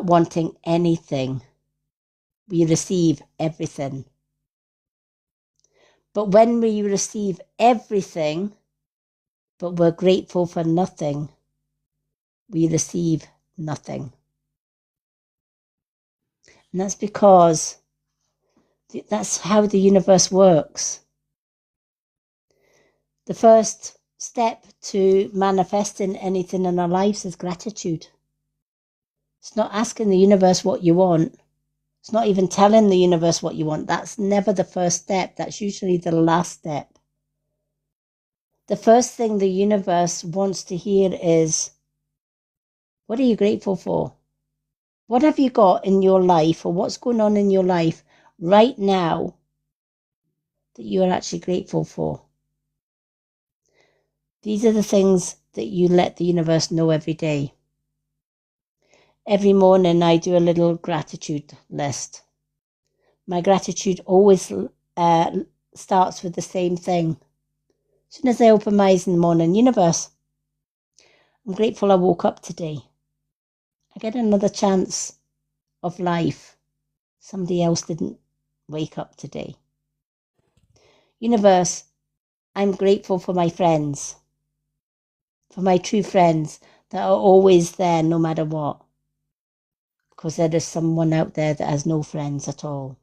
wanting anything, we receive everything. But when we receive everything, but we're grateful for nothing, we receive nothing. And that's because that's how the universe works. The first step to manifesting anything in our lives is gratitude. It's not asking the universe what you want. It's not even telling the universe what you want. That's never the first step. That's usually the last step. The first thing the universe wants to hear is, what are you grateful for? What have you got in your life, or what's going on in your life right now that you are actually grateful for? These are the things that you let the universe know every day. Every morning I do a little gratitude list. My gratitude always starts with the same thing. As soon as I open my eyes in the morning, universe, I'm grateful I woke up today. I get another chance of life. Somebody else didn't wake up today. Universe, I'm grateful for my friends, for my true friends that are always there no matter what. Because there is someone out there that has no friends at all.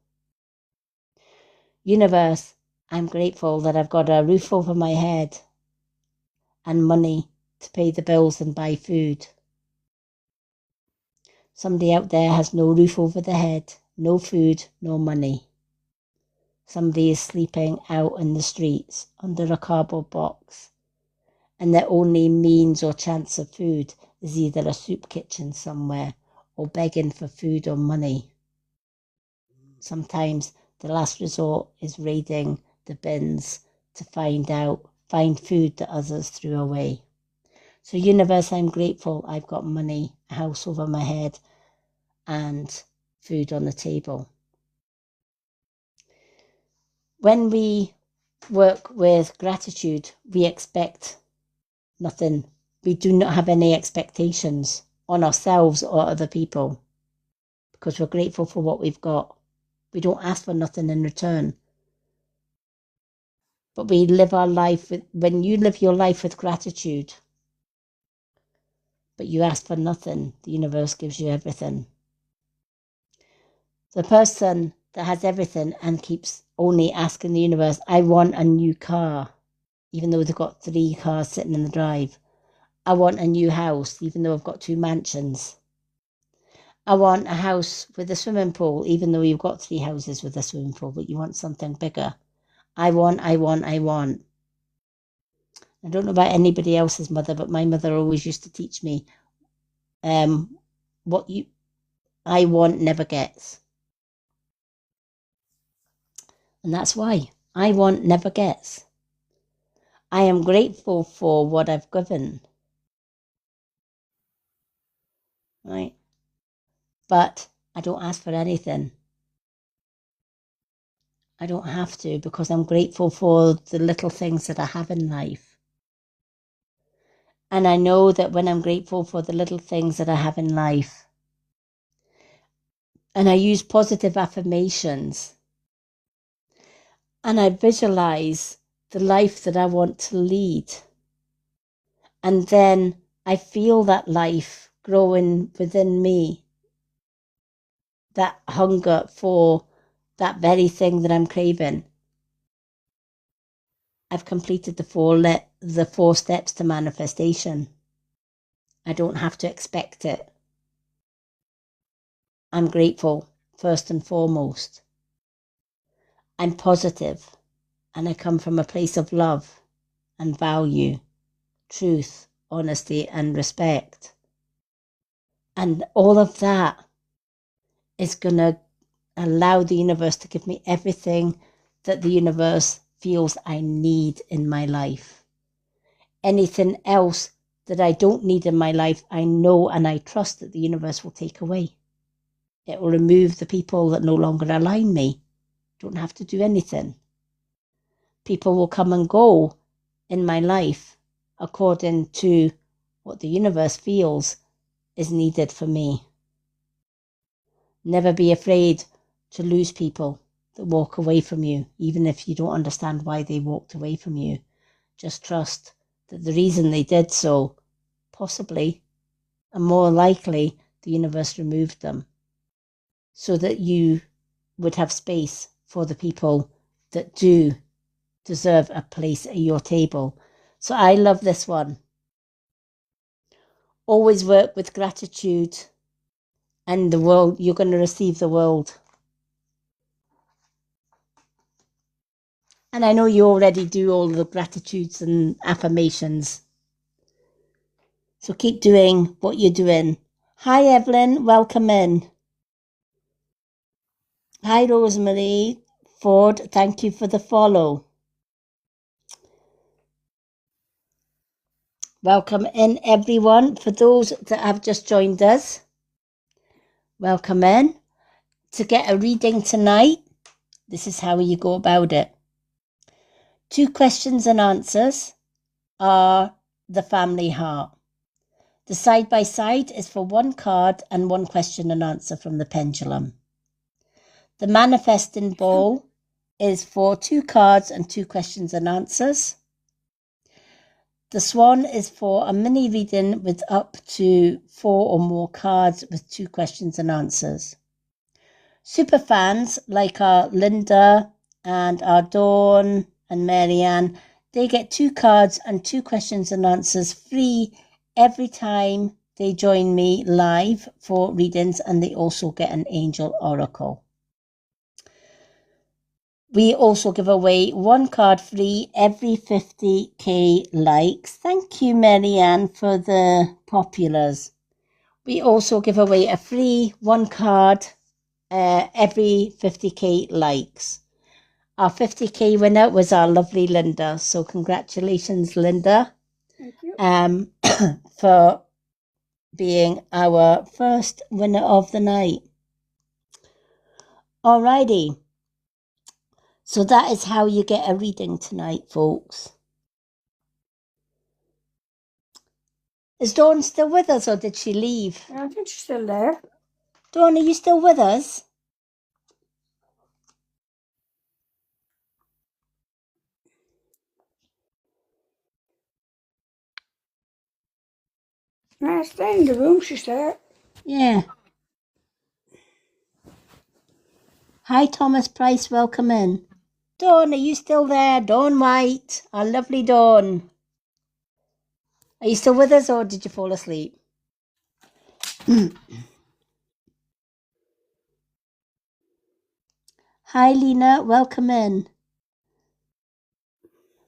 Universe, I'm grateful that I've got a roof over my head and money to pay the bills and buy food. Somebody out there has no roof over their head, no food, no money. Somebody is sleeping out in the streets under a cardboard box, and their only means or chance of food is either a soup kitchen somewhere or begging for food or money. Sometimes the last resort is raiding the bins to find food that others threw away. So universe, I'm grateful I've got money, a house over my head, and food on the table. When we work with gratitude, we expect nothing. We do not have any expectations on ourselves or other people because we're grateful for what we've got. We don't ask for nothing in return. But we live our life when you live your life with gratitude, but you ask for nothing, the universe gives you everything. The person that has everything and keeps only asking the universe, I want a new car, even though they've got 3 cars sitting in the drive. I want a new house, even though I've got 2 mansions. I want a house with a swimming pool, even though you've got 3 houses with a swimming pool, but you want something bigger. I want. I don't know about anybody else's mother, but my mother always used to teach me, what I want never gets. And that's why I want never gets. I am grateful for what I've given. Right? But I don't ask for anything. I don't have to because I'm grateful for the little things that I have in life. And I know that when I'm grateful for the little things that I have in life, and I use positive affirmations, and I visualize the life that I want to lead, and then I feel that life growing within me, that hunger for that very thing that I'm craving. I've completed the 4 steps to manifestation. I don't have to expect it. I'm grateful first and foremost. I'm positive, and I come from a place of love and value, truth, honesty, and respect. And all of that is going to allow the universe to give me everything that the universe feels I need in my life. Anything else that I don't need in my life, I know and I trust that the universe will take away. It will remove the people that no longer align me. Don't have to do anything. People will come and go in my life according to what the universe feels is needed for me. Never be afraid to lose people that walk away from you, even if you don't understand why they walked away from you. Just trust that the reason they did so, possibly, and more likely, the universe removed them so that you would have space for the people that do deserve a place at your table. So I love this one. Always work with gratitude, and the world, you're going to receive the world. And I know you already do all the gratitudes and affirmations. So keep doing what you're doing. Hi, Evelyn. Welcome in. Hi, Rosemary Ford. Thank you for the follow. Welcome in, everyone. For those that have just joined us, welcome in. To get a reading tonight, this is how you go about it. 2 questions and answers are the family heart. The side-by-side is for 1 card and 1 question and answer from the pendulum. The manifesting ball is for 2 cards and 2 questions and answers. The swan is for a mini reading with up to 4 or more cards with 2 questions and answers. Super fans like our Linda and our Dawn and Marianne, they get 2 cards and 2 questions and answers free every time they join me live for readings, and they also get an angel oracle. We also give away 1 card free every 50k likes. Thank you, Marianne, for the populars. We also give away a free 1 card every 50k likes. Our 50k winner was our lovely Linda. So congratulations, Linda. Thank you. For being our first winner of the night. Alrighty. So that is how you get a reading tonight, folks. Is Dawn still with us, or did she leave? I think she's still there. Dawn, are you still with us? No, stay in the room, she's there. Yeah. Hi, Thomas Price. Welcome in. Dawn, are you still there? Dawn White, our lovely Dawn. Are you still with us, or did you fall asleep? Hi, Lena. Welcome in.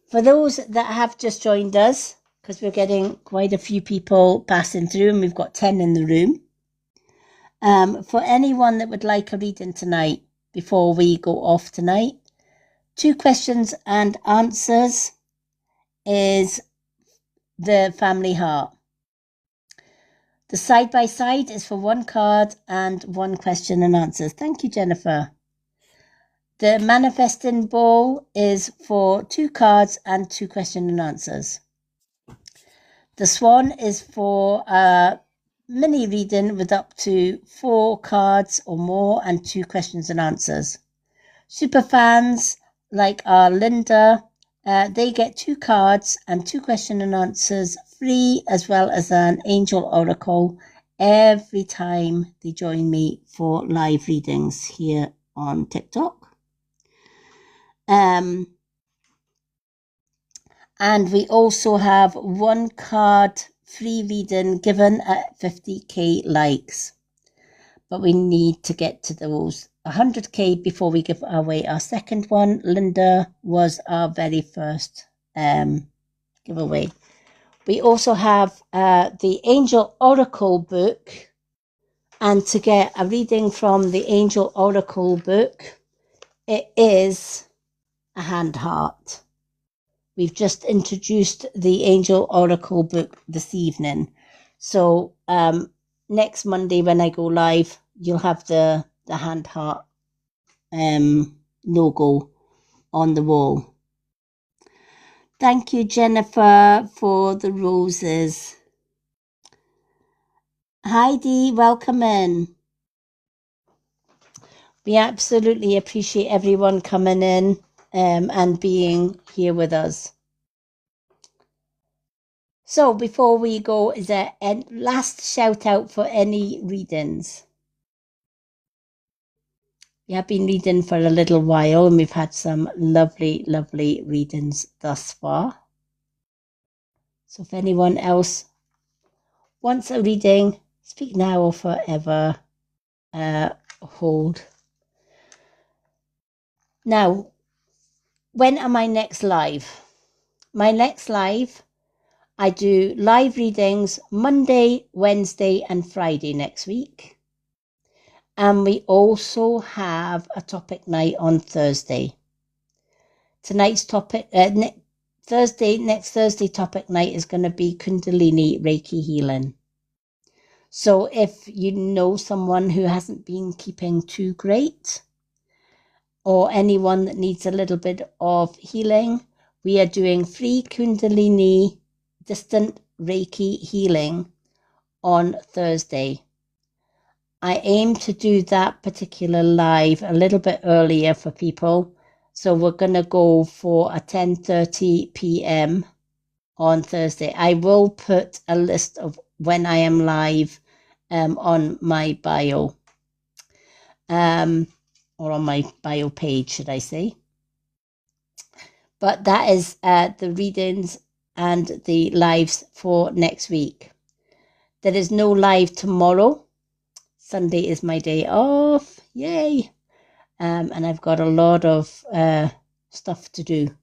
For those that have just joined us, because we're getting quite a few people passing through, and we've got 10 in the room. For anyone that would like a reading tonight, before we go off tonight, 2 questions and answers is the family heart. The side-by-side is for 1 card and 1 question and answers. Thank you, Jennifer. The manifesting ball is for 2 cards and 2 question and answers. The swan is for a mini reading with up to 4 cards or more and 2 questions and answers. Super fans like our Linda, they get 2 cards and 2 question and answers free, as well as an angel oracle every time they join me for live readings here on TikTok. And we also have 1 card free reading given at 50k likes. but we need to get to those 100k before we give away our second one. Linda was our very first giveaway. We also have the Angel Oracle book, and to get a reading from the Angel Oracle book, it is a hand heart. We've just introduced the Angel Oracle book this evening. So next Monday when I go live, you'll have the hand heart logo on the wall. Thank you, Jennifer, for the roses. Heidi, welcome in. We absolutely appreciate everyone coming in and being here with us. So before we go, is there a last shout out for any readings? We have been reading for a little while and we've had some lovely, lovely readings thus far. So if anyone else wants a reading, speak now or forever hold. Now, when am I next live? My next live, I do live readings Monday, Wednesday and Friday next week. And we also have a topic night on Thursday. Tonight's topic, next Thursday topic night is going to be Kundalini Reiki healing. So if you know someone who hasn't been keeping too great, or anyone that needs a little bit of healing, we are doing free Kundalini distant Reiki healing on Thursday. I aim to do that particular live a little bit earlier for people. So we're going to go for a 10:30 p.m. on Thursday. I will put a list of when I am live on my bio. Or on my bio page, should I say. But that is the readings and the lives for next week. There is no live tomorrow. Sunday is my day off. Yay! And I've got a lot of stuff to do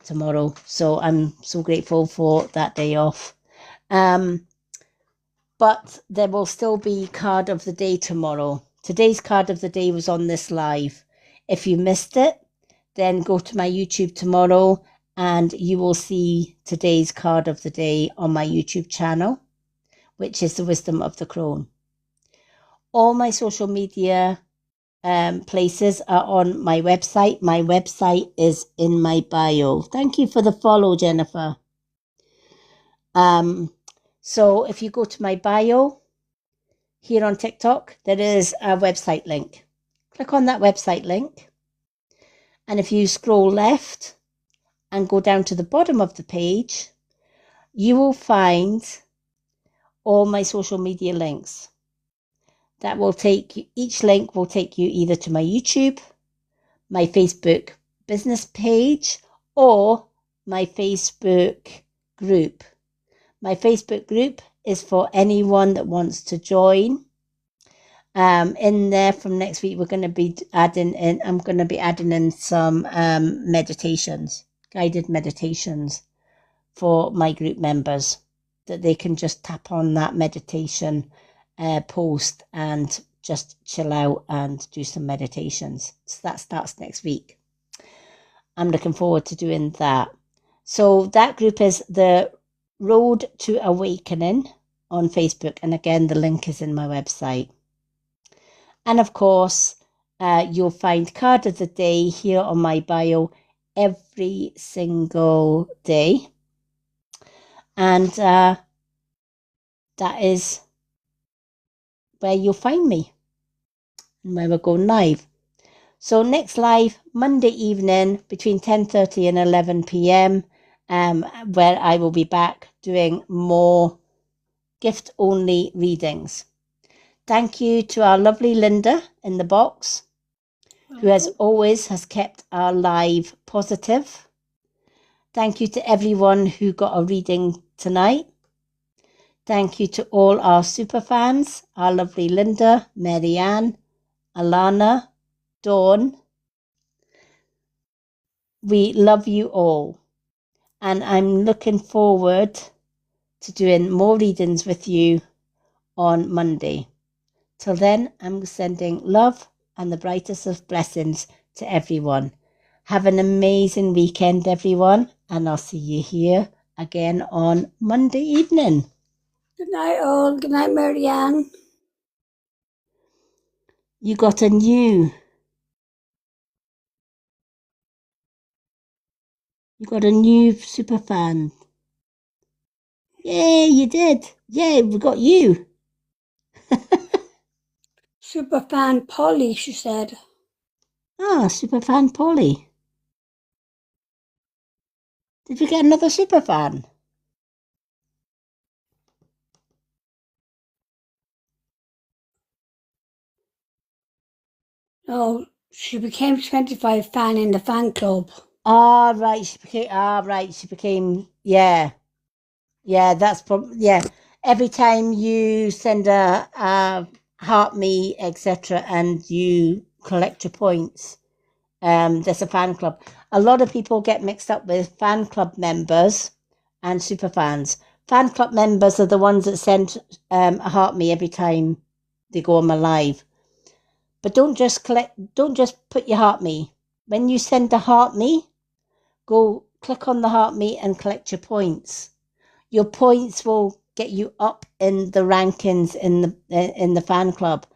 tomorrow. So I'm so grateful for that day off. But there will still be card of the day tomorrow. Today's card of the day was on this live. If you missed it, then go to my YouTube tomorrow and you will see today's card of the day on my YouTube channel, which is the Wisdom of the Crone. All my social media places are on my website. My website is in my bio. Thank you for the follow, Jennifer. So if you go to my bio here on TikTok, there is a website link. Click on that website link. And if you scroll left and go down to the bottom of the page, you will find all my social media links. That will take you, each link will take you either to my YouTube, my Facebook business page, or my Facebook group. My Facebook group is for anyone that wants to join. In there from next week, we're going to be adding in, I'm going to be adding in some meditations, guided meditations for my group members, that they can just tap on that meditation post and just chill out and do some meditations. So that starts next week. I'm looking forward to doing that. So that group is the Road to Awakening on Facebook. And again, the link is in my website. And of course, you'll find card of the day here on my bio every single day. And that is where you'll find me and where we're going live. So next live, Monday evening between 10:30 and 11 p.m, where I will be back doing more gift-only readings. Thank you to our lovely Linda in the box, who as always has kept our live positive. Thank you to everyone who got a reading tonight. Thank you to all our super fans, our lovely Linda, Marianne, Alana, Dawn. We love you all. And I'm looking forward to doing more readings with you on Monday. Till then, I'm sending love and the brightest of blessings to everyone. Have an amazing weekend, everyone, and I'll see you here again on Monday evening. Good night, all. Good night, Marianne. You got a new super fan. Yay, you did. Yay, we got you. Super fan Polly, she said. Ah, super fan Polly. Did we get another super fan? No, she became 25 fan in the fan club. Ah, right. She became. Yeah, that's probably. Yeah, every time you send a heart me, etc., and you collect your points, there's a fan club. A lot of people get mixed up with fan club members and super fans. Fan club members are the ones that send a heart me every time they go on my live. But don't just put your heart me. When you send a heart me, go click on the heart me and collect your points. Your points will get you up in the rankings in the fan club.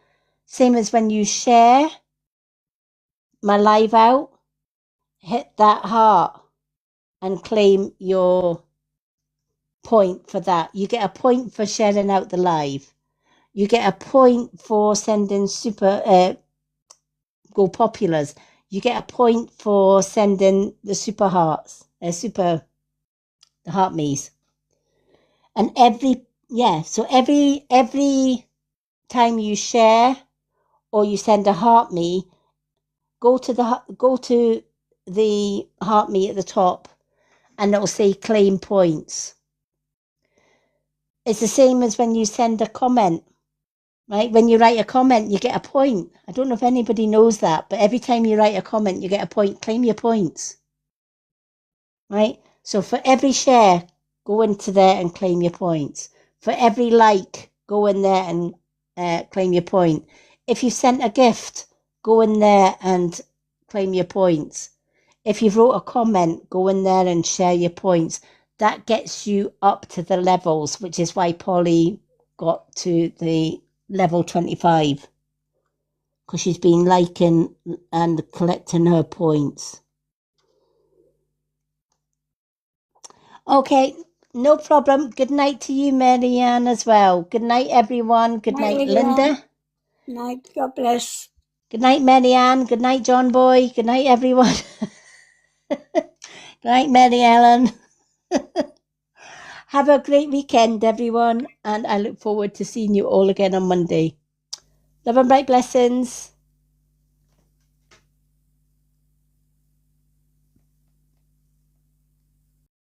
Same as when you share my live out, hit that heart and claim your point for that. You get a point for sharing out the live. You get a point for sending go populars. You get a point for sending the super hearts, the heart me's. And every time you share or you send a heart me, go to the heart me at the top and it'll say claim points. It's the same as when you send a comment, right? When you write a comment, you get a point. I don't know if anybody knows that, but every time you write a comment, you get a point. Claim your points, right? So for every share, go into there and claim your points. For every like, go in there and claim your point. If you sent a gift, go in there and claim your points. If you wrote a comment, go in there and share your points. That gets you up to the levels, which is why Polly got to the level 25. Because she's been liking and collecting her points. Okay, no problem. Good night to you, Marianne, as well. Good night, everyone. Good night, Linda. Night. God bless. Good night, Marianne. Good night, John Boy. Good night, everyone. Good night, Mary Ellen. Have a great weekend, everyone, and I look forward to seeing you all again on Monday. Love and bright blessings.